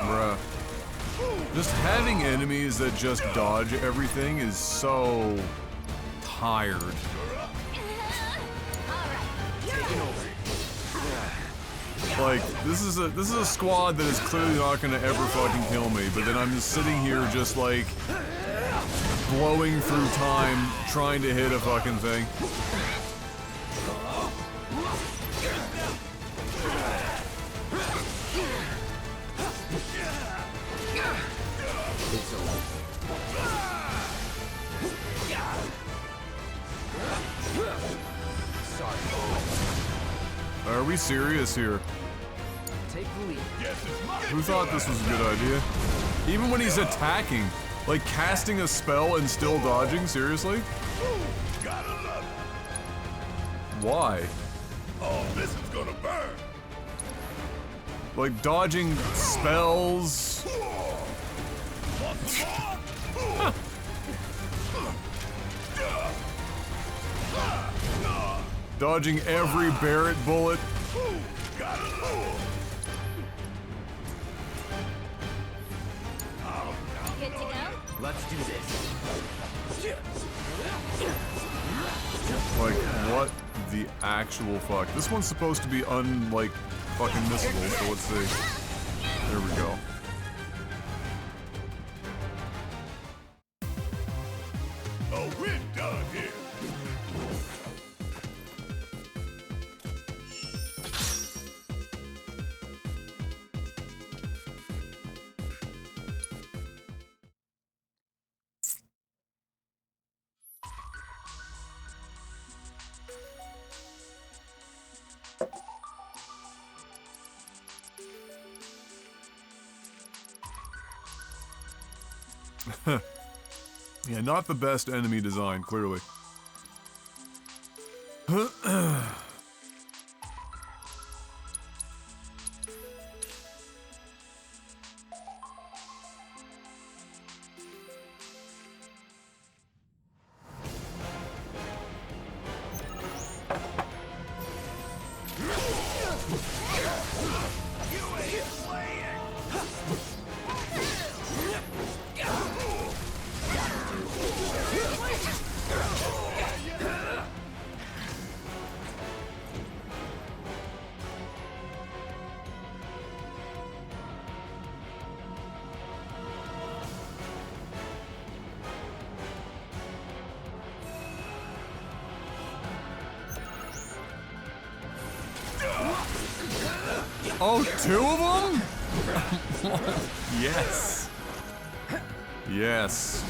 Bruh. Just having enemies that just dodge everything is so tired. Like, this is a squad that is clearly not gonna ever fucking kill me, but then I'm just sitting here just like blowing through time trying to hit a fucking thing. Are we serious here? Take the lead. Who thought this was a good idea? Even when he's attacking, like casting a spell and still dodging, seriously? Gotta love it. Why? Oh, this is gonna burn. Like dodging spells. Want some more? Dodging every Barrett bullet. Gotta love Good to go? Let's do this. Like, what the actual fuck? This one's supposed to be fucking missable, so let's see. There we go. Oh, we're done here. Yeah, not the best enemy design, clearly. Oh, two of them? Yes. Yes.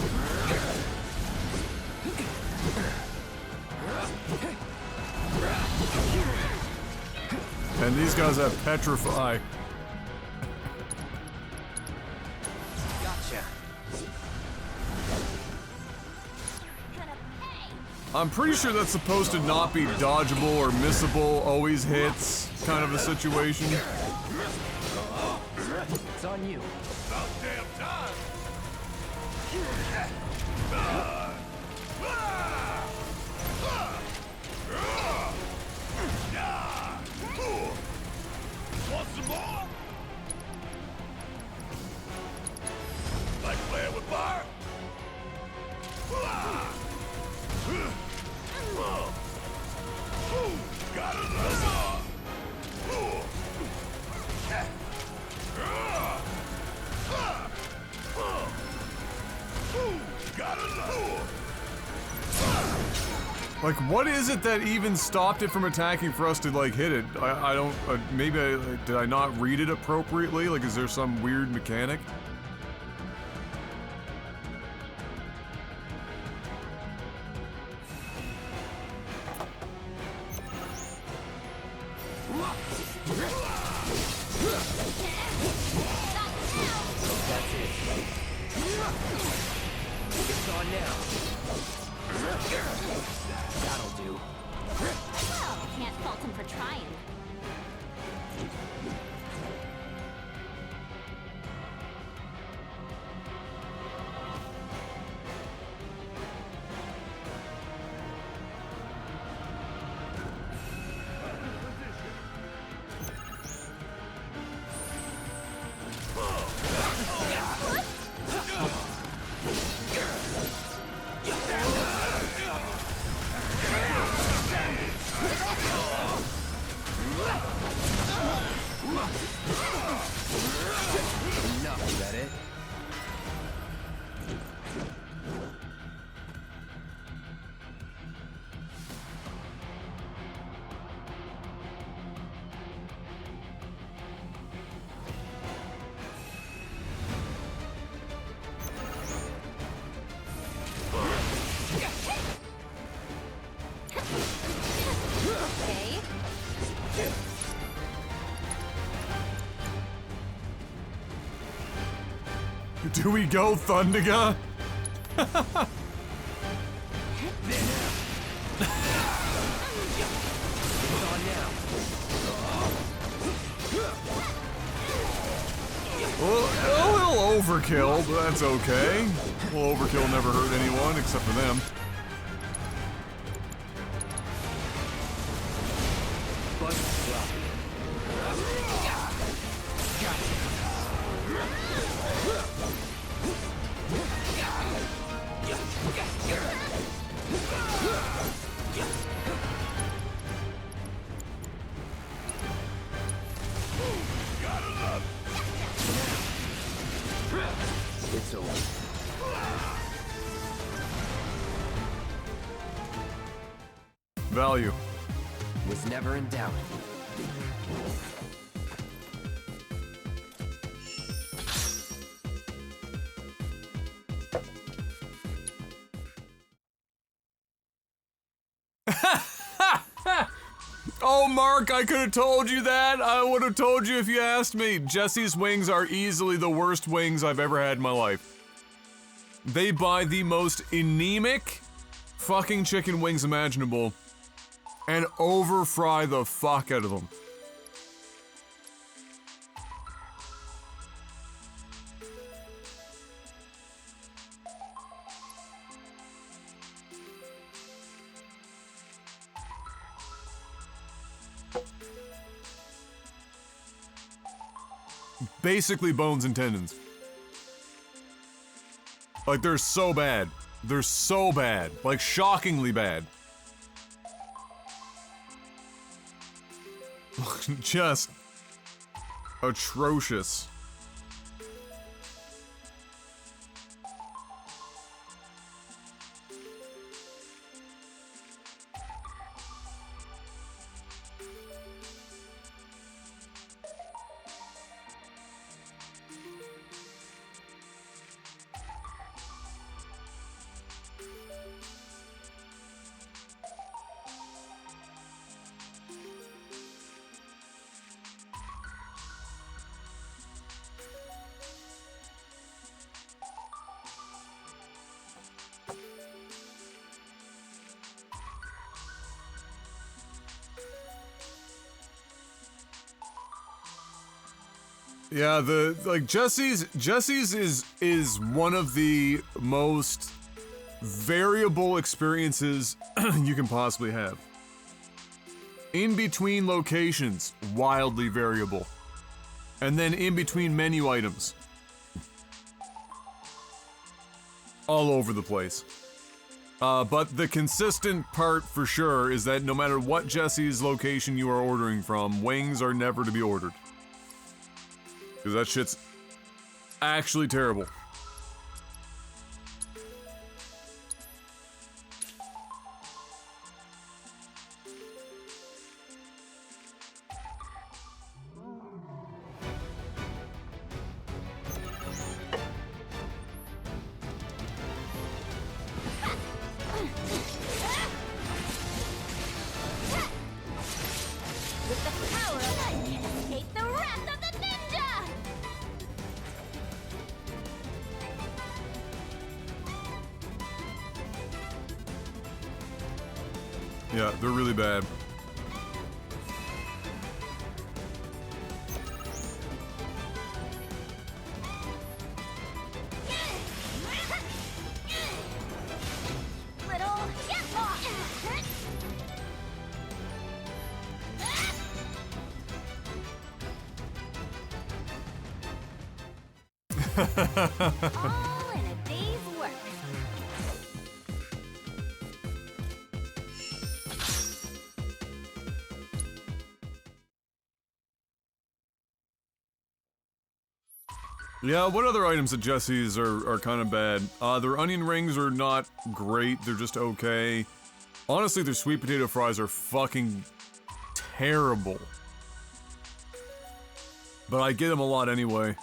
And these guys have petrify. Gotcha. I'm pretty sure that's supposed to not be dodgeable or missable, always hits kind of a situation. It's on you. About damn time. Want some more? Like playing with fire? Gotta love Like, what is it that even stopped it from attacking for us to, like, hit it? I don't, maybe did I not read it appropriately? Like, is there some weird mechanic? It's on now. That'll do. Well, can't fault him for trying. Enough, is that it? Okay. Do we go, Thundiga? It's on now. Well, a little overkill, but that's okay. Well, overkill never hurt anyone except for them. Bug sloppy. It's over. Value. Was never in doubt. Oh, Mark, I could have told you that. I would have told you if you asked me. Jesse's wings are easily the worst wings I've ever had in my life. They buy the most anemic fucking chicken wings imaginable and over-fry the fuck out of them. Basically bones and tendons. Like, they're so bad. They're so bad. Like, shockingly bad. Just atrocious. Yeah, Jesse's is one of the most variable experiences you can possibly have. In between locations, wildly variable. And then in between menu items. All over the place. But the consistent part for sure is that no matter what Jesse's location you are ordering from, wings are never to be ordered. Because that shit's actually terrible. Yeah, they're really bad. Little get lost. All in a day's work. Yeah, what other items at Jesse's are kind of bad? Their onion rings are not great, they're just okay. Honestly, their sweet potato fries are fucking terrible. But I get them a lot anyway,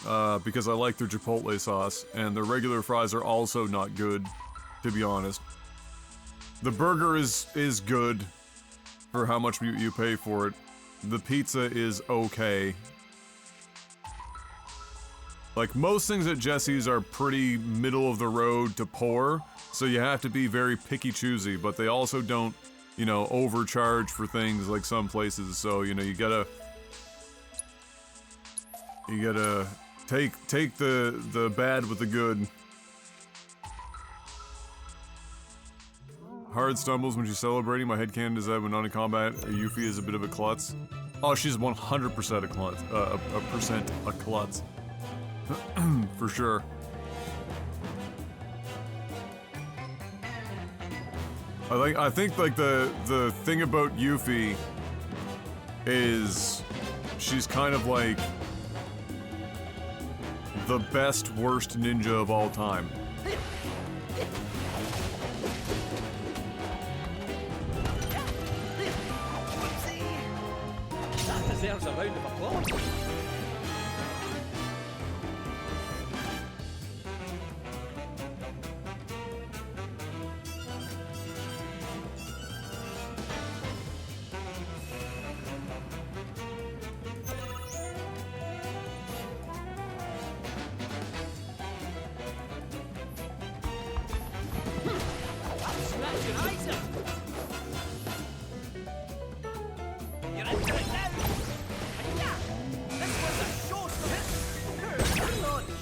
because I like their chipotle sauce, and their regular fries are also not good, to be honest. The burger is good for how much you pay for it. The pizza is okay. Like, most things at Jesse's are pretty middle of the road to poor, so you have to be very picky choosy, but they also don't, you know, overcharge for things like some places, so, you know, you gotta take the bad with the good. Hard stumbles when she's celebrating. My headcanon is that when not in combat, Yuffie is a bit of a klutz. Oh, she's 100% a klutz. A klutz. For sure. I think like the thing about Yuffie is she's kind of like the best worst ninja of all time. That deserves a round of applause.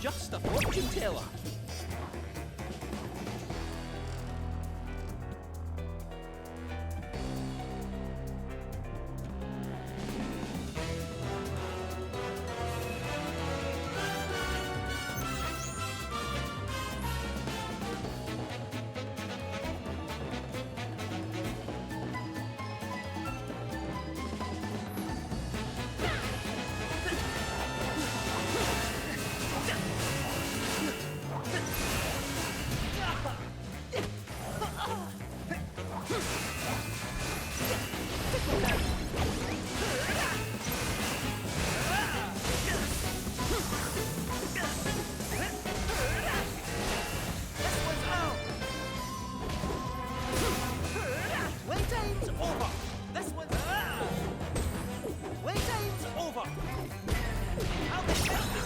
Just a fortune teller.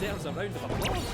Deserves a round of applause.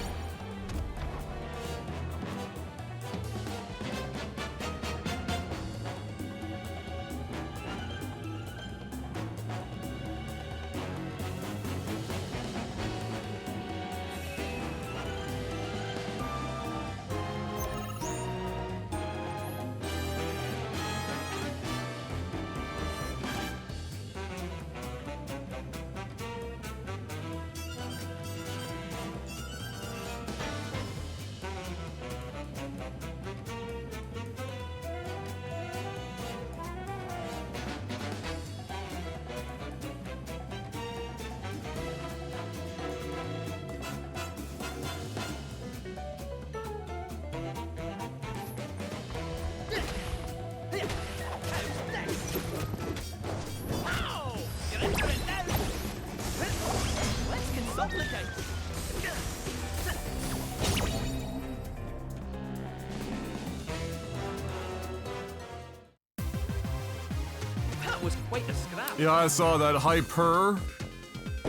That was quite a scrap. Yeah, I saw that hyper.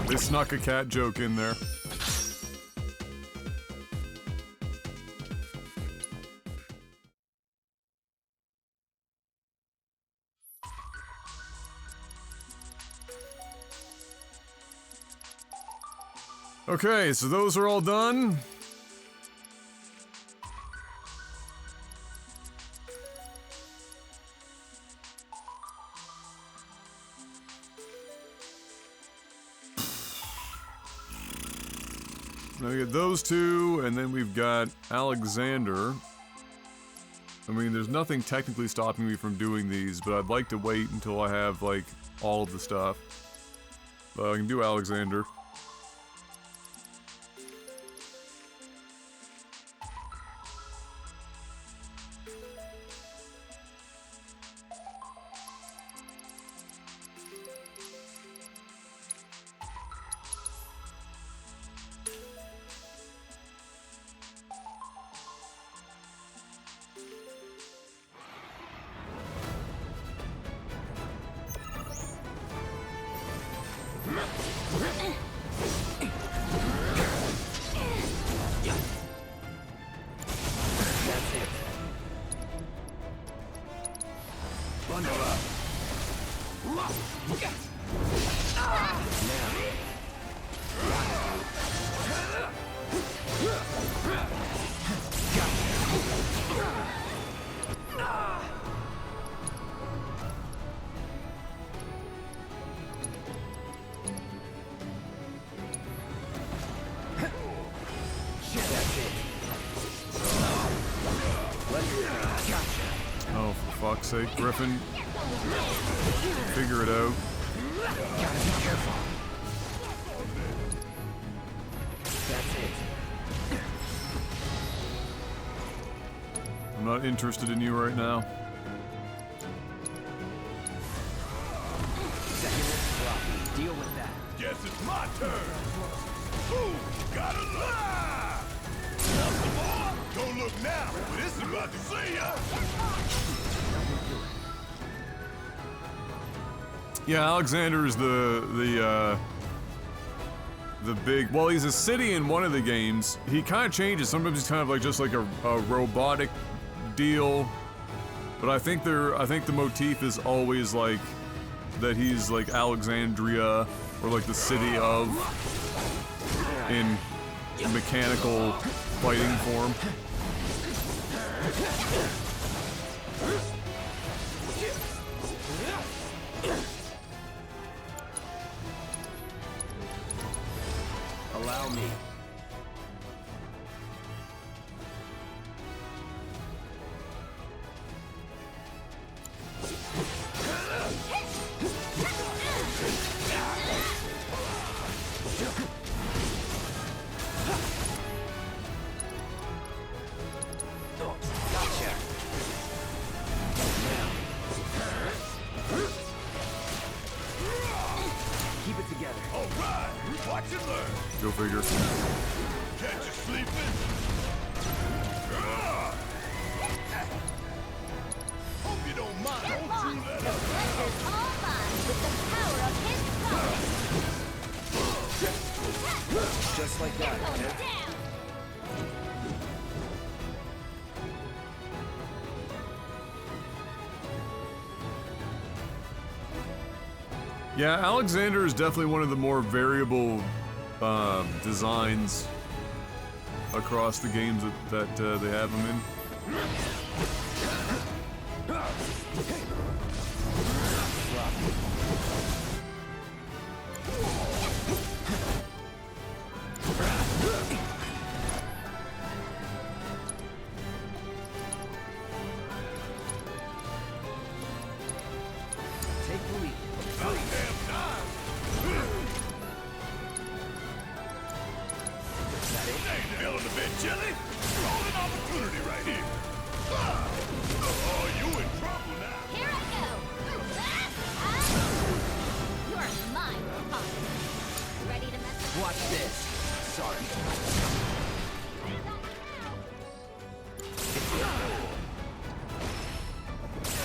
They snuck a cat joke in there. Okay, so those are all done. Now we get those two, and then we've got Alexander. I mean, there's nothing technically stopping me from doing these, but I'd like to wait until I have, like, all of the stuff. But I can do Alexander. Oh, for fuck's sake, Griffin. Figure it out. Gotta be careful. That's it. I'm not interested in you right now. Deal with that. Guess it's my turn. Ooh, gotta lie. Want some more? Don't look now, but this is about to see ya. Yeah, Alexander is the big. Well, he's a city in one of the games. He kind of changes. Sometimes he's kind of like just like a robotic deal. But I think the motif is always like that he's like Alexandria or like the city of in mechanical fighting form. Allow me. Keep it together. All right, watch and learn. Go figure. Catch you sleeping. Hope you don't mind. Don't chew that up. Is all mine with the power of his power. Just like that. Going eh? down. Yeah, Alexander is definitely one of the more variable designs across the games that they have him in. Take the lead. Feeling a bit chilly? Golden opportunity right here. Oh, you in trouble now. Here I go. You're mine, Papa. Ready to mess with Watch this. Sorry.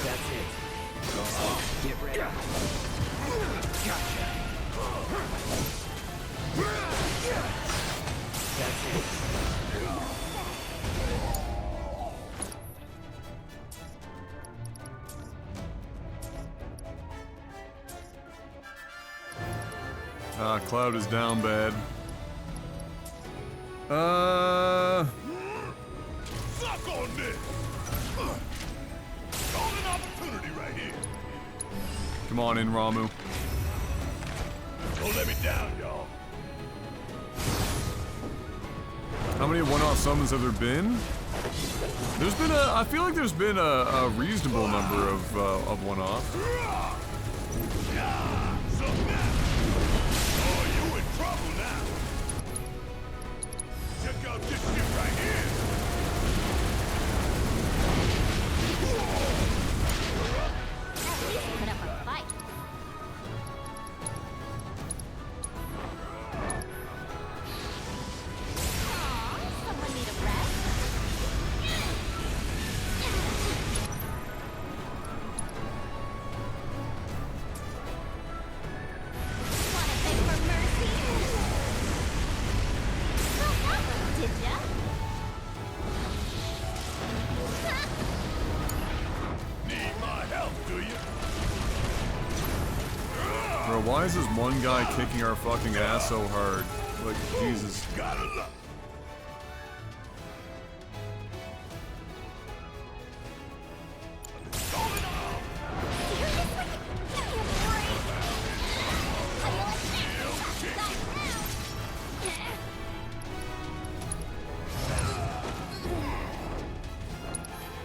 That's it. Get ready. Gotcha. That's it. Cloud is down bad. Suck on this! Golden opportunity right here. Come on in, Ramu. Don't let me down, y'all. How many one-off summons have there been? There's been I feel like there's been a reasonable number of one-off. So now, oh, you in trouble now. Check out this shit right here. Put up a fight. Aw, someone need a rest? Wanna beg for mercy? Well, that one, did ya? Need my help, do you? Bro, why is this one guy kicking our fucking ass so hard? Like, Jesus. Gotta love.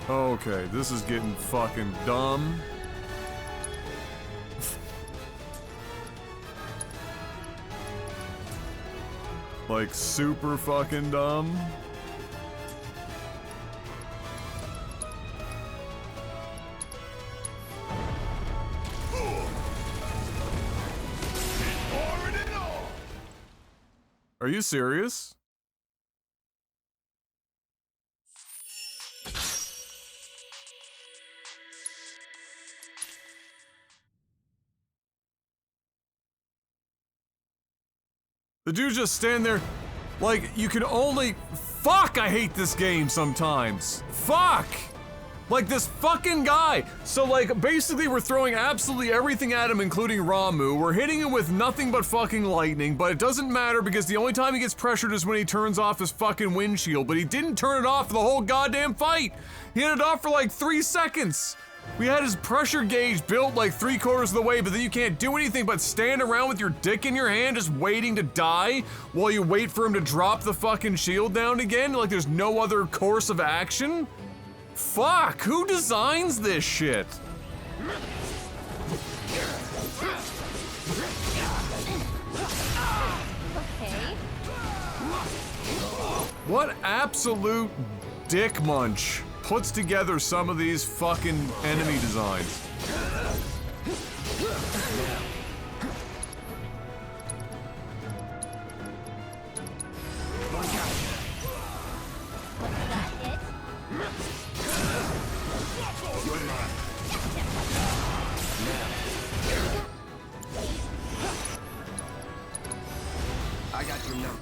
Okay, this is getting fucking dumb. Like, super fucking dumb. Pouring it on. Are you serious? The dude just stand there, like, you can only— Fuck, I hate this game sometimes. Fuck! Like, this fucking guy. So, like, basically we're throwing absolutely everything at him, including Ramu. We're hitting him with nothing but fucking lightning, but it doesn't matter because the only time he gets pressured is when he turns off his fucking windshield, but he didn't turn it off for the whole goddamn fight. He had it off for like 3 seconds. We had his pressure gauge built like 3/4 of the way, but then you can't do anything but stand around with your dick in your hand just waiting to die while you wait for him to drop the fucking shield down again, like there's no other course of action? Fuck, who designs this shit? Okay. What absolute dick munch puts together some of these fucking enemy designs? What's that hit? I got your number.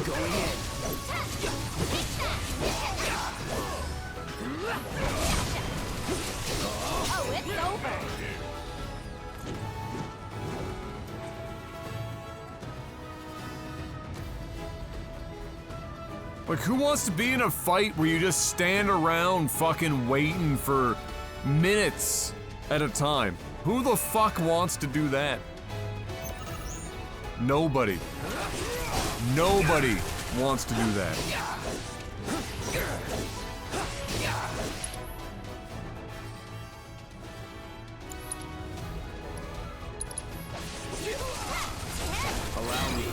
Going in. Oh, it's over. Like, who wants to be in a fight where you just stand around fucking waiting for minutes at a time? Who the fuck wants to do that? Nobody. Nobody wants to do that. Allow me.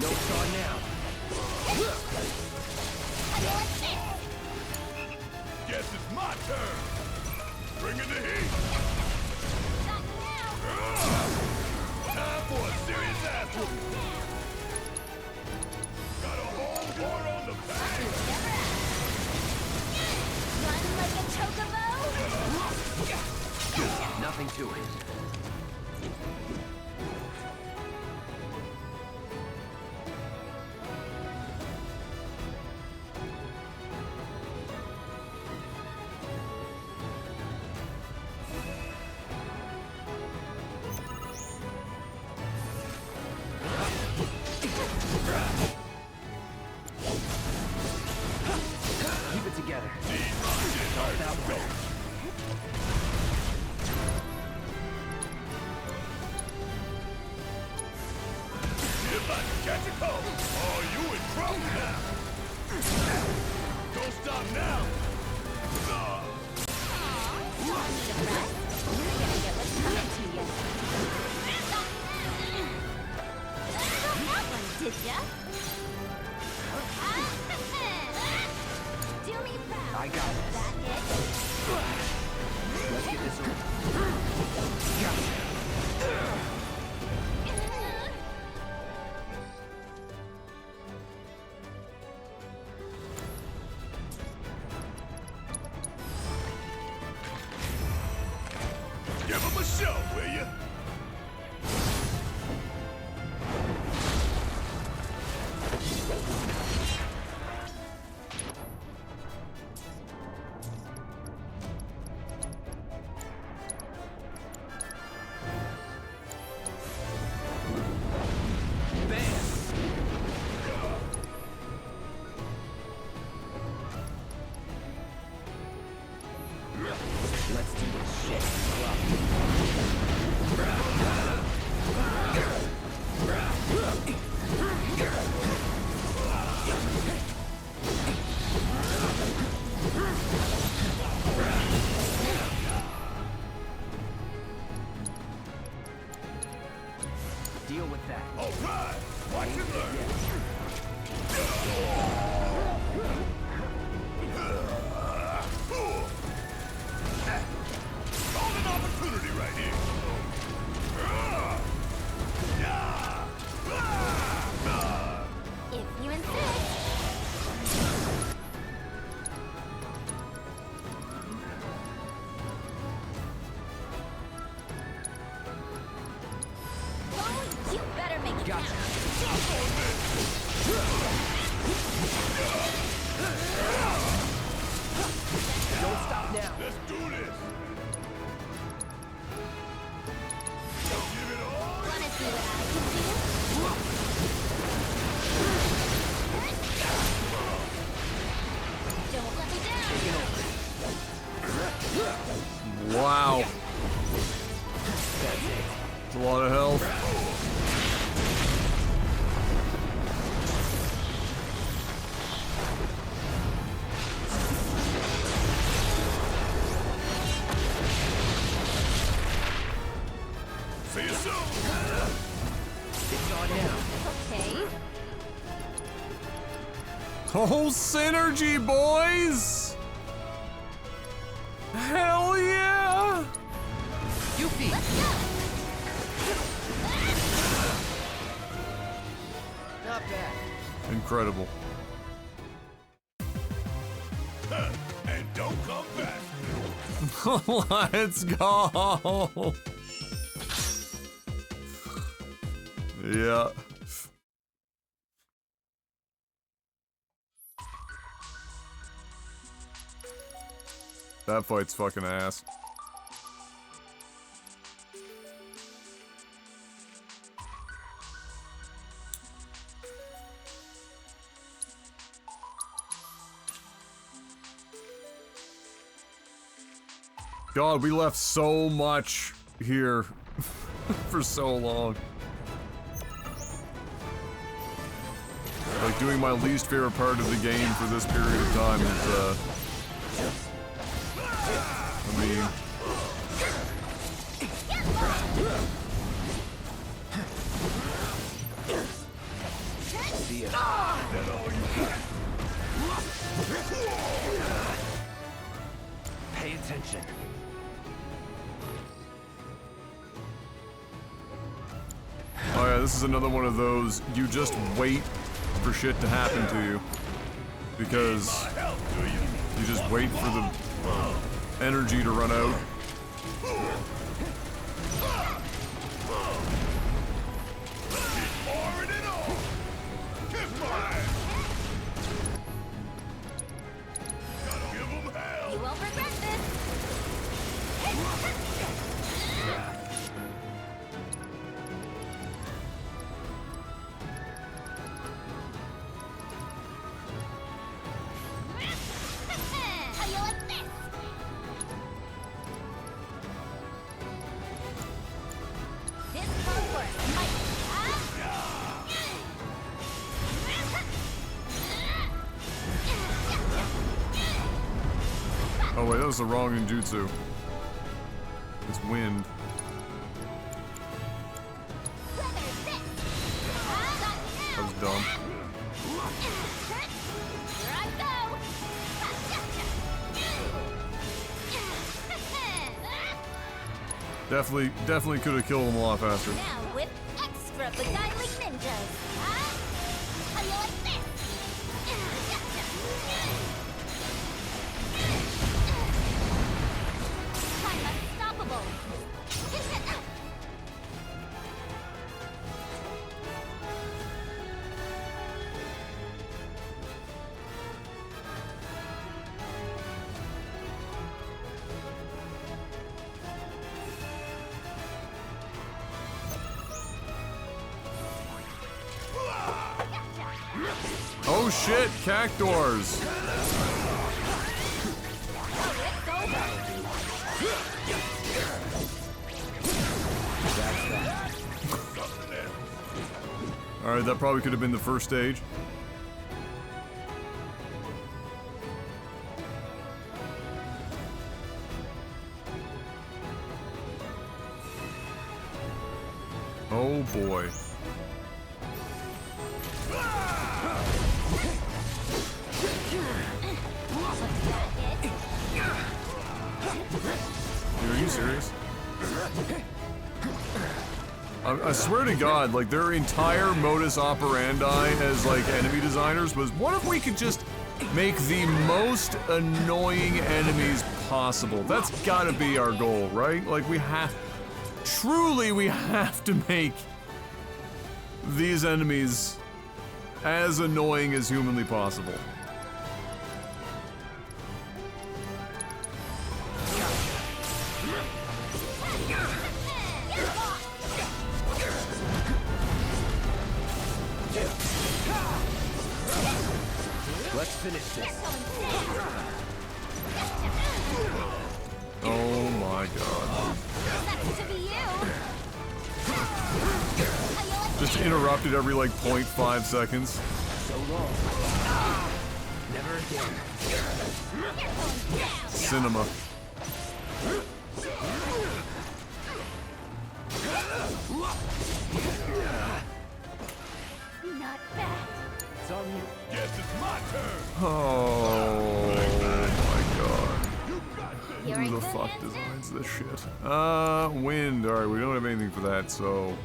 No star now. Guess it's my turn. Bring in the heat. Time for a serious ass whooping. Got a whole war on the back. Run like a chocobo? Nothing to it. Watch it go! Oh, you in trouble now! Don't stop now! Want me to rest? You're gonna get what's coming to you. Thought that one, did ya? Do me proud. I got this. That it? Let's get this over. Gotcha. Give him a show, will ya? Let's do this shit. Deal with that. All right! Watch and learn! Golden opportunity right here! If you insist. Oh, you better make it Gotcha. count. Don't stop now. Let's do this! Give it all! Wanna see what I can do? Don't let me down. Wow. That's it. That's a lot of health. See you soon! It's on now. Okay. Oh, synergy, boys! Hell yeah! Yuffie! Let's go. Not bad. Incredible. And don't come back! Let's go! Yeah. That fight's fucking ass. God, we left so much here for so long. Like, doing my least favorite part of the game for this period of time is, I mean... See ya. Pay attention. Oh yeah, this is another one of those, you just wait for shit to happen to you. Because Help, do you? you just wait for the energy to run out. Pouring it on! Kiss my ass! Gotta give 'em hell! You won't regret this. How you like this? This part works. was the wrong ninjutsu. It's wind. That was dumb. Definitely could have killed him a lot faster. Now with extra beguiling ninjas. Huh? How you like this? I'm unstoppable. Oh shit, cactuars! Alright, that probably could have been the first stage. Oh boy. Dude, are you serious? I swear to God, like, their entire modus operandi as, like, enemy designers was, what if we could just make the most annoying enemies possible? That's gotta be our goal, right? Like, we have to make these enemies as annoying as humanly possible. Let's finish this. Oh my God. Just interrupted every like 0.5 seconds. So long. Never again. Cinema. Not bad. It's on you. Guess it's my turn. Oh my God. You're Who in the good fuck hands designs this shit? Wind. Alright, we don't have anything for that, so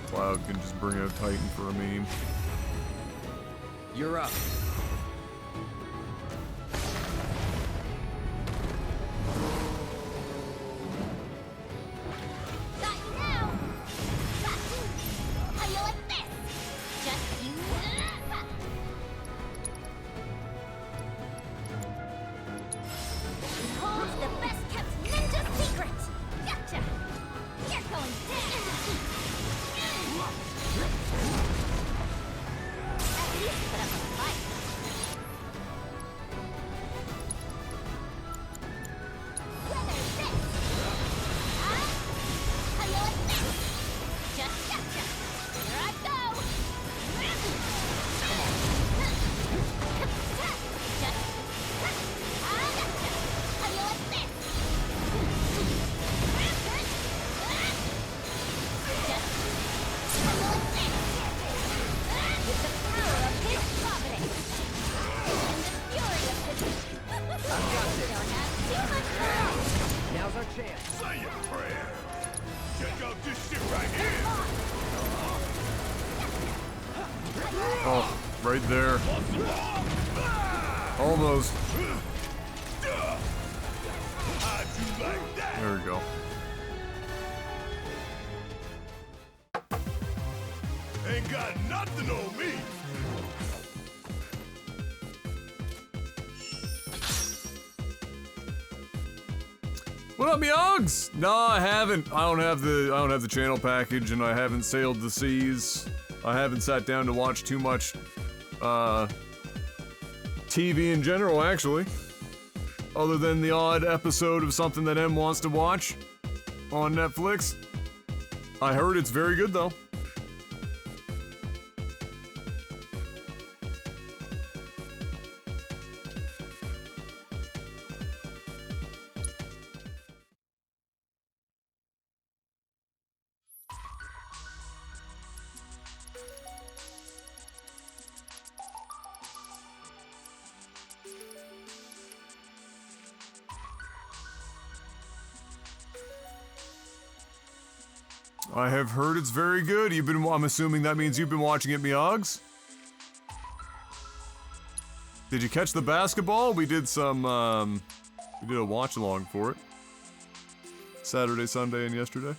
Cloud can just bring out Titan for a meme. You're up. Got you now. How you like this? Just you. Holds the best kept ninja secret. Gotcha. You're going down. At least put up a fight. Weather this. Huh? How you like this? Just gotcha. Here I go. Just gotcha. How you like this? With the power of his providence and the fury of his don't have too much more. Now's our chance. Say your prayer. Check out this shit right here. Oh, right there. Almost. How'd you like that? There we go. Ain't got nothing on me. What up, youngs? No, I haven't. I don't have the channel package, and I haven't sailed the seas. I haven't sat down to watch too much TV in general, actually. Other than the odd episode of something that M wants to watch on Netflix. I heard it's very good, though. I have heard it's very good. I'm assuming that means you've been watching it, Miyogs? Did you catch the basketball? We did some, we did a watch-along for it. Saturday, Sunday, and yesterday.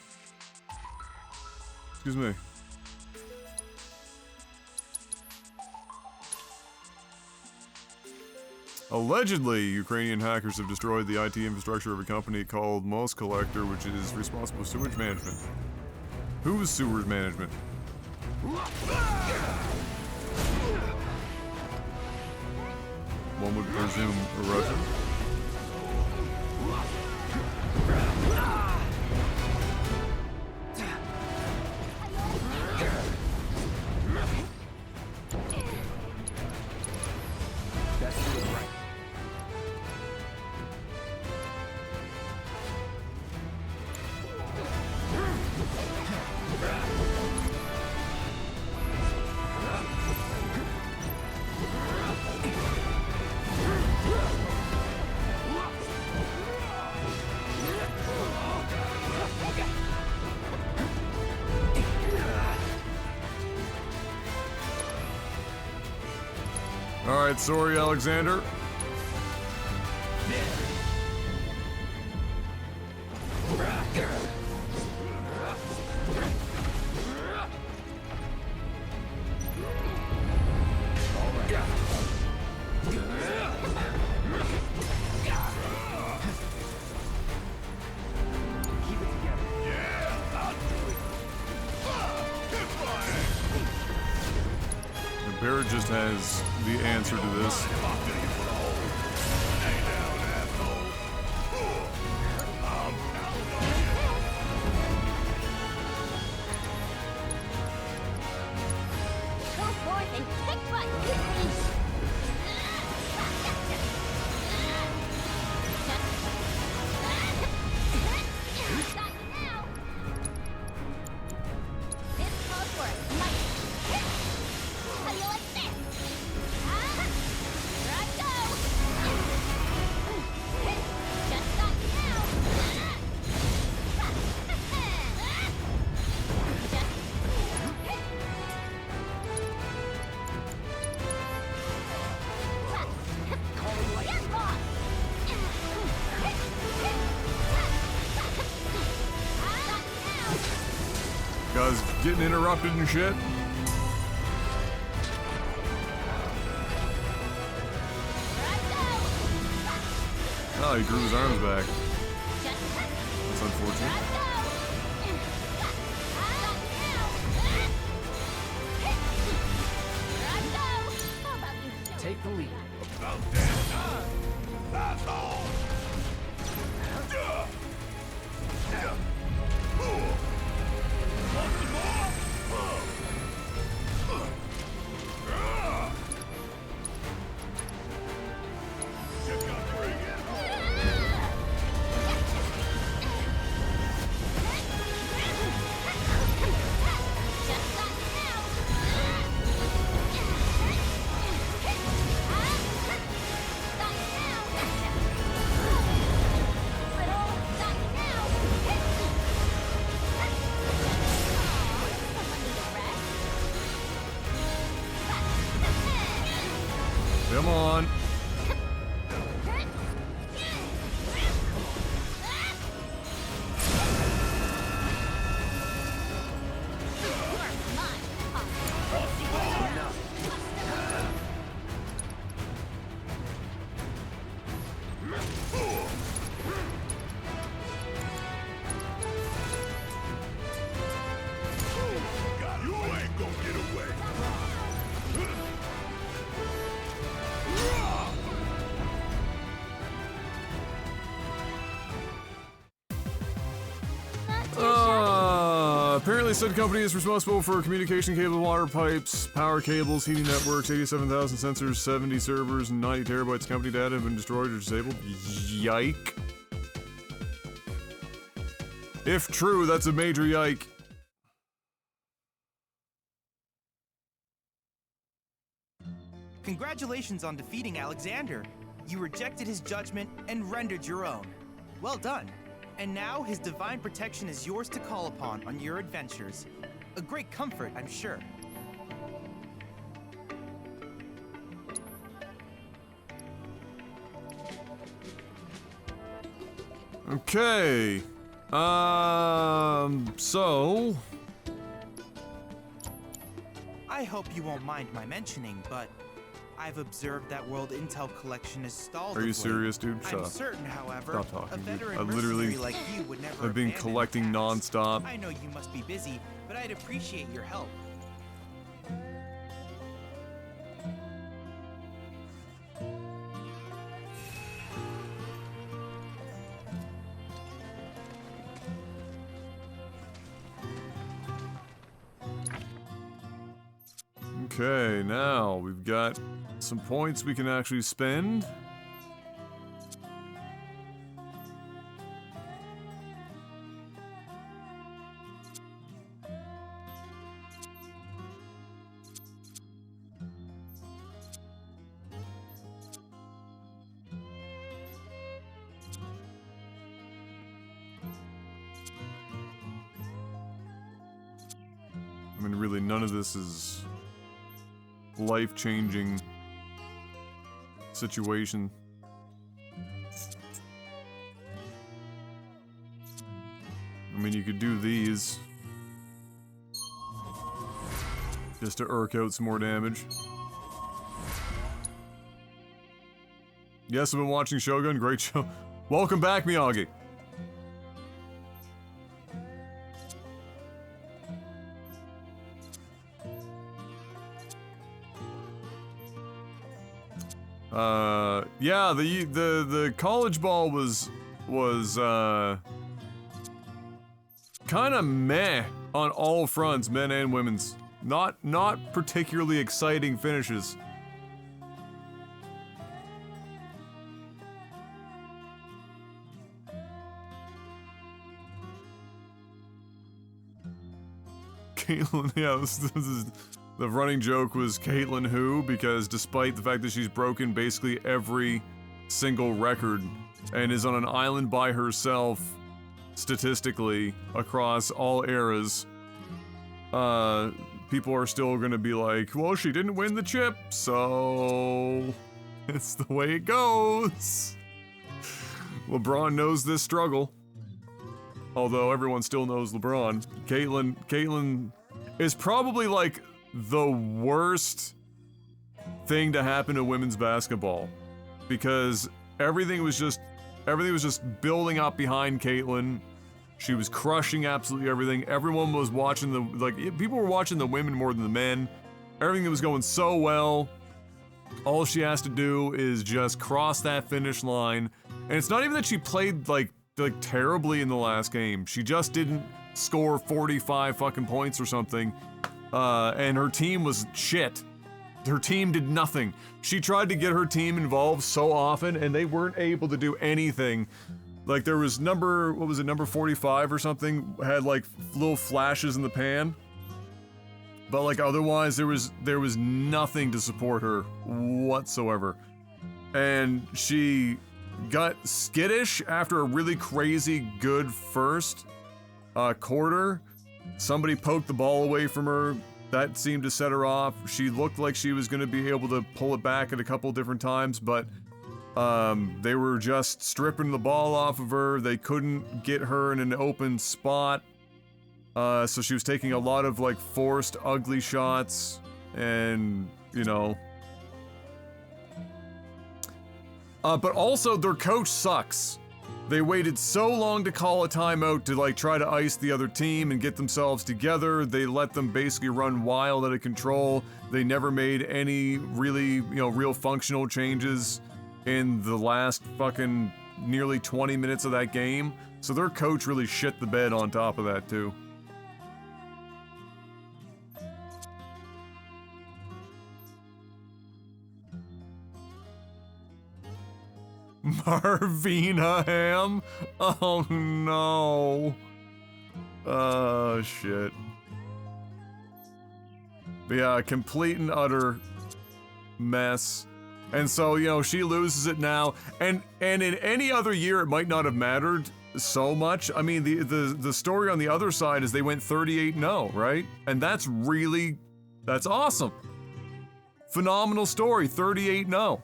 Excuse me. Allegedly, Ukrainian hackers have destroyed the IT infrastructure of a company called Most Collector, which is responsible for sewage management. Who's sewage management? One would presume a Russian. Best do it right. Alright, sorry, Alexander. Barrett just has the answer to this. Go forth and kick butt, you Got you now. This calls for a slice. How do you like this? Here I go. Just got you now. Guys getting interrupted and shit. Oh, he grew his arms back. That's unfortunate. Take the lead. About damn time! That's all! Want some more? Check out the ring. Come on. You ain't gonna get away. Apparently said company is responsible for communication cables, water pipes, power cables, heating networks, 87,000 sensors, 70 servers, and 90 terabytes of company data have been destroyed or disabled. Yike. If true, that's a major yike. Congratulations on defeating Alexander. You rejected his judgment and rendered your own. Well done. And now his divine protection is yours to call upon on your adventures. A great comfort, I'm sure. Okay. So... I hope you won't mind my mentioning, but I've observed that World Intel collection is stalled. Are you serious, dude? Shut I'm up. certain, however, Stop talking, a dude. veteran I literally mercenary like you would never have been abandon collecting the task. non-stop. I know you must be busy, but I'd appreciate your help. Okay, now we've got some points we can actually spend. I mean, really, none of this is life-changing situation. I mean, you could do these just to irk out some more damage. Yes, I've been watching Shogun. Great show. Welcome back, Miyagi. Yeah, the college ball was kind of meh on all fronts, men and women's. Not particularly exciting finishes. Caitlyn, yeah, this is the running joke was Caitlyn who, because despite the fact that she's broken basically every single record and is on an island by herself statistically across all eras, people are still gonna be like, well, she didn't win the chip, so it's the way it goes. LeBron knows this struggle. Although everyone still knows LeBron. Caitlyn is probably like the worst thing to happen to women's basketball, because everything was just building up behind Caitlyn. She was crushing absolutely everything. Everyone was watching people were watching the women more than the men. Everything was going so well. All she has to do is just cross that finish line. And it's not even that she played like terribly in the last game. She just didn't score 45 fucking points or something. And her team was shit. Her team did nothing. She tried to get her team involved so often, and they weren't able to do anything. Like, there was number 45 or something, had like little flashes in the pan. But like otherwise, there was nothing to support her whatsoever. And she got skittish after a really crazy good first quarter. Somebody poked the ball away from her. That seemed to set her off. She looked like she was going to be able to pull it back at a couple different times, but they were just stripping the ball off of her. They couldn't get her in an open spot. So she was taking a lot of like forced ugly shots, and you know. But also their coach sucks. They waited so long to call a timeout to like try to ice the other team and get themselves together. They let them basically run wild out of control. They never made any really, real functional changes in the last fucking nearly 20 minutes of that game. So their coach really shit the bed on top of that too. Marvina Ham? Oh no. Oh shit. But yeah, complete and utter mess. And so, she loses it now. And in any other year it might not have mattered. so much. I mean, the story on the other side is they went 38-0, right? And that's awesome. Phenomenal story, 38-0.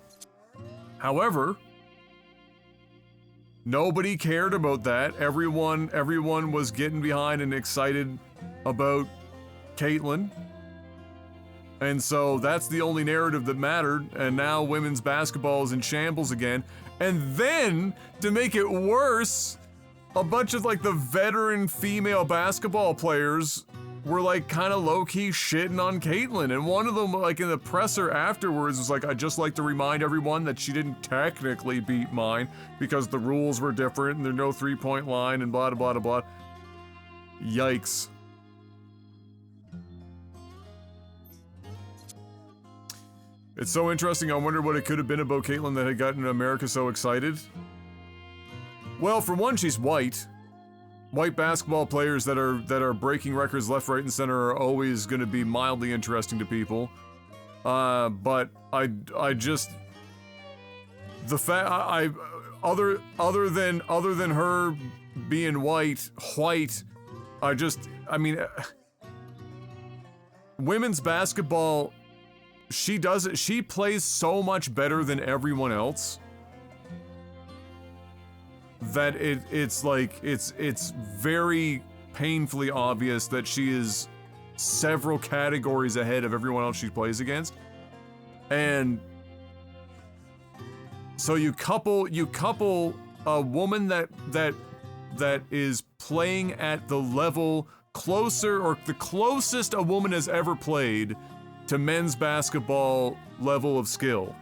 However, nobody cared about that. Everyone was getting behind and excited about Caitlyn. And so that's the only narrative that mattered, and now women's basketball is in shambles again. And then, to make it worse, a bunch of like the veteran female basketball players were like kind of low-key shitting on Caitlyn. And one of them, like in the presser afterwards, was like, I'd just like to remind everyone that she didn't technically beat mine because the rules were different and there's no three-point line and blah, blah, blah, blah. Yikes. It's so interesting. I wonder what it could have been about Caitlyn that had gotten America so excited. Well, for one, she's white. White basketball players that are breaking records left, right, and center are always going to be mildly interesting to people. But I just the fact other than her being white, I mean, women's basketball. She plays so much better than everyone else that it's very painfully obvious that she is several categories ahead of everyone else she plays against. And so you couple a woman that is playing at the level closer, or the closest a woman has ever played to men's basketball level of skill.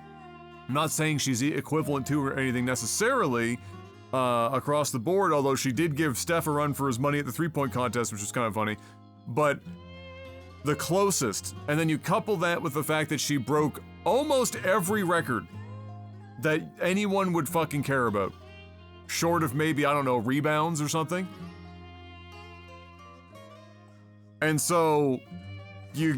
I'm not saying she's equivalent to or anything necessarily across the board, although she did give Steph a run for his money at the three-point contest, which was kind of funny. But the closest, and then you couple that with the fact that she broke almost every record that anyone would fucking care about, short of maybe, I don't know, rebounds or and so you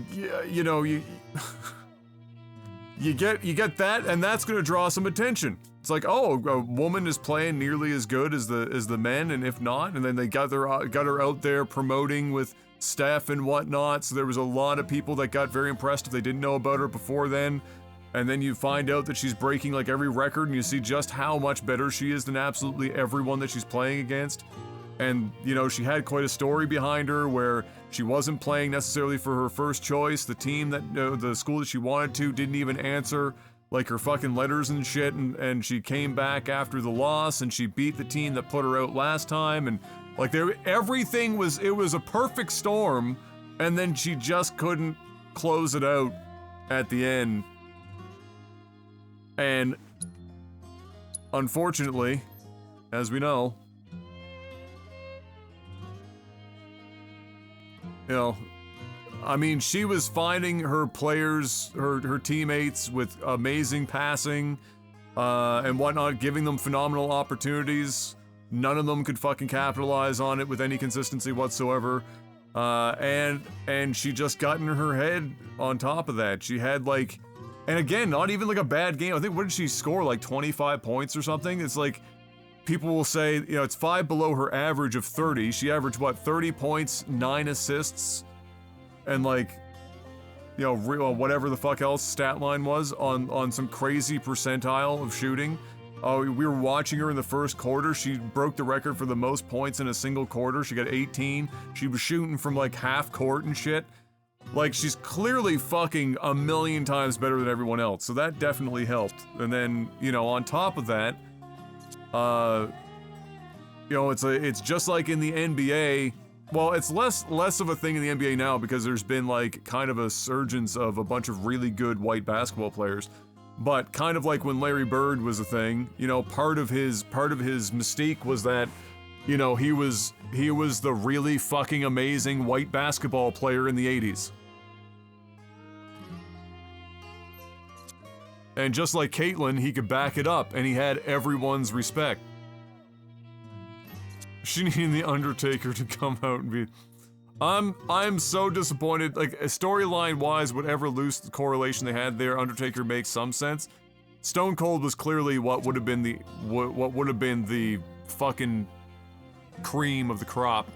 get that, and that's going to draw some attention. It's like, oh, a woman is playing nearly as good as the men, and if not, and then they got her out there promoting with Steph and whatnot. So there was a lot of people that got very impressed if they didn't know about her before then. And then you find out that she's breaking like every record, and you see just how much better she is than absolutely everyone that she's playing against. And, you know, she had quite a story behind her where she wasn't playing necessarily for her first choice. The team that, the school that she wanted to didn't even answer, like, her fucking letters and shit. And she came back after the loss, and she beat the team that put her out last time. And, like, everything was a perfect storm. And then she just couldn't close it out at the end. And, unfortunately, as we know, you know, I mean, she was finding her players, her teammates with amazing passing and whatnot, giving them phenomenal opportunities. None of them could fucking capitalize on it with any consistency whatsoever. And she just got in her head on top of that. She had like, and again, not even like a bad game. I think, what did she score? Like 25 points or something? It's like, people will say, you know, it's 5 below her average of 30. She averaged, what, 30 points, 9 assists, and like, you know, whatever the fuck else stat line was on some crazy percentile of shooting. We were watching her in the first quarter. She broke the record for the most points in a single quarter. She got 18. She was shooting from like half court and shit. Like, she's clearly fucking a million times better than everyone else. So that definitely helped. And then, you know, on top of that, you know, it's just like in the NBA. Well, it's less of a thing in the NBA now because there's been like kind of a surgence of a bunch of really good white basketball players. But kind of like when Larry Bird was a thing, you know, part of his mystique was that, you know, he was the really fucking amazing white basketball player in the 80s. And just like Caitlyn, he could back it up, and he had everyone's respect. She needed the Undertaker to come out and be... I'm so disappointed. Like, storyline-wise, whatever loose correlation they had there, Undertaker makes some sense. Stone Cold was clearly what would have been the fucking cream of the crop.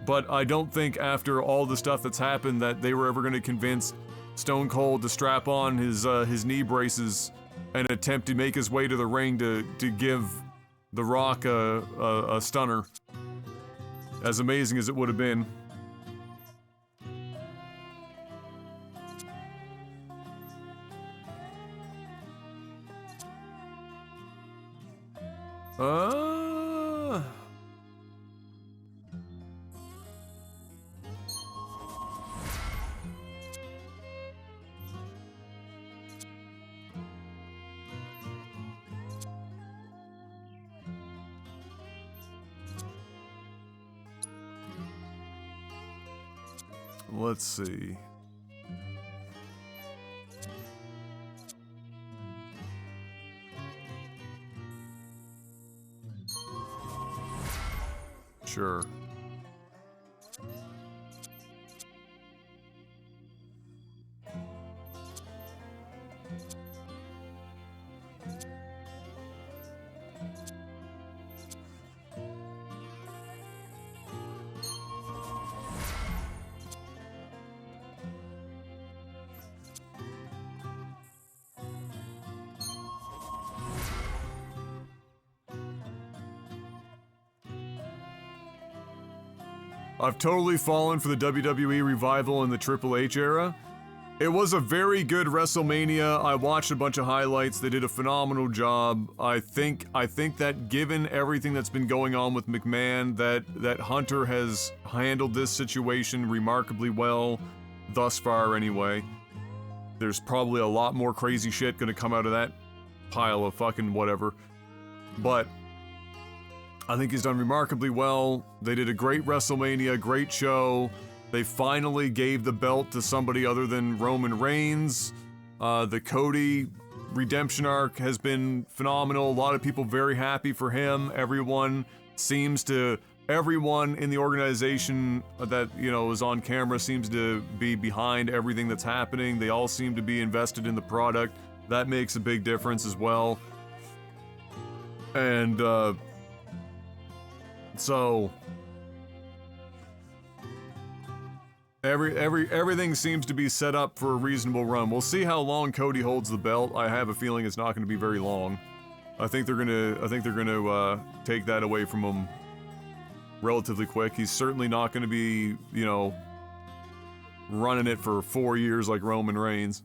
But I don't think after all the stuff that's happened that they were ever going to convince Stone Cold to strap on his knee braces and attempt to make his way to the ring to give The Rock a stunner. As amazing as it would have been. Let's see. Sure. I've totally fallen for the WWE revival in the Triple H era. It was a very good WrestleMania. I watched a bunch of highlights. They did a phenomenal job. I think that given everything that's been going on with McMahon, that Hunter has handled this situation remarkably well, thus far anyway. There's probably a lot more crazy shit gonna come out of that pile of fucking whatever. But I think he's done remarkably well. They did a great WrestleMania, great show. They finally gave the belt to somebody other than Roman Reigns. The Cody redemption arc has been phenomenal. A lot of people very happy for him. Everyone in the organization that, you know, is on camera seems to be behind everything that's happening. They all seem to be invested in the product. That makes a big difference as well. And, so everything seems to be set up for a reasonable run. We'll see how long Cody holds the belt. I have a feeling it's not going to be very long. I think they're gonna take that away from him relatively quick. He's certainly not going to be, you know, running it for 4 years like Roman Reigns.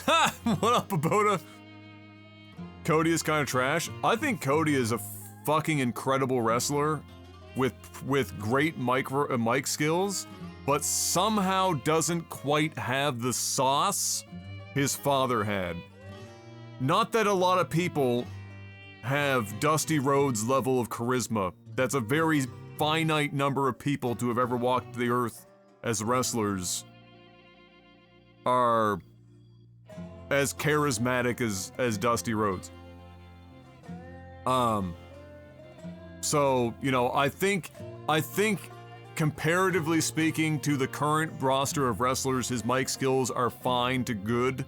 Ha! What up, Aboda? Cody is kind of trash. I think Cody is a fucking incredible wrestler with great mic skills, but somehow doesn't quite have the sauce his father had. Not that a lot of people have Dusty Rhodes' level of charisma. That's a very finite number of people to have ever walked the earth as wrestlers are as charismatic as Dusty Rhodes. So, you know, I think comparatively speaking to the current roster of wrestlers, his mic skills are fine to good.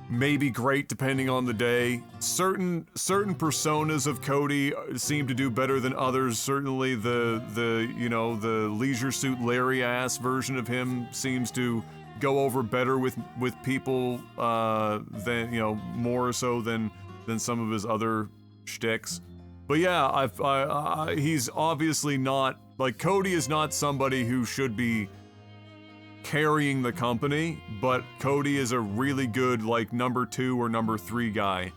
Maybe great depending on the day. Certain personas of Cody seem to do better than others. Certainly the you know, the Leisure Suit Larry ass version of him seems to go over better with people than, you know, more so than some of his other shticks. But yeah, he's obviously not, like, Cody is not somebody who should be carrying the company, but Cody is a really good, like, number 2 or number 3 guy.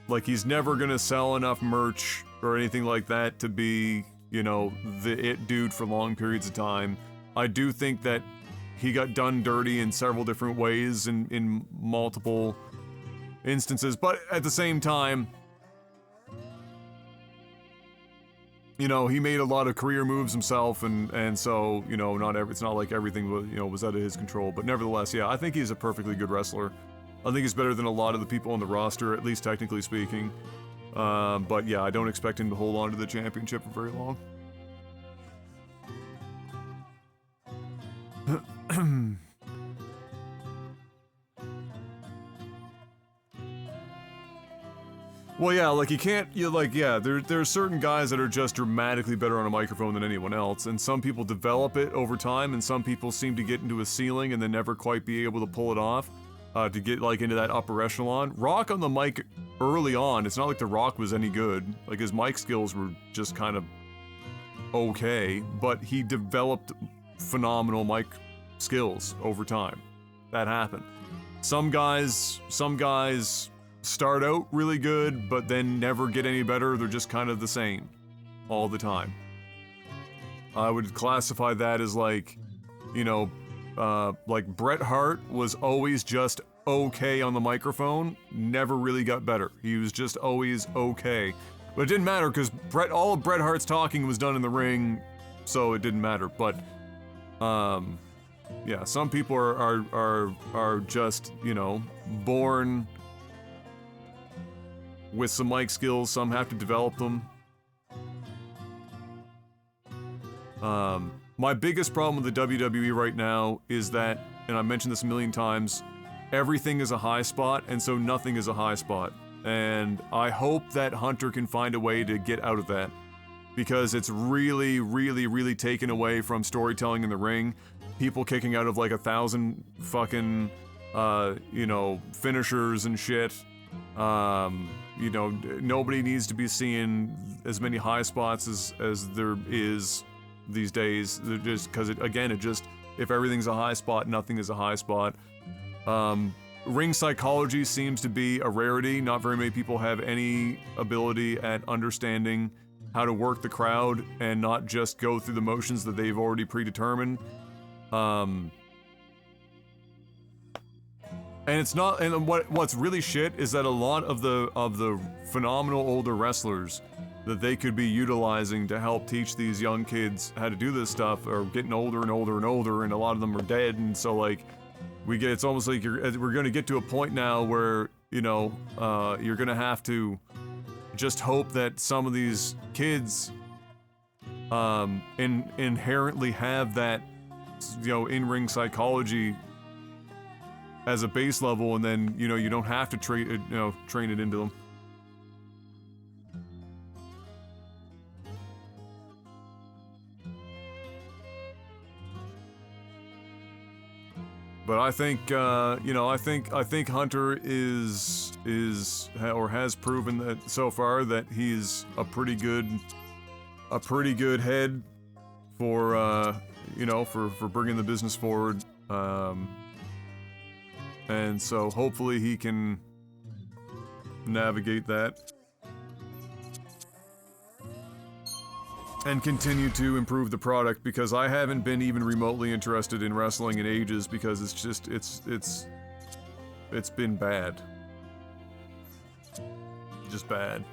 Like, he's never gonna sell enough merch or anything like that to be, you know, the it dude for long periods of time. I do think that he got done dirty in several different ways in multiple instances, but at the same time, you know, he made a lot of career moves himself, and so, you know, it's not like everything was, you know, was out of his control, but nevertheless, yeah, I think he's a perfectly good wrestler. I think he's better than a lot of the people on the roster, at least technically speaking. But yeah, I don't expect him to hold on to the championship for very long. Well, yeah, like you can't, yeah, there's certain guys that are just dramatically better on a microphone than anyone else, and some people develop it over time, and some people seem to get into a ceiling and then never quite be able to pull it off, to get, like, into that upper echelon. Rock on the mic early on, it's not like The Rock was any good. Like, his mic skills were just kind of okay, but he developed phenomenal mic skills over time. That happened. Some guys start out really good, but then never get any better. They're just kind of the same all the time. I would classify that as like, you know, like Bret Hart was always just okay on the microphone, never really got better. He was just always okay. But it didn't matter because all of Bret Hart's talking was done in the ring, so it didn't matter. But, yeah, some people are just, you know, born with some mic skills. Some have to develop them. My biggest problem with the WWE right now is that, and I mentioned this a million times, everything is a high spot, and so nothing is a high spot. And I hope that Hunter can find a way to get out of that, because it's really, really, really taken away from storytelling in the ring. People kicking out of like 1,000 fucking, you know, finishers and shit. You know, nobody needs to be seeing as many high spots as there is these days. They're just because if everything's a high spot, nothing is a high spot. Ring psychology seems to be a rarity. Not very many people have any ability at understanding how to work the crowd and not just go through the motions that they've already predetermined. And it's not. And what's really shit is that a lot of the phenomenal older wrestlers that they could be utilizing to help teach these young kids how to do this stuff are getting older and older and older, and a lot of them are dead. And so like, it's almost like we're going to get to a point now where, you know, you're going to have to just hope that some of these kids inherently have that, you know, in-ring psychology as a base level, and then, you know, you don't have to train it into them. But I think, you know, I think Hunter is or has proven that so far that he's a pretty good head for, you know, for bringing the business forward. And so hopefully he can navigate that and continue to improve the product, because I haven't been even remotely interested in wrestling in ages, because it's just, it's been bad. Just bad.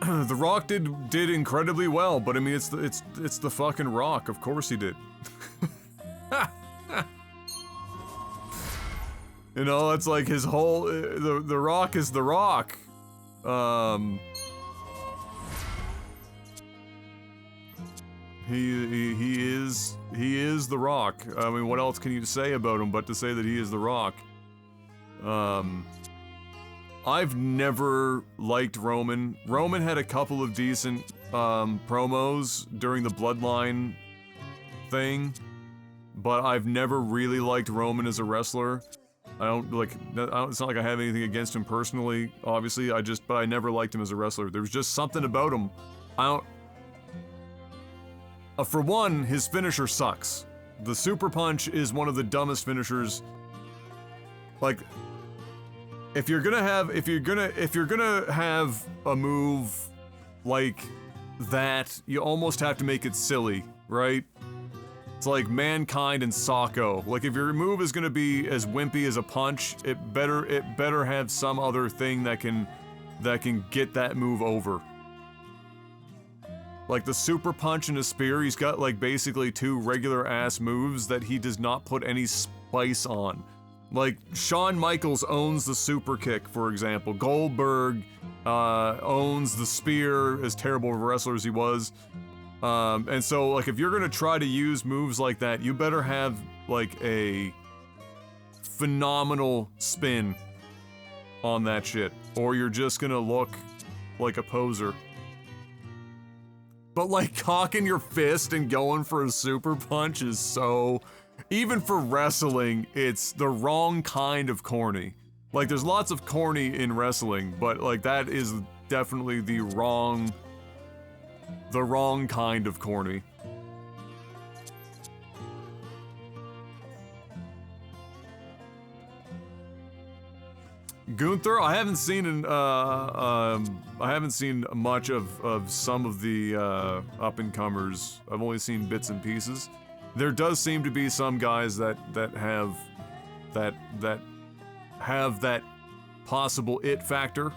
The Rock did incredibly well, but I mean, it's the fucking Rock. Of course he did. You know, it's like his whole the Rock is the Rock. He is the Rock. I mean, what else can you say about him but to say that he is the Rock? I've never liked Roman. Roman had a couple of decent promos during the Bloodline thing, but I've never really liked Roman as a wrestler. It's not like I have anything against him personally, obviously. But I never liked him as a wrestler. There was just something about him. For one, his finisher sucks. The super punch is one of the dumbest finishers. Like, if you're gonna have a move like that, you almost have to make it silly, right? It's like Mankind and Socko. Like, if your move is gonna be as wimpy as a punch, it better have some other thing that can get that move over. Like the super punch and a spear, he's got like basically two regular ass moves that he does not put any spice on. Like, Shawn Michaels owns the super kick, for example. Goldberg owns the spear, as terrible of a wrestler as he was. And so, like, if you're gonna try to use moves like that, you better have, like, a phenomenal spin on that shit. Or you're just gonna look like a poser. But, like, cocking your fist and going for a super punch is so... Even for wrestling, it's the wrong kind of corny. Like, there's lots of corny in wrestling, but, like, that is definitely the wrong kind of corny. Gunther, I haven't seen much of some of the up-and-comers. I've only seen bits and pieces. There does seem to be some guys that have that possible it factor.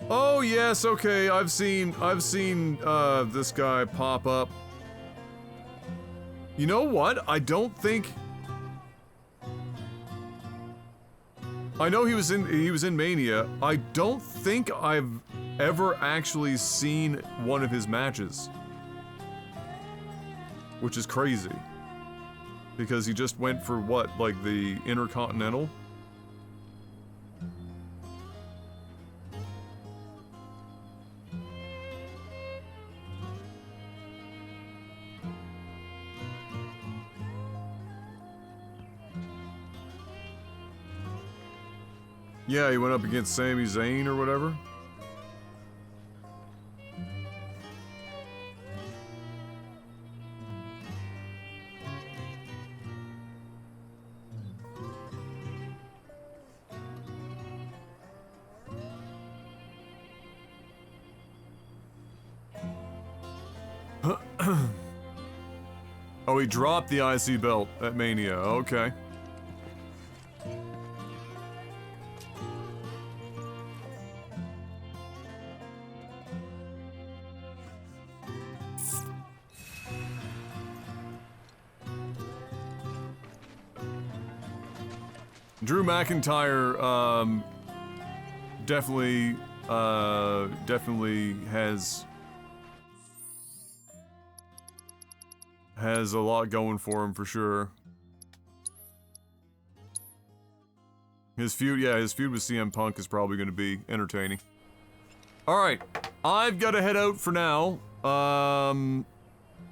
Oh yes, okay, I've seen this guy pop up. You know what? I don't think... I know he was in Mania. I don't think I've ever actually seen one of his matches. Which is crazy. Because he just went for what, like the Intercontinental? Yeah, he went up against Sami Zayn or whatever. Oh, he dropped the IC belt at Mania. Okay. Drew McIntyre, definitely has a lot going for him for sure. His feud with CM Punk is probably going to be entertaining. All right, I've got to head out for now.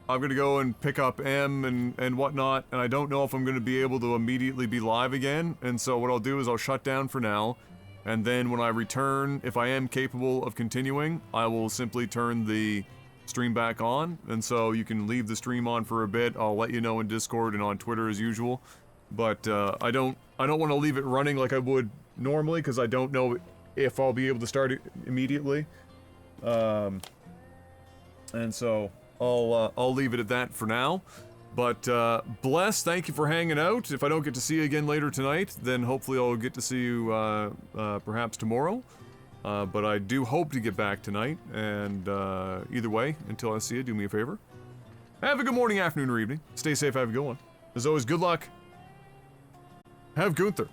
I'm gonna go and pick up M and whatnot, and I don't know if I'm gonna be able to immediately be live again, and so what I'll do is I'll shut down for now, and then when I return, if I am capable of continuing, I will simply turn the stream back on, and so you can leave the stream on for a bit. I'll let you know in Discord and on Twitter as usual, but I don't want to leave it running like I would normally, because I don't know if I'll be able to start it immediately, and so... I'll leave it at that for now, but Bless, thank you for hanging out. If I don't get to see you again later tonight, then hopefully I'll get to see you perhaps tomorrow, but I do hope to get back tonight, and either way, until I see you, do me a favor. Have a good morning, afternoon, or evening. Stay safe, have a good one. As always, good luck. Have Gunther.